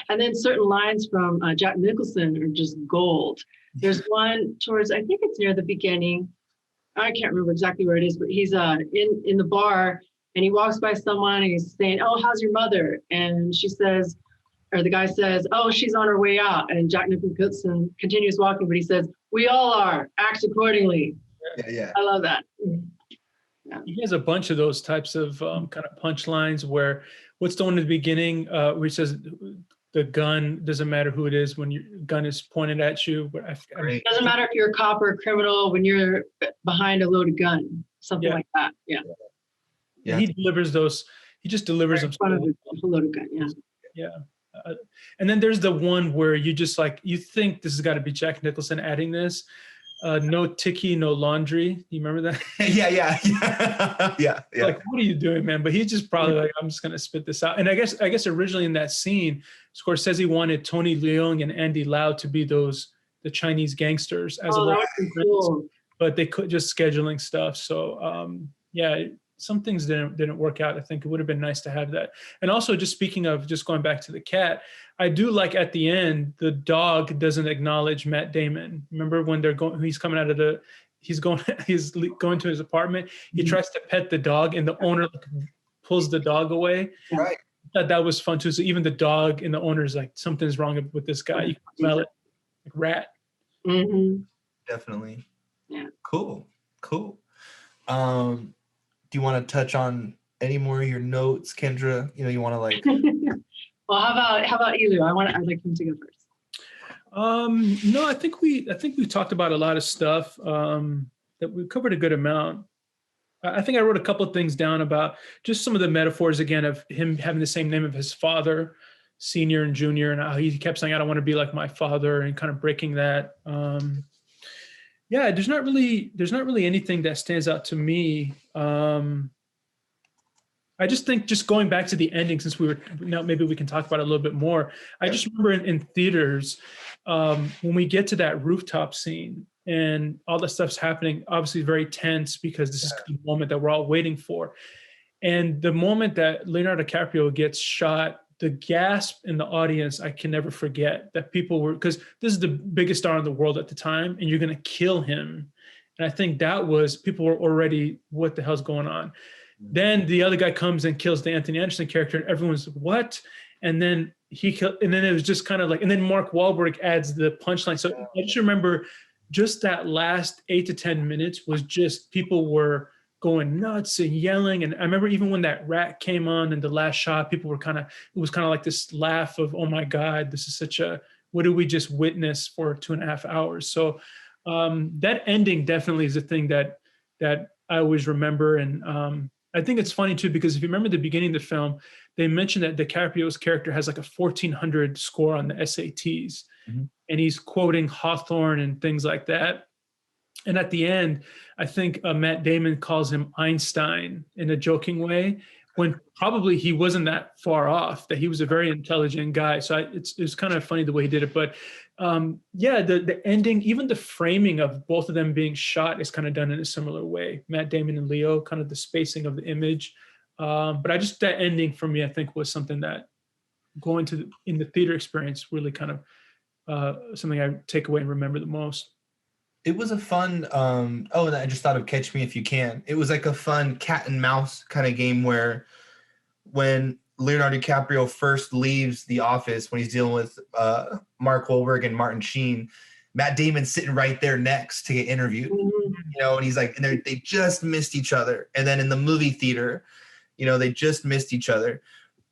Speaker 2: And then certain lines from Jack Nicholson are just gold. There's one towards, I think it's near the beginning. I can't remember exactly where it is, but he's in the bar and he walks by someone and he's saying, "Oh, how's your mother?" And she says, or the guy says, "Oh, she's on her way out." And Jack Nicholson continues walking, but he says, "We all are. Act accordingly."
Speaker 1: Yeah.
Speaker 2: I love that.
Speaker 3: Yeah. He has a bunch of those types of kind of punchlines where what's the one in the beginning where he says the gun doesn't matter who it is when your gun is pointed at you. But
Speaker 2: it doesn't matter if you're a cop or a criminal when you're behind a loaded gun, something like that. Yeah.
Speaker 3: He delivers those. He just delivers them.
Speaker 2: In front of a loaded gun. Yeah.
Speaker 3: Yeah. And then there's the one where you just like, you think this has got to be Jack Nicholson adding this. No ticky, no laundry. You remember that?
Speaker 1: Yeah.
Speaker 3: Like, what are you doing, man? But he's just probably like, I'm just gonna spit this out. And I guess originally in that scene, Scorsese wanted Tony Leung and Andy Lau to be the Chinese gangsters as
Speaker 2: that would be cool.
Speaker 3: But they could just scheduling stuff. So some things didn't work out. I think it would have been nice to have that. And also, just speaking of just going back to the cat, I do like at the end, the dog doesn't acknowledge Matt Damon. Remember when he's coming out of he's going to his apartment. He tries to pet the dog and the owner pulls the dog away.
Speaker 1: Right.
Speaker 3: That was fun too. So even the dog and the owner's like, something's wrong with this guy. You can smell it, like rat.
Speaker 2: Mm-hmm.
Speaker 1: Definitely.
Speaker 2: Yeah.
Speaker 1: Cool. Do you want to touch on any more of your notes, Kendra? You want to like.
Speaker 2: Well, how about Elu? I'd like him to go first.
Speaker 3: No, I think we talked about a lot of stuff that we covered a good amount. I think I wrote a couple of things down about just some of the metaphors again of him having the same name of his father, senior and junior, and how he kept saying, "I don't want to be like my father," and kind of breaking that. There's not really anything that stands out to me. I just think just going back to the ending, since maybe we can talk about it a little bit more. I just remember in theaters, when we get to that rooftop scene and all the stuff's happening, obviously very tense because this is the moment that we're all waiting for. And the moment that Leonardo DiCaprio gets shot, the gasp in the audience, I can never forget that people were, because this is the biggest star in the world at the time and you're going to kill him. And I think people were already, what the hell's going on? Then the other guy comes and kills the Anthony Anderson character and everyone's what? And then and then it was just kind of like, and then Mark Wahlberg adds the punchline. So I just remember just that last 8 to 10 minutes was just, people were going nuts and yelling. And I remember even when that rat came on and the last shot, people were it was kind of like this laugh of, oh my God, this is what did we just witness for 2.5 hours? So that ending definitely is a thing that I always remember. And I think it's funny too, because if you remember the beginning of the film, they mentioned that DiCaprio's character has like a 1400 score on the SATs, and he's quoting Hawthorne and things like that. And at the end, I think Matt Damon calls him Einstein in a joking way, when probably he wasn't that far off, that he was a very intelligent guy. So it's kind of funny the way he did it. But the ending, even the framing of both of them being shot is kind of done in a similar way. Matt Damon and Leo, kind of the spacing of the image. But that ending for me, I think was something that in the theater experience really kind of something I take away and remember the most.
Speaker 1: It was a fun, and I just thought of Catch Me If You Can. It was like a fun cat and mouse kind of game where when Leonardo DiCaprio first leaves the office, when he's dealing with Mark Wahlberg and Martin Sheen, Matt Damon's sitting right there next to get interviewed, and he's like, and they just missed each other. And then in the movie theater, they just missed each other.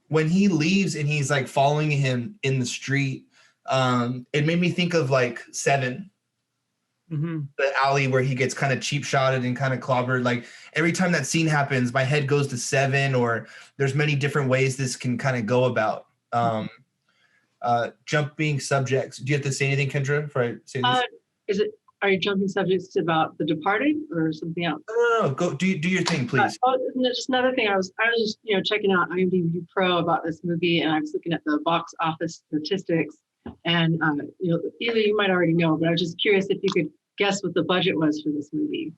Speaker 1: When he leaves and he's like following him in the street, it made me think of like Seven. The alley where he gets kind of cheap shotted and kind of clobbered. Like every time that scene happens, my head goes to Seven, or there's many different ways this can kind of go about. Jumping subjects. Do you have to say anything, Kendra, before I say this?
Speaker 2: Are you jumping subjects about The Departed or something else?
Speaker 1: No. Go do your thing, please.
Speaker 2: Just another thing. I was just checking out IMDb Pro about this movie, and I was looking at the box office statistics. And either you might already know, but I was just curious if you could guess what the budget was for this movie.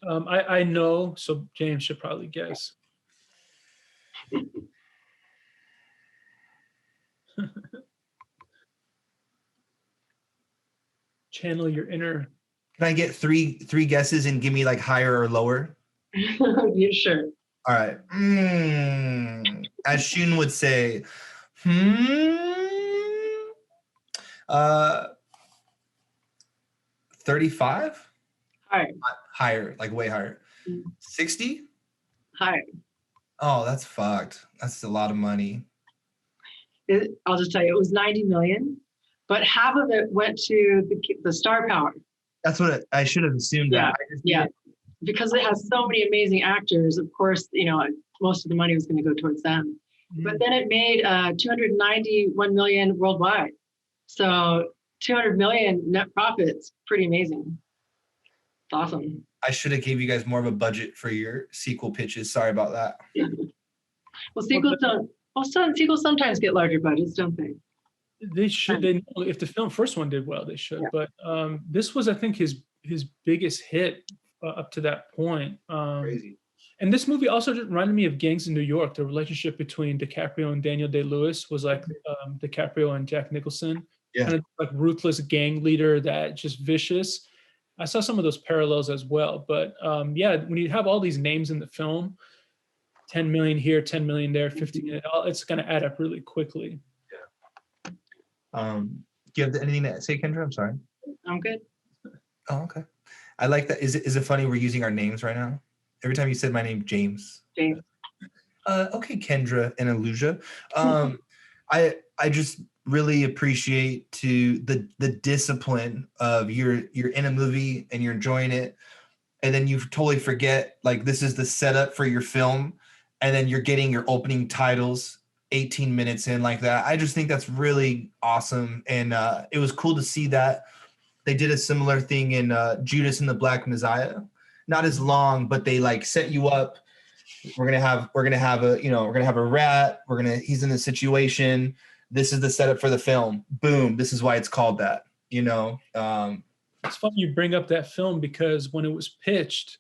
Speaker 3: I know, so James should probably guess. Channel your inner.
Speaker 1: Can I get three guesses and give me like higher or lower?
Speaker 2: Yeah, sure.
Speaker 1: All right. As Shun would say, 35?
Speaker 2: Higher.
Speaker 1: Higher, like way higher. 60?
Speaker 2: Higher.
Speaker 1: Oh, that's fucked. That's a lot of money.
Speaker 2: I'll just tell you, it was 90 million, but half of it went to the star power.
Speaker 1: That's what I should have assumed.
Speaker 2: Yeah,
Speaker 1: that.
Speaker 2: yeah. Because it has so many amazing actors, of course, most of the money was going to go towards them. But then it made 291 million worldwide. So 200 million net profits, pretty amazing. It's awesome.
Speaker 1: I should have gave you guys more of a budget for your sequel pitches. Sorry about that.
Speaker 2: Well, sequels sometimes get larger budgets, don't they?
Speaker 3: They should. They know if the first one did well, they should. Yeah. But this was, I think, his biggest hit up to that point.
Speaker 1: Crazy.
Speaker 3: And this movie also just reminded me of Gangs in New York. The relationship between DiCaprio and Daniel Day-Lewis was like DiCaprio and Jack Nicholson.
Speaker 1: Yeah.
Speaker 3: Kind of like ruthless gang leader that just vicious. I saw some of those parallels as well. But yeah, when you have all these names in the film, 10 million here, 10 million there, 50 million, it's going to add up really quickly.
Speaker 1: Do you have anything to say, Kendra? I'm sorry.
Speaker 2: I'm good.
Speaker 1: Oh, okay. I like that. Is it funny we're using our names right now? Every time you said my name, James.
Speaker 2: James.
Speaker 1: Okay, Kendra and Elyusha. I just really appreciate the discipline of you're in a movie and you're enjoying it, and then you totally forget like this is the setup for your film, and then you're getting your opening titles 18 minutes in like that. I just think that's really awesome, and it was cool to see that they did a similar thing in Judas and the Black Messiah. Not as long, but they like set you up. We're gonna have a rat. He's in this situation. This is the setup for the film. Boom. This is why it's called that.
Speaker 3: It's funny you bring up that film because when it was pitched,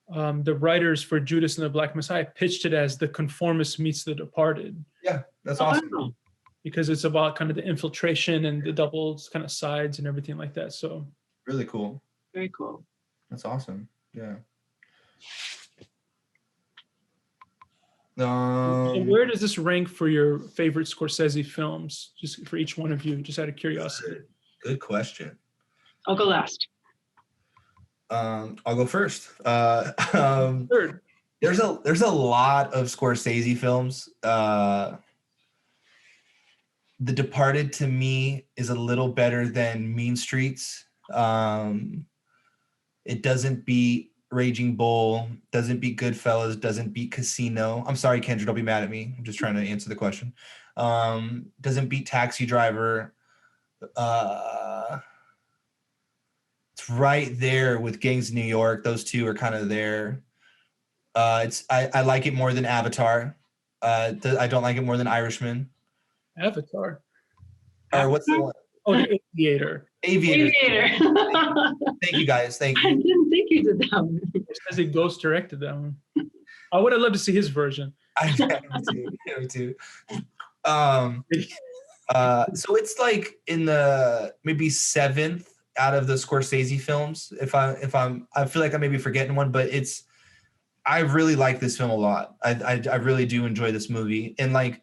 Speaker 3: the writers for Judas and the Black Messiah pitched it as The Conformist Meets The Departed.
Speaker 1: Yeah, that's awesome.
Speaker 3: Because it's about kind of the infiltration and the double kind of sides and everything like that. So
Speaker 1: really cool.
Speaker 2: Very cool.
Speaker 1: That's awesome. Yeah.
Speaker 3: So where does this rank for your favorite Scorsese films? Just for each one of you, just out of curiosity.
Speaker 1: Good question.
Speaker 2: I'll go last.
Speaker 1: I'll go first. Third. There's a lot of Scorsese films. The Departed to me is a little better than Mean Streets. It doesn't beat Raging Bull, doesn't beat Goodfellas, doesn't beat Casino. I'm sorry, Kendra, don't be mad at me. I'm just trying to answer the question. Doesn't beat Taxi Driver. It's right there with Gangs of New York. Those two are kind of there. I like it more than Avatar. I don't like it more than Irishman.
Speaker 3: Avatar.
Speaker 1: Or what's the one?
Speaker 3: Oh, the Aviator.
Speaker 1: Aviator. Thank you, guys. Thank you.
Speaker 2: I didn't think you did that one.
Speaker 3: Scorsese Ghost directed that one. I would have loved to see his version.
Speaker 1: Me too. So it's like in the maybe 7th out of the Scorsese films. I feel like I may be forgetting one, but I really like this film a lot. I really do enjoy this movie, and like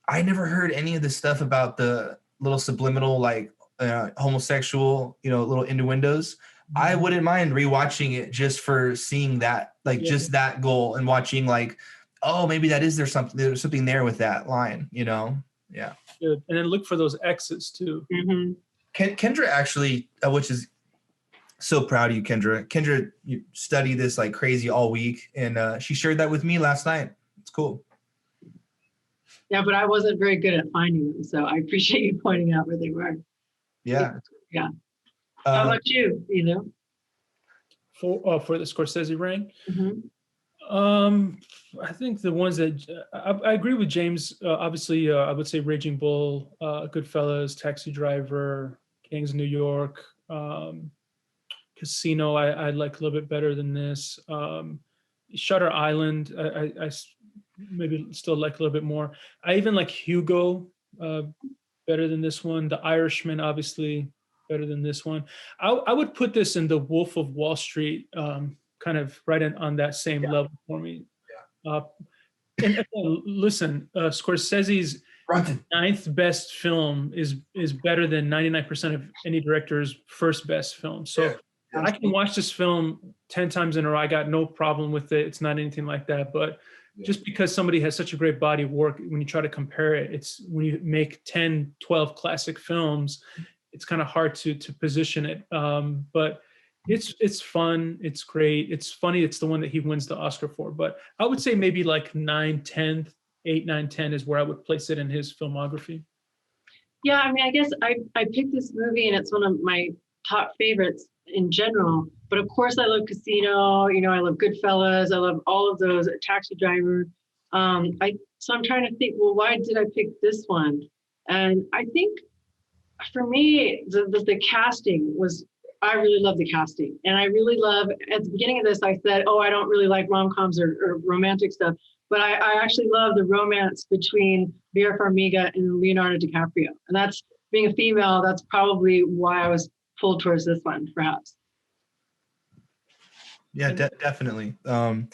Speaker 1: I never heard any of the stuff about the little subliminal like homosexual, little innuendos. I wouldn't mind rewatching it just for seeing that, like just that goal, and watching like, oh, maybe there's something there with that line, Yeah.
Speaker 3: Good. And then look for those X's too.
Speaker 2: Mm-hmm.
Speaker 1: Kendra actually, which is so proud of you, Kendra. Kendra, you study this like crazy all week, and she shared that with me last night. It's cool.
Speaker 2: Yeah, but I wasn't very good at finding them, so I appreciate you pointing out where they were.
Speaker 1: Yeah.
Speaker 2: Yeah. How about you?
Speaker 3: For the Scorsese rank?
Speaker 2: Mm-hmm.
Speaker 3: I think the ones that I agree with James. Obviously, I would say Raging Bull, Goodfellas, Taxi Driver, Gangs of New York, Casino. I like a little bit better than this. Shutter Island. Maybe still like a little bit more. I even like Hugo better than this one. The Irishman, obviously, better than this one. I would put this in the Wolf of Wall Street, kind of right on that same level for me. And again, listen, Scorsese's ninth best film is better than 99% of any director's first best film. So I can watch this film 10 times in a row. I got no problem with it. It's not anything like that. But just because somebody has such a great body of work, when you try to compare it, it's when you make 10, 12 classic films, it's kind of hard to position it. But it's fun. It's great. It's funny. It's the one that he wins the Oscar for. But I would say maybe like 9, 10, 8, 9, 10 is where I would place it in his filmography.
Speaker 2: Yeah, I mean, I guess I picked this movie and it's one of my top favorites in general. But of course, I love Casino. You know, I love Goodfellas. I love all of those. Taxi Driver. So I'm trying to think. Well, why did I pick this one? And I think for me, the casting was. I really love the casting, and I really love. At the beginning of this, I said, "Oh, I don't really like rom-coms or romantic stuff," but I actually love the romance between Vera Farmiga and Leonardo DiCaprio, and that's being a female. That's probably why I was pulled towards this one, perhaps.
Speaker 1: Yeah, definitely. I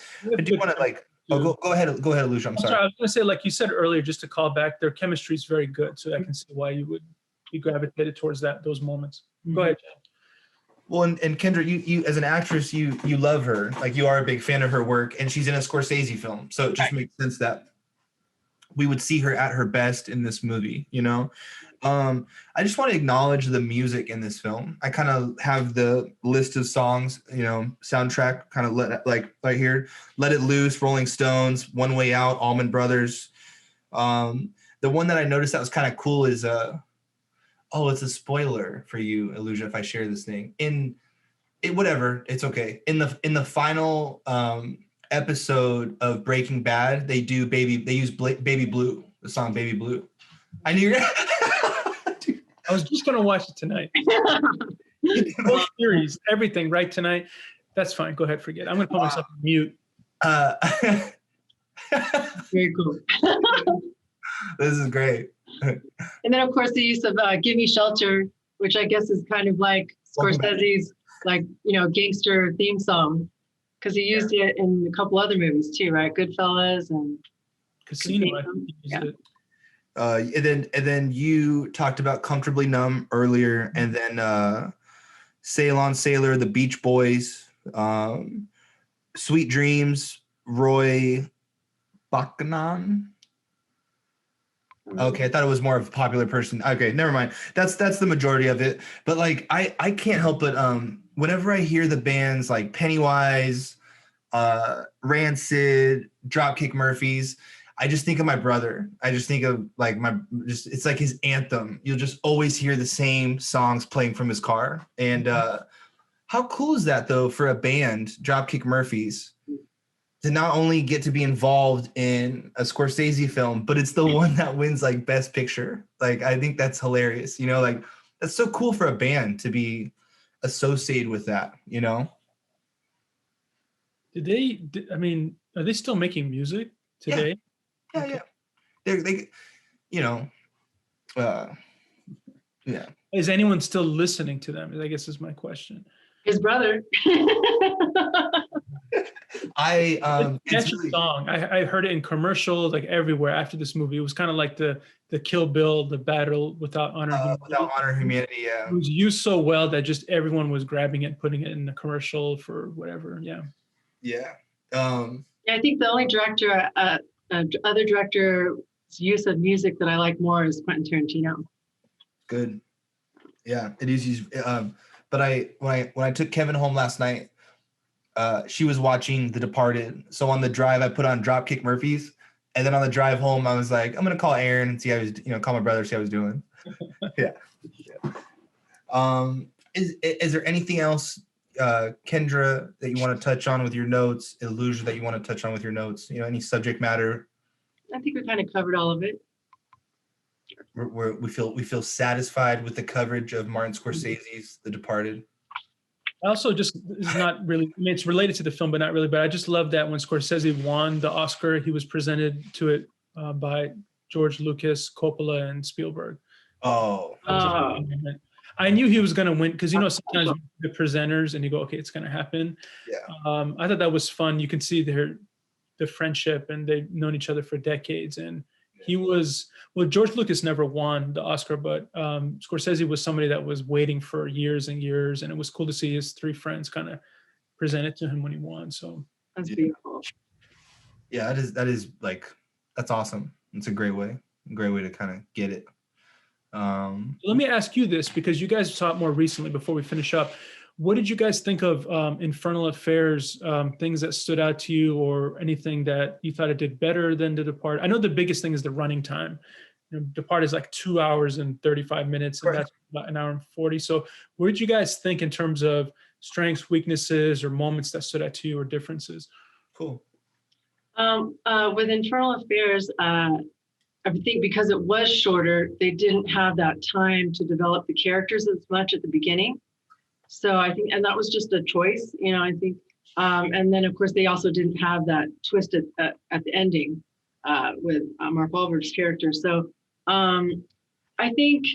Speaker 1: do want to like. Oh, go ahead, Elyusha. I'm sorry.
Speaker 3: I was going to say, like you said earlier, just to call back, their chemistry is very good, so I can see why you would be gravitated towards those moments. Go ahead, Jen.
Speaker 1: Well, and Kendra, you as an actress, you love her, like you are a big fan of her work, and she's in a Scorsese film, so it just makes sense that we would see her at her best in this movie. You know, I just want to acknowledge the music in this film. I kind of have the list of songs, you know, soundtrack, kind of like right here, "Let It Loose," Rolling Stones, "One Way Out," Allman Brothers. The one that I noticed that was kind of cool is oh, it's a spoiler for you, Elyusha, if I share this thing. Whatever, it's okay. In the final episode of Breaking Bad, they use Baby Blue, the song Baby Blue. I knew
Speaker 3: I was just gonna watch it tonight. Both series, everything, right tonight. That's fine. Go ahead, forget. I'm gonna put myself on mute.
Speaker 2: Very cool.
Speaker 1: This is great.
Speaker 2: And then, of course, the use of "Give Me Shelter," which I guess is kind of like Scorsese's, like, you know, gangster theme song, because he used it in a couple other movies too, right? Goodfellas and
Speaker 3: Casino. I think he used it.
Speaker 1: And then you talked about "Comfortably Numb" earlier, and then "Sail On Sailor," the Beach Boys, "Sweet Dreams," Roy Baccanan. Okay, I thought it was more of a popular person. Okay, never mind. That's the majority of it. But like I can't help but whenever I hear the bands like Pennywise, Rancid, Dropkick Murphys, I just think of my brother. I just think of like it's like his anthem. You'll just always hear the same songs playing from his car. And how cool is that though for a band, Dropkick Murphys, to not only get to be involved in a Scorsese film, but it's the one that wins like Best Picture. Like, I think that's hilarious. You know, like that's so cool for a band to be associated with that, you know?
Speaker 3: I mean, are they still making music today?
Speaker 1: Yeah. Okay. Yeah. They, you know, yeah.
Speaker 3: Is anyone still listening to them? I guess is my question.
Speaker 2: His brother.
Speaker 3: That's a song. I heard it in commercials, like everywhere after this movie. It was kind of like the Kill Bill, the Battle Without Honor.
Speaker 1: Without Honor, Humanity. Yeah.
Speaker 3: It was used so well that just everyone was grabbing it, and putting it in the commercial for whatever. Yeah.
Speaker 1: Yeah.
Speaker 2: I think the only other director's use of music that I like more is Quentin Tarantino.
Speaker 1: Good. Yeah, it is used. But when I took Kevin home last night, she was watching The Departed. So on the drive, I put on Dropkick Murphys, and then on the drive home, I was like, I'm gonna call Aaron and see how he's, call my brother, see how he's doing. Yeah. Is there anything else Kendra, that you want to touch on with your notes? Elyusha, that you want to touch on with your notes? Any subject matter?
Speaker 2: I think we kind of covered all of it.
Speaker 1: We feel satisfied with the coverage of Martin Scorsese's The Departed.
Speaker 3: I also just, this is not really, I mean, it's related to the film, but not really, but I just love that when Scorsese won the Oscar, he was presented to it by George Lucas, Coppola, and Spielberg.
Speaker 1: Oh,
Speaker 3: I knew he was going to win because, sometimes the presenters and you go, okay, it's going to happen.
Speaker 1: yeah.
Speaker 3: I thought that was fun. You can see the friendship, and they've known each other for decades. And he was, well, George Lucas never won the Oscar, but Scorsese was somebody that was waiting for years and years. And it was cool to see his three friends kind of present it to him when he won. So
Speaker 2: that's beautiful.
Speaker 1: Yeah, that is like, that's awesome. It's a great way to kind of get it.
Speaker 3: Let me ask you this, because you guys saw it more recently before we finish up. What did you guys think of Infernal Affairs, things that stood out to you, or anything that you thought it did better than The Depart? I know the biggest thing is the running time. Depart is like 2 hours and 35 minutes, and that's about an hour and 40. So what did you guys think in terms of strengths, weaknesses, or moments that stood out to you, or differences?
Speaker 1: Cool.
Speaker 2: With Infernal Affairs, I think because it was shorter, they didn't have that time to develop the characters as much at the beginning. So I think, and that was just a choice, I think. And then of course they also didn't have that twist at the ending with Mark Wahlberg's character. So I think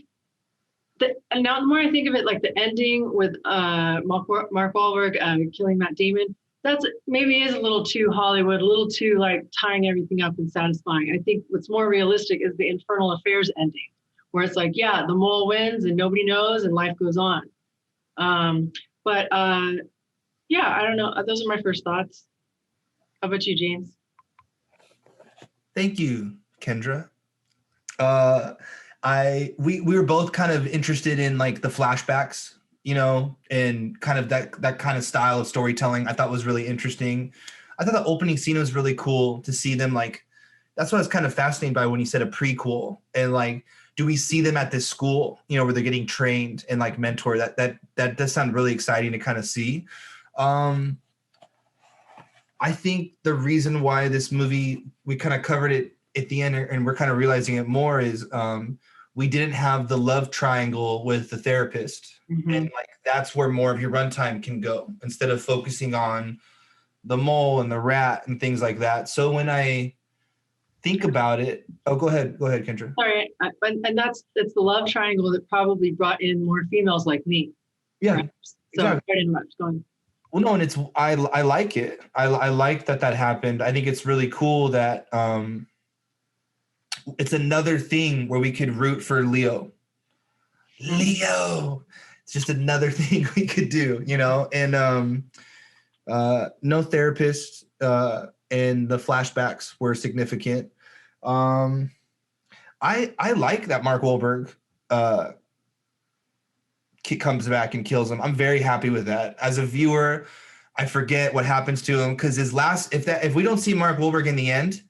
Speaker 2: that, and now the more I think of it, like the ending with Mark Wahlberg killing Matt Damon, that's maybe is a little too Hollywood, a little too like tying everything up and satisfying. I think what's more realistic is the Infernal Affairs ending, where it's like, yeah, the mole wins and nobody knows and life goes on. Yeah, I don't know. Those are my first thoughts. How about you, James?
Speaker 1: Thank you, Kendra. We were both kind of interested in like the flashbacks, and kind of that kind of style of storytelling I thought was really interesting. I thought the opening scene was really cool to see them, like, that's what I was kind of fascinated by when you said a prequel, and like, do we see them at this school, where they're getting trained and like mentored? That does sound really exciting to kind of see. I think the reason why this movie, we kind of covered it at the end and we're kind of realizing it more, is we didn't have the love triangle with the therapist. Mm-hmm. And like, that's where more of your runtime can go, instead of focusing on the mole and the rat and things like that. So when I think about it, go ahead, Kendra.
Speaker 2: Sorry, and it's the love triangle that probably brought in more females like me.
Speaker 1: Yeah,
Speaker 2: perhaps. So
Speaker 1: exactly.
Speaker 2: I interrupt. Go on.
Speaker 1: Well, no, and I like it. I like that happened. I think it's really cool that it's another thing where we could root for Leo. It's just another thing we could do, and no therapist, and the flashbacks were significant. I like that Mark Wahlberg comes back and kills him. I'm very happy with that. As a viewer, I forget what happens to him, because if we don't see Mark Wahlberg in the end,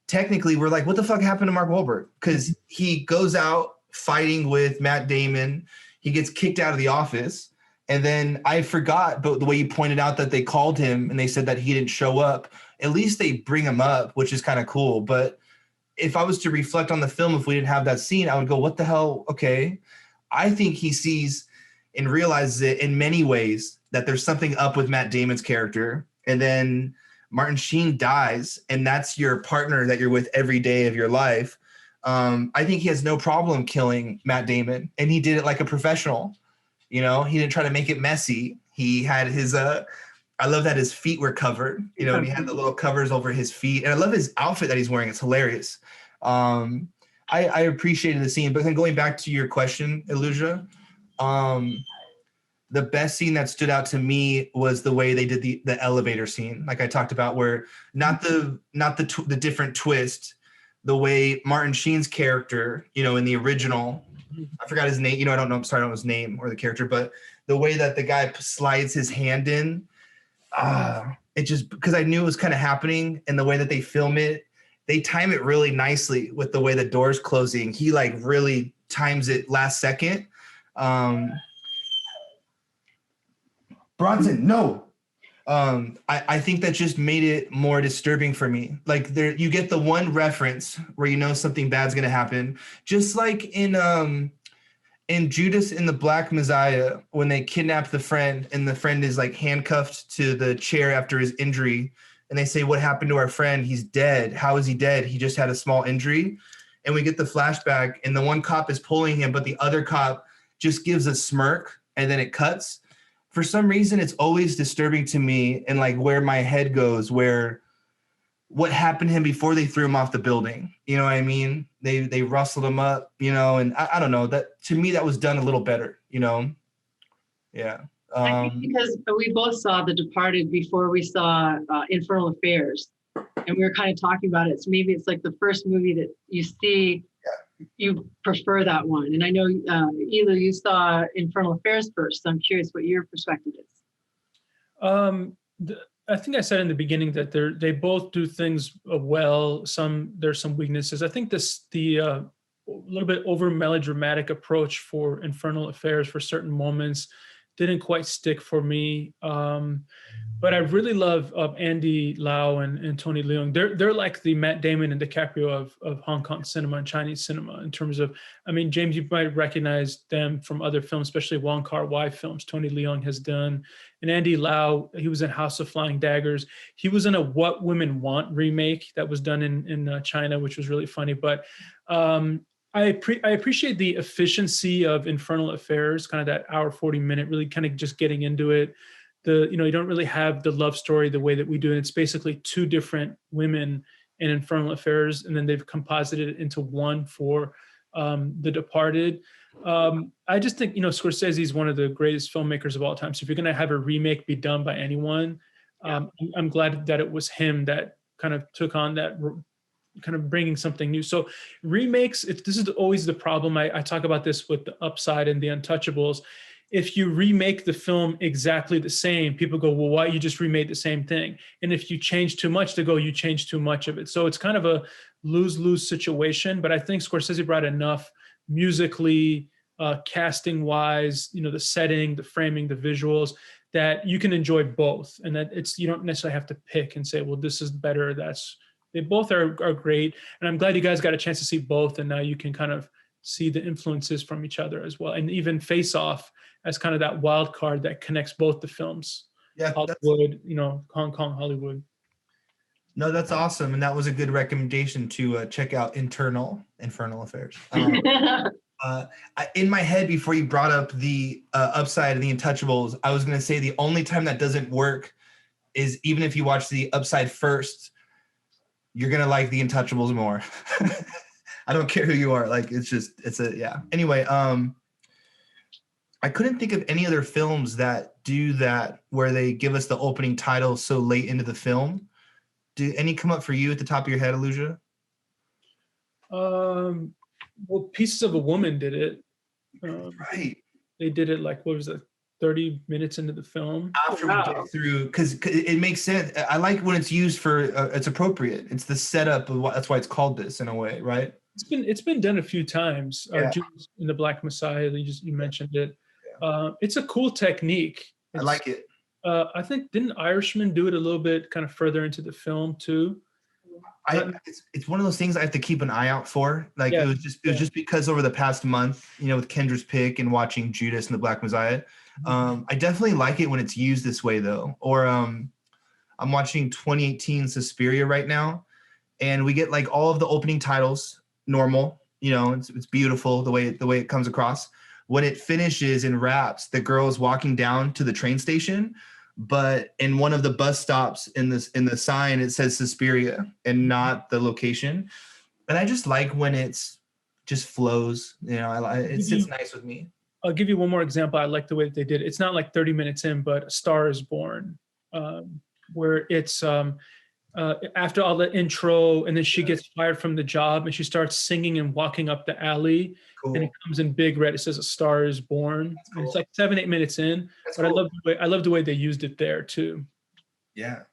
Speaker 1: technically we're like, what the fuck happened to Mark Wahlberg? Because he goes out fighting with Matt Damon, he gets kicked out of the office, and then I forgot, but the way you pointed out that they called him and they said that he didn't show up, at least they bring him up, which is kind of cool. But if I was to reflect on the film, if we didn't have that scene, I would go, what the hell? Okay. I think he sees and realizes it in many ways that there's something up with Matt Damon's character. And then Martin Sheen dies, and that's your partner that you're with every day of your life. I think he has no problem killing Matt Damon, and he did it like a professional. He didn't try to make it messy. He had his, I love that his feet were covered, and he had the little covers over his feet. And I love his outfit that he's wearing. It's hilarious. I appreciated the scene. But then going back to your question, Elyusha, the best scene that stood out to me was the way they did the elevator scene, like I talked about, where not the different twist, the way Martin Sheen's character, in the original, I forgot his name, I don't know his name or the character, but the way that the guy slides his hand in, it just, because I knew it was kind of happening, and the way that they film it, they time it really nicely with the way the door's closing. He like really times it last second. Bronson, no. I think that just made it more disturbing for me. Like there, you get the one reference where you know something bad's gonna happen, just like in Judas and the Black Messiah when they kidnap the friend and the friend is like handcuffed to the chair after his injury, and they say, "What happened to our friend? He's dead. How is he dead? He just had a small injury." And we get the flashback, and the one cop is pulling him, but the other cop just gives a smirk, and then it cuts. For some reason, it's always disturbing to me and like where my head goes, where what happened to him before they threw him off the building. You know what I mean? They rustled him up, you know, and I don't know, that to me that was done a little better, you know? Yeah.
Speaker 2: I think because we both saw The Departed before we saw Infernal Affairs, and we were kind of talking about it. So maybe it's like the first movie that you see, you prefer that one. And I know, Elu, you saw Infernal Affairs first, so I'm curious what your perspective is.
Speaker 3: I think I said in the beginning that they both do things well. There's some weaknesses. I think the little bit over melodramatic approach for Infernal Affairs for certain moments didn't quite stick for me. But I really love Andy Lau and Tony Leung. They're like the Matt Damon and DiCaprio of Hong Kong cinema and Chinese cinema in terms of, I mean, James, you might recognize them from other films, especially Wong Kar-wai films Tony Leung has done. And Andy Lau, he was in House of Flying Daggers. He was in a What Women Want remake that was done in China, which was really funny. But I appreciate the efficiency of Infernal Affairs, kind of that hour 40-minute, really kind of just getting into it. You don't really have the love story the way that we do. It's basically two different women in Infernal Affairs, and then they've composited it into one for The Departed. I just think, Scorsese is one of the greatest filmmakers of all time. So if you're going to have a remake be done by anyone, I'm glad that it was him that kind of took on that kind of bringing something new. So remakes, this is always the problem. I talk about this with The Upside and The Untouchables. If you remake the film exactly the same, people go, well, why you just remade the same thing? And if you change too much, they go, you changed too much of it. So it's kind of a lose-lose situation. But I think Scorsese brought enough musically, casting-wise, the setting, the framing, the visuals, that you can enjoy both. And that you don't necessarily have to pick and say, well, this is better. They both are great. And I'm glad you guys got a chance to see both. And now you can kind of see the influences from each other as well. And even Face Off as kind of that wild card that connects both the films.
Speaker 1: Yeah,
Speaker 3: Hollywood, Hong Kong, Hollywood.
Speaker 1: No, that's awesome. And that was a good recommendation to check out Infernal Affairs. In my head, before you brought up the Upside and The Untouchables, I was going to say the only time that doesn't work is even if you watch The Upside first, you're going to like The Untouchables more. I don't care who you are. Like, Anyway, I couldn't think of any other films that do that where they give us the opening title so late into the film. Do any come up for you at the top of your head, Elyusha?
Speaker 3: Well, Pieces of a Woman did it.
Speaker 1: Right.
Speaker 3: They did it like, what was it, 30 minutes into the film?
Speaker 1: After we get through, because it makes sense. I like when it's used for, it's appropriate. It's the setup of that's why it's called this in a way, right?
Speaker 3: It's been done a few times.
Speaker 1: Yeah.
Speaker 3: In The Black Messiah, you mentioned it. It's a cool technique.
Speaker 1: I like it.
Speaker 3: I think, didn't Irishman do it a little bit kind of further into the film too?
Speaker 1: It's one of those things I have to keep an eye out for. Like it was just because over the past month, with Kendra's pick and watching Judas and the Black Messiah, I definitely like it when it's used this way though. Or I'm watching 2018 Suspiria right now, and we get like all of the opening titles normal. It's beautiful the way it comes across. When it finishes and wraps, the girl is walking down to the train station, but in one of the bus stops in the sign, it says Suspiria and not the location. And I just like when it's just flows, it sits nice with me.
Speaker 3: I'll give you one more example. I like the way that they did it. It's not like 30 minutes in, but A Star is Born, where it's after all the intro, and then she gets fired from the job and she starts singing and walking up the alley. Cool. And it comes in big red. It says A Star is Born. Cool. It's like 7-8 minutes in. That's but cool. I love the way they used it there too.
Speaker 1: Yeah.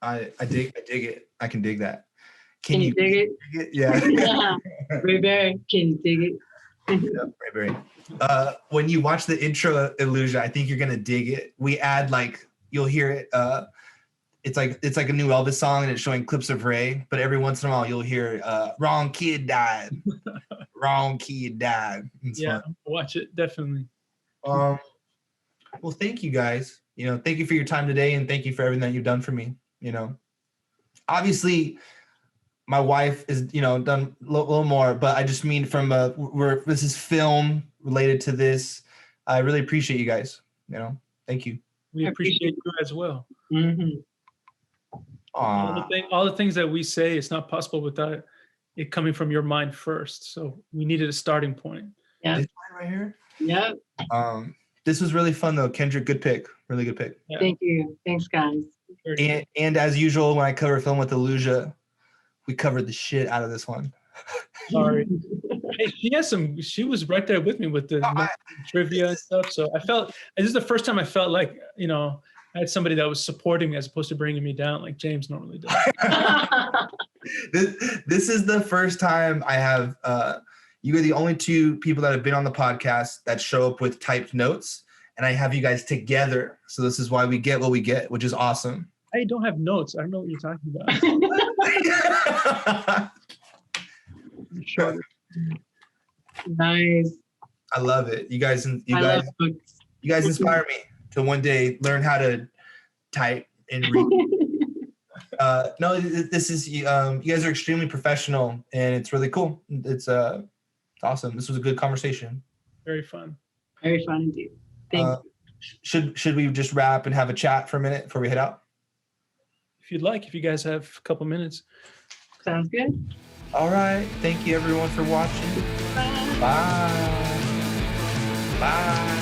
Speaker 1: I dig it. I can dig that.
Speaker 2: Can you dig it?
Speaker 1: Yeah.
Speaker 2: Yeah. Very, can you dig it?
Speaker 1: Right. When you watch the intro, Elyusha, I think you're gonna dig it. We add like you'll hear it. It's like a new Elvis song, and it's showing clips of Ray. But every once in a while, you'll hear "Wrong kid died." Wrong kid died. It's
Speaker 3: Yeah,
Speaker 1: fun.
Speaker 3: watch it definitely.
Speaker 1: Well, thank you guys. Thank you for your time today, and thank you for everything that you've done for me. Obviously, my wife is done a little more, but I just mean from this is film related to this. I really appreciate you guys. Thank you.
Speaker 3: We appreciate you as well.
Speaker 2: Mm-hmm.
Speaker 3: All the things that we say, it's not possible without it coming from your mind first. So we needed a starting point.
Speaker 2: Yeah.
Speaker 1: This one right here.
Speaker 2: Yep.
Speaker 1: This was really fun though, Kendra. Good pick. Really good pick.
Speaker 3: Yeah.
Speaker 2: Thank you. Thanks, guys.
Speaker 1: And as usual, when I cover film with Elyusha, we covered the shit out of this one.
Speaker 3: Sorry. Hey, she was right there with me with the trivia and stuff. So this is the first time I felt like, I had somebody that was supporting me as opposed to bringing me down like James normally does.
Speaker 1: This is the first time I have, you are the only two people that have been on the podcast that show up with typed notes, and I have you guys together. So this is why we get what we get, which is awesome.
Speaker 3: I don't have notes. I don't know what you're talking about.
Speaker 1: Sure.
Speaker 2: Nice.
Speaker 1: I love it. You guys
Speaker 2: love books.
Speaker 1: You guys inspire me to one day learn how to type and read. No, this is you guys are extremely professional, and it's really cool. It's awesome. This was a good conversation.
Speaker 3: Very fun.
Speaker 2: Very fun indeed. Thank you.
Speaker 1: Should we just wrap and have a chat for a minute before we head out?
Speaker 3: If you'd like, if you guys have a couple minutes.
Speaker 2: Sounds good.
Speaker 1: All right. Thank you everyone for watching.
Speaker 2: Bye.
Speaker 1: Bye. Bye.